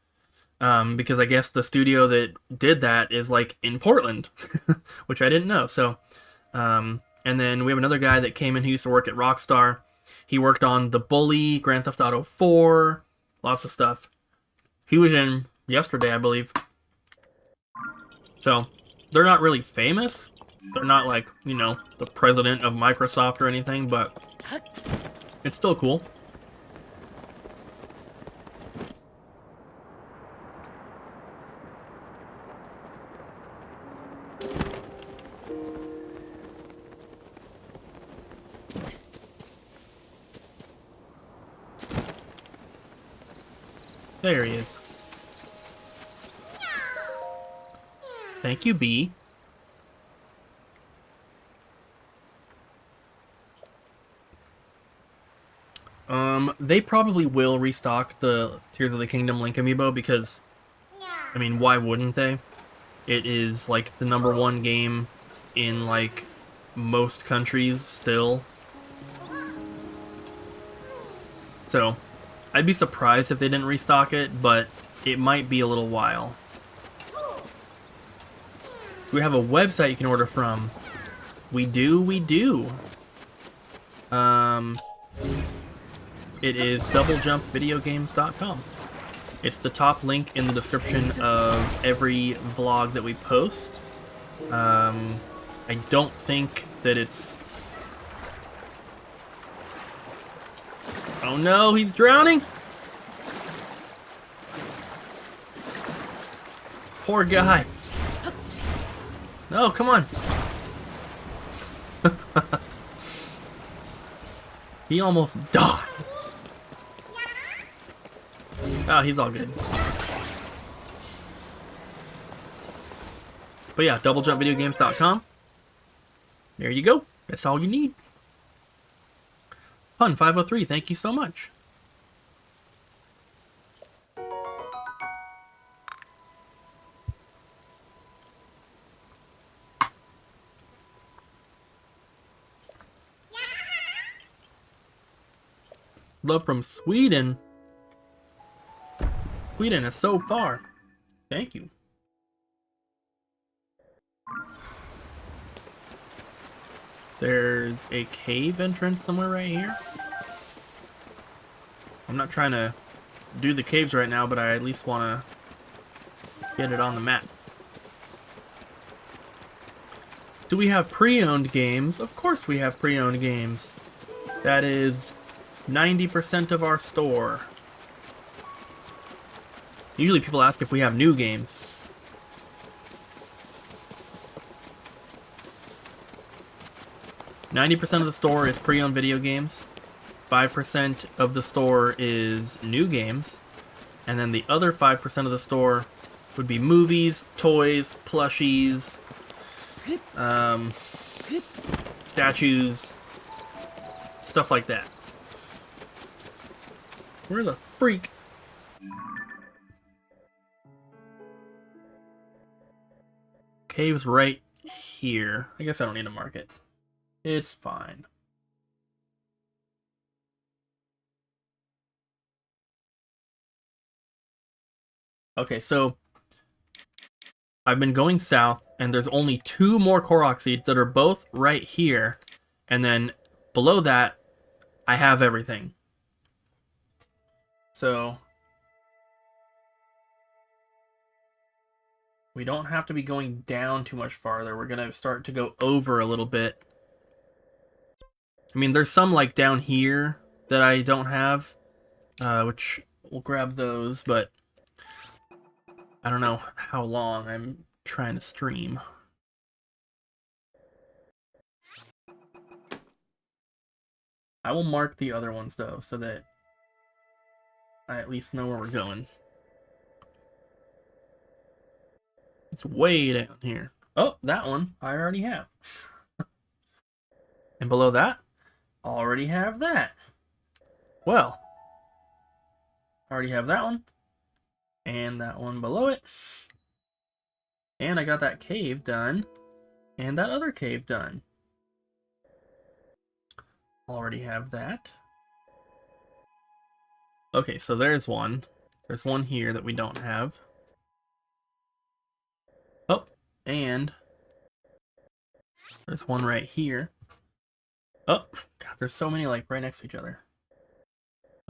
Because I guess the studio that did that is, like, in Portland, which I didn't know, so... and then we have another guy that came in who used to work at Rockstar. He worked on The Bully, Grand Theft Auto 4, lots of stuff. He was in yesterday, I believe. So, they're not really famous. They're not like, the president of Microsoft or anything, but it's still cool. There he is. Thank you, B. They probably will restock the Tears of the Kingdom Link amiibo because, I mean, why wouldn't they? It is, like, the #1 game in, like, most countries still. So, I'd be surprised if they didn't restock it, but it might be a little while. We have a website you can order from. We do. It is doublejumpvideogames.com. It's the top link in the description of every vlog that we post. I don't think that it's... Oh no, he's drowning! Poor guy. No, come on. He almost died. Oh, he's all good. But yeah, doublejumpvideogames.com. There you go. That's all you need. Fun503, thank you so much. Love from Sweden. Sweden is so far. Thank you. There's a cave entrance somewhere right here. I'm not trying to do the caves right now, but I at least want to get it on the map. Do we have pre-owned games? Of course we have pre-owned games. That is 90% of our store. Usually people ask if we have new games. %90 of the store is pre-owned video games. 5% of the store is new games. And then the other 5% of the store would be movies, toys, plushies, statues, stuff like that. Where the freak? Cave's right here. I guess I don't need to mark it. It's fine. Okay, so I've been going south, and there's only 2 more Korok seeds that are both right here. And then below that, I have everything. So we don't have to be going down too much farther. We're going to start to go over a little bit. I mean, there's some like down here that I don't have, which we'll grab those, but I don't know how long I'm trying to stream. I will mark the other ones though, so that I at least know where we're going. It's way down here. Oh, that one I already have. And below that, I already have that. Well, I already have that one. And that one below it. And I got that cave done. And that other cave done. Already have that. Okay, so there's one. There's one here that we don't have. Oh, and there's one right here. Oh, God, there's so many like right next to each other.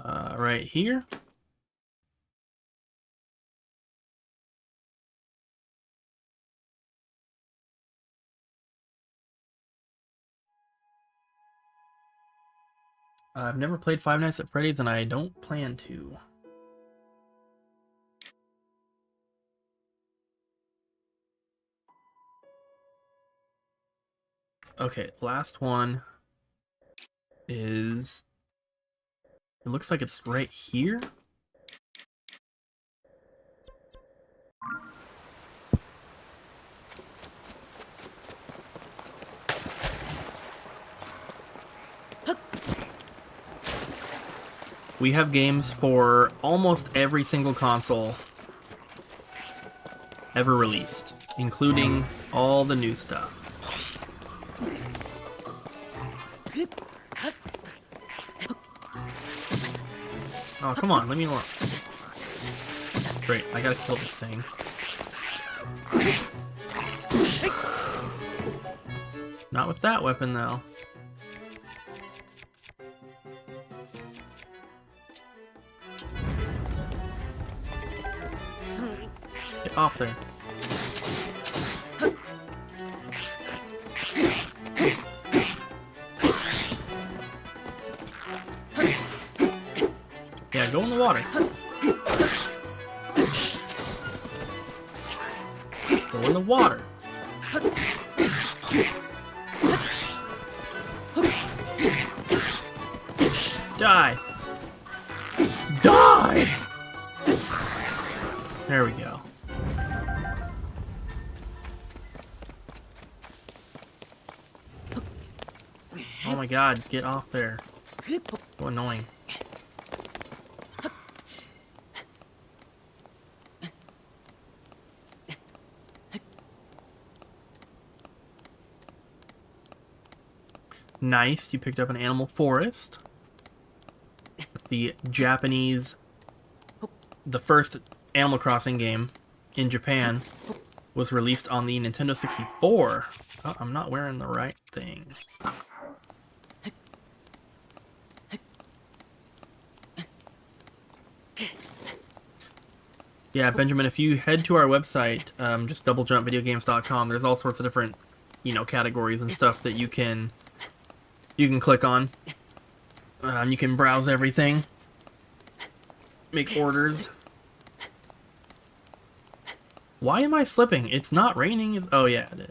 Right here. I've never played Five Nights at Freddy's, and I don't plan to. Okay, last one is... It looks like it's right here? We have games for almost every single console ever released, including all the new stuff. Oh, come on, leave me alone. Great, I gotta kill this thing. Not with that weapon, though. Get off there. Yeah, go in the water. Go in the water. Die! Die! There we go. Oh my god, get off there. So annoying. Nice, you picked up an animal forest. the first Animal Crossing game in Japan was released on the Nintendo 64. Oh, I'm not wearing the right thing. Yeah, Benjamin, if you head to our website, just doublejumpvideogames.com, there's all sorts of different, categories and stuff that you can click on. You can browse everything, make orders. Why am I slipping? It's not raining. Oh yeah, it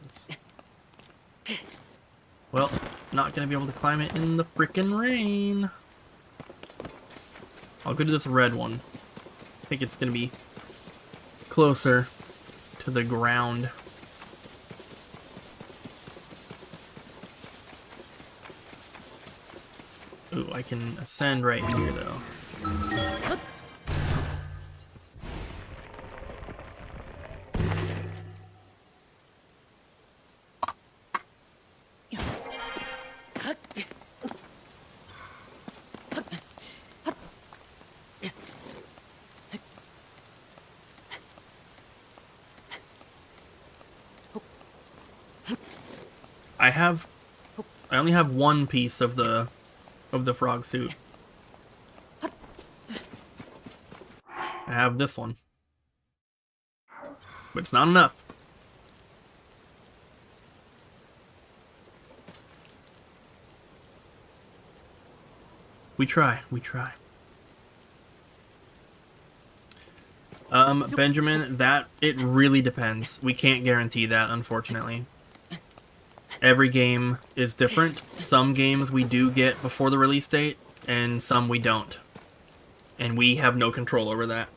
is. Well, not gonna be able to climb it in the frickin' rain. I'll go to this red one. I think it's gonna be closer to the ground. Ooh, I can ascend right here though. I only have one piece of the frog suit. I have this one. But it's not enough. We try. Benjamin, it really depends. We can't guarantee that, unfortunately. Every game is different. Some games we do get before the release date, and some we don't. And we have no control over that.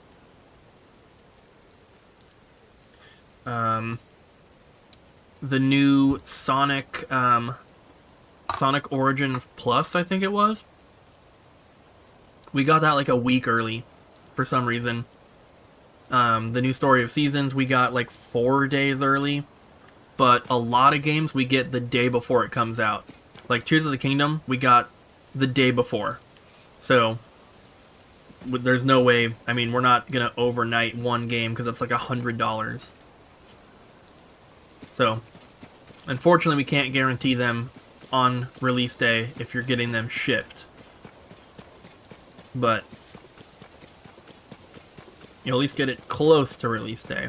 The new Sonic Origins Plus, I think it was. We got that like a week early, for some reason. The new Story of Seasons, we got like 4 days early. But a lot of games we get the day before it comes out. Like Tears of the Kingdom, we got the day before. So, there's no way, I mean, we're not going to overnight one game because it's like $100. So, unfortunately we can't guarantee them on release day if you're getting them shipped. But, you'll at least get it close to release day.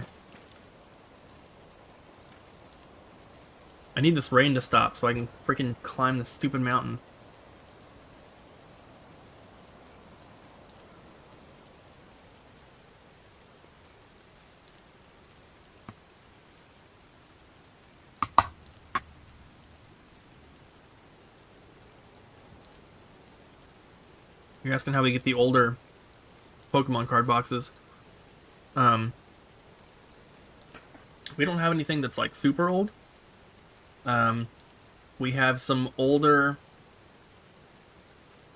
I need this rain to stop so I can freaking climb this stupid mountain. You're asking how we get the older Pokemon card boxes. We don't have anything that's like super old. We have some older...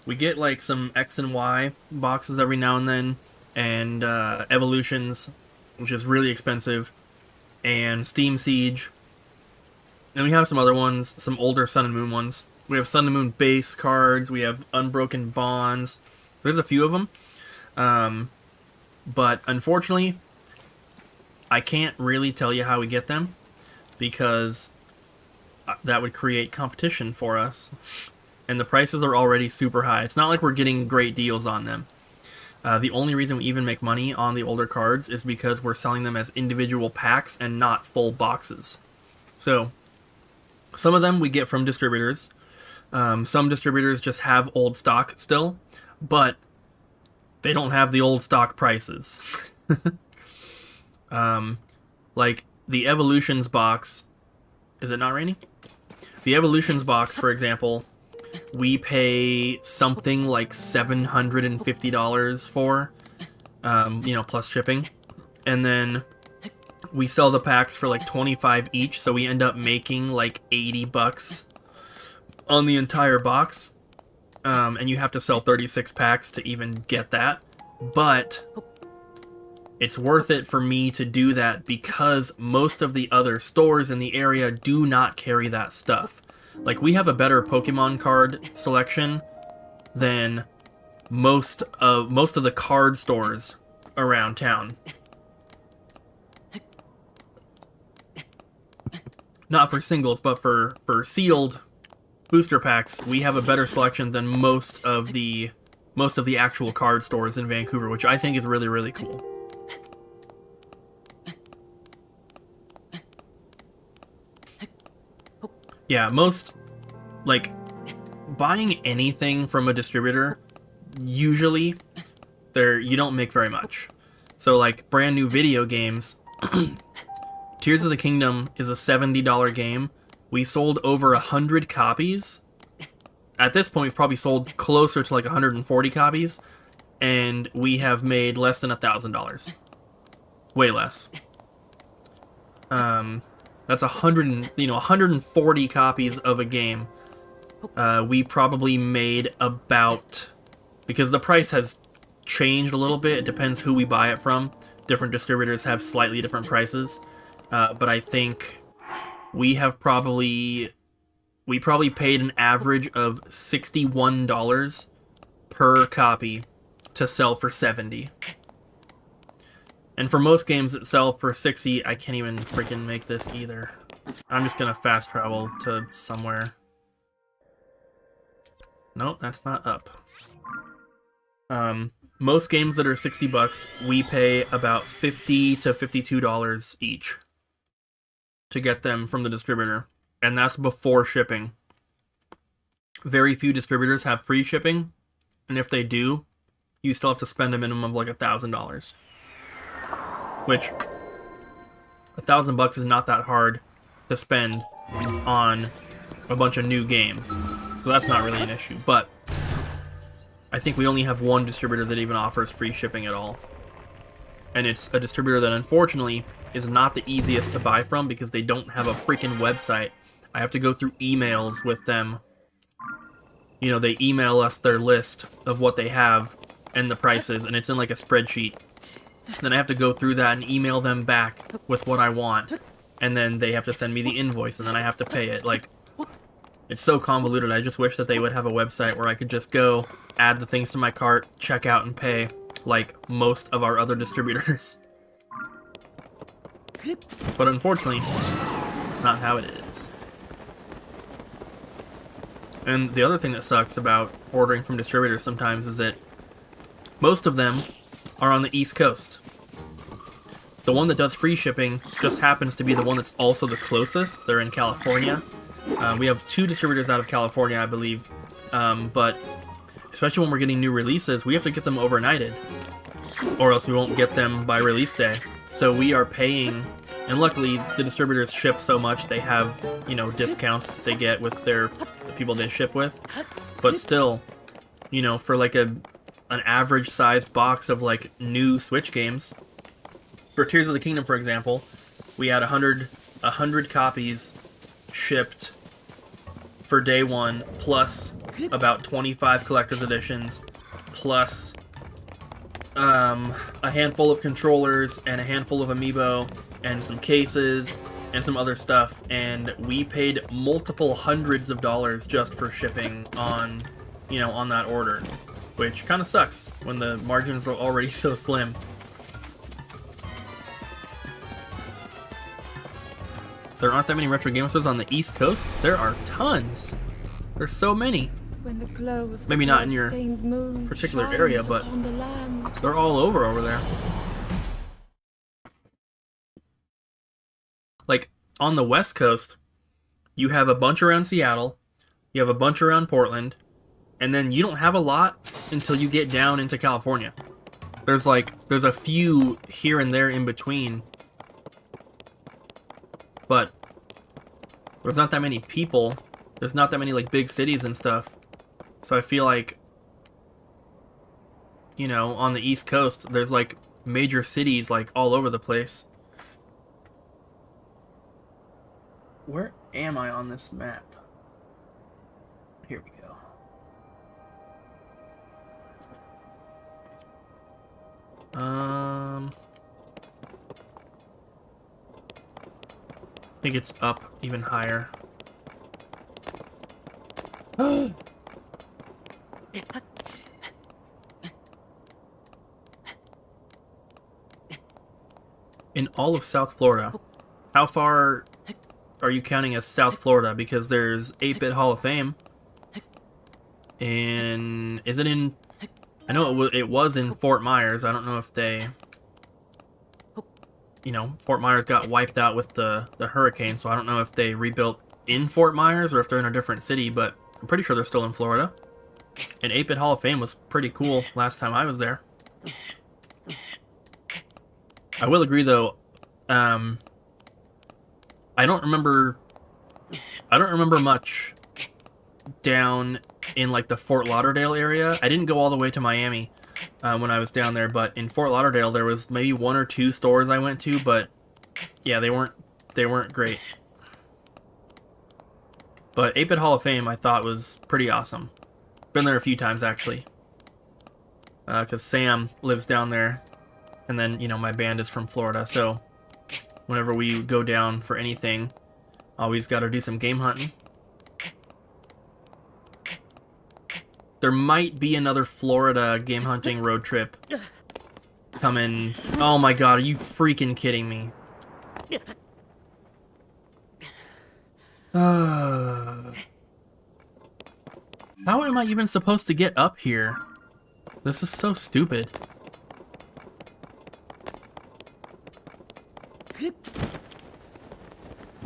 We get like some X and Y boxes every now and then, and Evolutions, which is really expensive, and Steam Siege. And we have some other ones, some older Sun and Moon ones. We have Sun and Moon base cards, we have Unbroken Bonds. There's a few of them. But unfortunately, I can't really tell you how we get them, because that would create competition for us. And the prices are already super high. It's not like we're getting great deals on them. The only reason we even make money on the older cards is because we're selling them as individual packs and not full boxes. So, some of them we get from distributors. Some distributors just have old stock still, but they don't have the old stock prices. Like the Evolutions box. Is it not raining? The Evolutions box, for example, we pay something like $750 for, plus shipping. And then we sell the packs for like $25 each, so we end up making like $80 on the entire box. And you have to sell 36 packs to even get that. But it's worth it for me to do that because most of the other stores in the area do not carry that stuff. Like, we have a better Pokemon card selection than most of the card stores around town. Not for singles, but for sealed booster packs, we have a better selection than most of the actual card stores in Vancouver, which I think is really, really cool. Yeah, like, buying anything from a distributor, usually, you don't make very much. So, like, brand new video games, Tears of the Kingdom is a $70 game. We sold over 100 copies. At this point, we've probably sold closer to like 140 copies, and we have made less than $1,000. Way less. That's 140 copies of a game. We probably made about, because the price has changed a little bit. It depends who we buy it from. Different distributors have slightly different prices, but I think we probably paid an average of $61 per copy to sell for $70. And for most games that sell for $60, I can't even freaking make this either. I'm just gonna fast travel to somewhere. Nope, that's not up. Most games that are $60, we pay about $50 to $52 each to get them from the distributor. And that's before shipping. Very few distributors have free shipping, and if they do, you still have to spend a minimum of like $1,000. Which, $1,000 is not that hard to spend on a bunch of new games, so that's not really an issue. But I think we only have one distributor that even offers free shipping at all, and it's a distributor that unfortunately is not the easiest to buy from because they don't have a freaking website. I have to go through emails with them. You know, they email us their list of what they have and the prices, and it's in like a spreadsheet. Then I have to go through that and email them back with what I want, and then they have to send me the invoice, and then I have to pay it. Like, it's so convoluted. I just wish that they would have a website where I could just go, add the things to my cart, check out, and pay, like most of our other distributors. But unfortunately, it's not how it is. And the other thing that sucks about ordering from distributors sometimes is that most of them are on the East Coast. The one that does free shipping just happens to be the one that's also the closest. They're in California. We have 2 distributors out of California, I believe. But especially when we're getting new releases, we have to get them overnighted, or else we won't get them by release day. So we are paying, and luckily the distributors ship so much, they have, you know, discounts they get with the people they ship with. But still, you know, for like an average sized box of like new Switch games, for Tears of the Kingdom, for example, we had 100 copies shipped for day one, plus about 25 collector's editions, plus a handful of controllers and a handful of amiibo and some cases and some other stuff, and we paid multiple hundreds of dollars just for shipping on that order, which kind of sucks when the margins are already so slim. There aren't that many retro game stores on the East Coast. There are tons. There's so many. When the glow of Maybe the not in your blood-stained moon particular shines area, but upon the land. they're all over there. Like, on the West Coast, you have a bunch around Seattle, you have a bunch around Portland, and then you don't have a lot until you get down into California. There's a few here and there in between, but there's not that many people. There's not that many like big cities and stuff. So I feel like, you know, on the East Coast, there's like major cities like all over the place. Where am I on this map? Here we go. I think it's up even higher. In all of South Florida. How far are you counting as South Florida? Because there's 8-Bit Hall of Fame. And is it in... I know it was in Fort Myers. I don't know if they... You know, Fort Myers got wiped out with the hurricane, so I don't know if they rebuilt in Fort Myers or if they're in a different city, but I'm pretty sure they're still in Florida. And 8-Bit Hall of Fame was pretty cool last time I was there. I will agree, though, I don't remember much down in like the Fort Lauderdale area. I didn't go all the way to Miami when I was down there, but in Fort Lauderdale there was maybe 1 or 2 stores I went to, but yeah, they weren't great. But 8-Bit Hall of Fame I thought was pretty awesome. Been there a few times actually, because Sam lives down there, and then you know my band is from Florida, so whenever we go down for anything, always got to do some game hunting. There might be another Florida game hunting road trip coming. Oh my god, are you freaking kidding me? How am I even supposed to get up here? This is so stupid. Good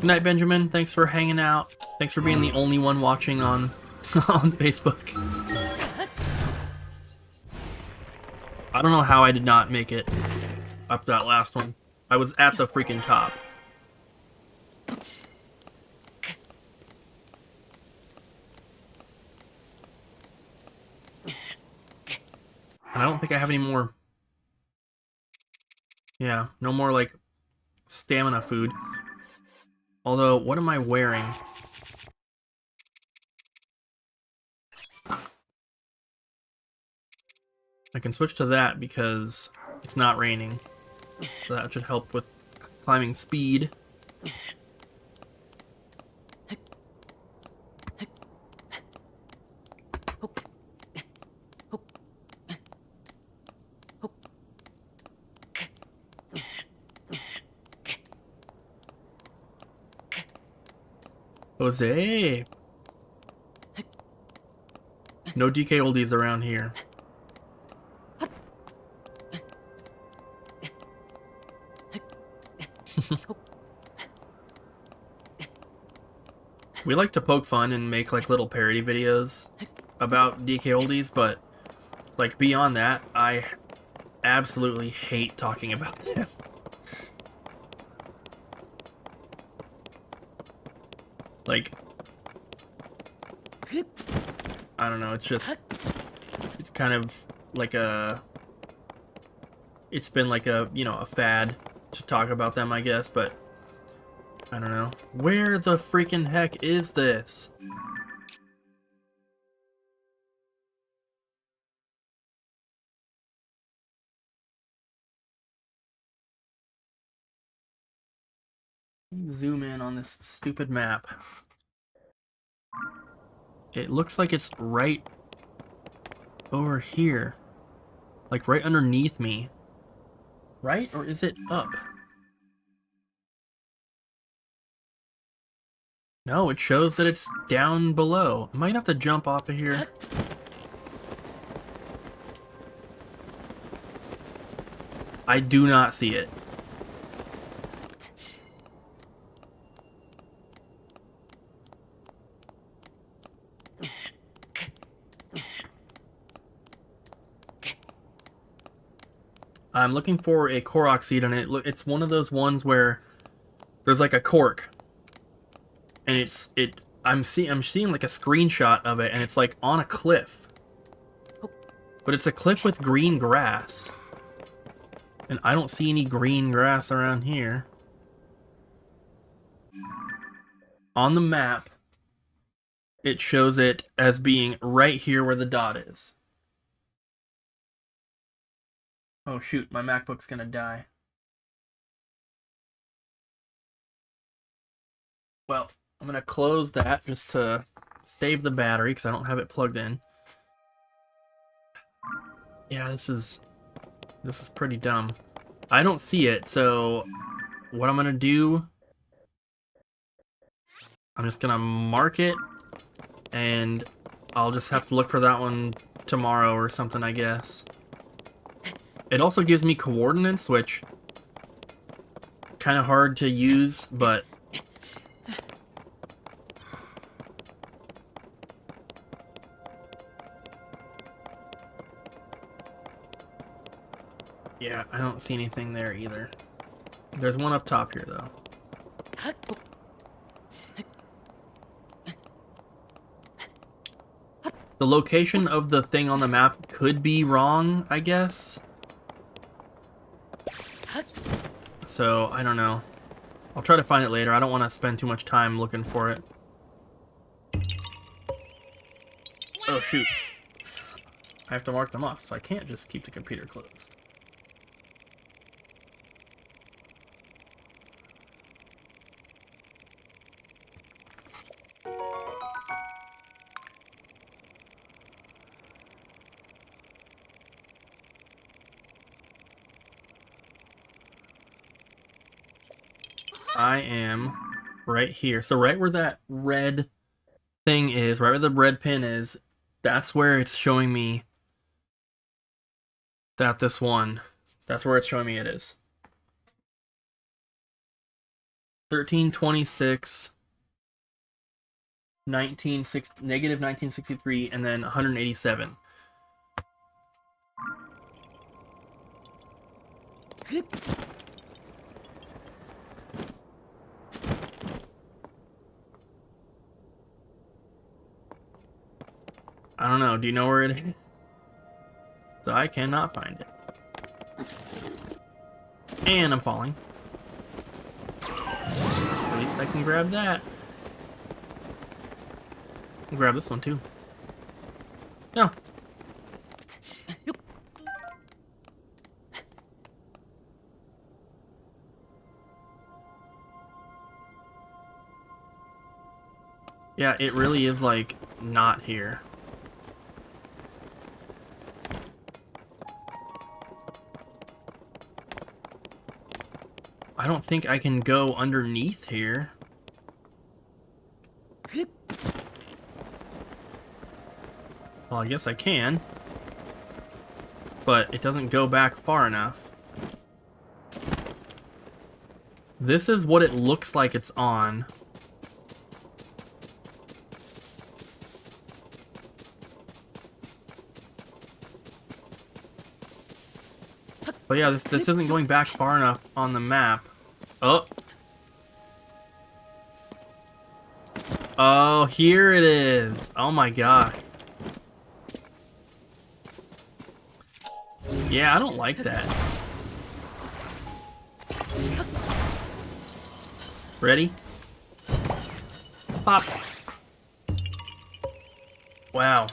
night, Benjamin. Thanks for hanging out. Thanks for being the only one watching on on Facebook. I don't know how I did not make it up that last one. I was at the freaking top. And I don't think I have any more. Yeah, no more like stamina food. Although, what am I wearing? I can switch to that because it's not raining. So that should help with climbing speed. Jose! No DK oldies around here. We like to poke fun and make like little parody videos about DK oldies, but like beyond that, I absolutely hate talking about them. Like, I don't know, it's kind of like it's been like a, you know, a fad to talk about them, I guess, but I don't know. Where the freaking heck is this? Zoom in on this stupid map. It looks like it's right over here. Like right underneath me. Right? Or is it up? No, it shows that it's down below. I might have to jump off of here. I do not see it. I'm looking for a Korok seed, and it's one of those ones where there's like a cork, and I'm seeing like a screenshot of it, and it's like on a cliff, but it's a cliff with green grass, and I don't see any green grass around here. On the map, it shows it as being right here where the dot is. Oh shoot, my MacBook's gonna die. Well, I'm gonna close that just to save the battery because I don't have it plugged in. Yeah, this is pretty dumb. I don't see it, so what I'm gonna do, I'm just gonna mark it, and I'll just have to look for that one tomorrow or something, I guess. It also gives me coordinates, which kind of hard to use, but yeah, I don't see anything there either. There's one up top here, though. The location of the thing on the map could be wrong, I guess. So, I don't know. I'll try to find it later. I don't want to spend too much time looking for it. Oh, shoot. I have to mark them off, so I can't just keep the computer closed. I am right here. So right where that red thing is, right where the red pin is, that's where it's showing me that that's where it's showing me it is. 1326, negative 1963, and then 187. I don't know. Do you know where it is? So I cannot find it. And I'm falling. At least I can grab that. I'll grab this one too. No. Yeah, it really is like not here. I don't think I can go underneath here. Well, I guess I can. But it doesn't go back far enough. This is what it looks like it's on. But yeah, this isn't going back far enough on the map. Oh. Oh, here it is. Oh my gosh. Yeah, I don't like that. Ready? Pop. Wow.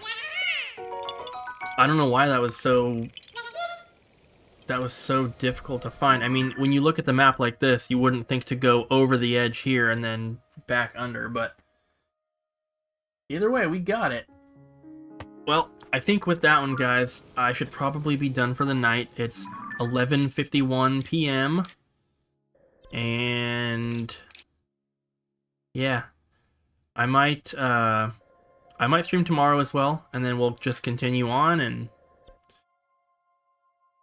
I don't know why that was so difficult to find. I mean, when you look at the map like this, you wouldn't think to go over the edge here and then back under, but either way, we got it. Well, I think with that one, guys, I should probably be done for the night. It's 11:51 p.m. And yeah, I might stream tomorrow as well, and then we'll just continue on, and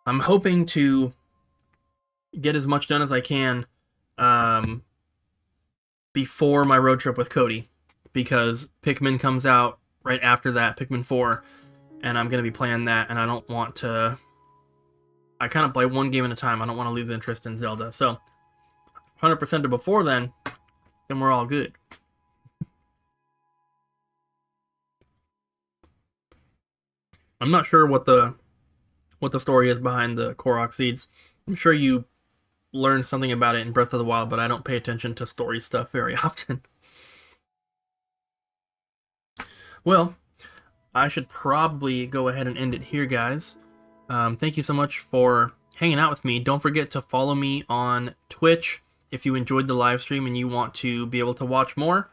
I'm hoping to get as much done as I can before my road trip with Cody, because Pikmin comes out right after that, Pikmin 4, and I'm going to be playing that, and I don't want to... I kind of play one game at a time. I don't want to lose interest in Zelda, so 100% before then we're all good. I'm not sure what the story is behind the Korok seeds. I'm sure you learn something about it in Breath of the Wild, but I don't pay attention to story stuff very often. Well, I should probably go ahead and end it here, guys. Thank you so much for hanging out with me. Don't forget to follow me on Twitch if you enjoyed the live stream and you want to be able to watch more.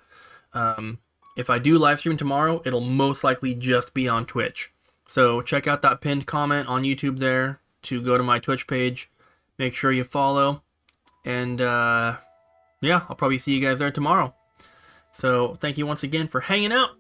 If I do live stream tomorrow, it'll most likely just be on Twitch. So check out that pinned comment on YouTube there to go to my Twitch page. Make sure you follow. And yeah, I'll probably see you guys there tomorrow. So thank you once again for hanging out.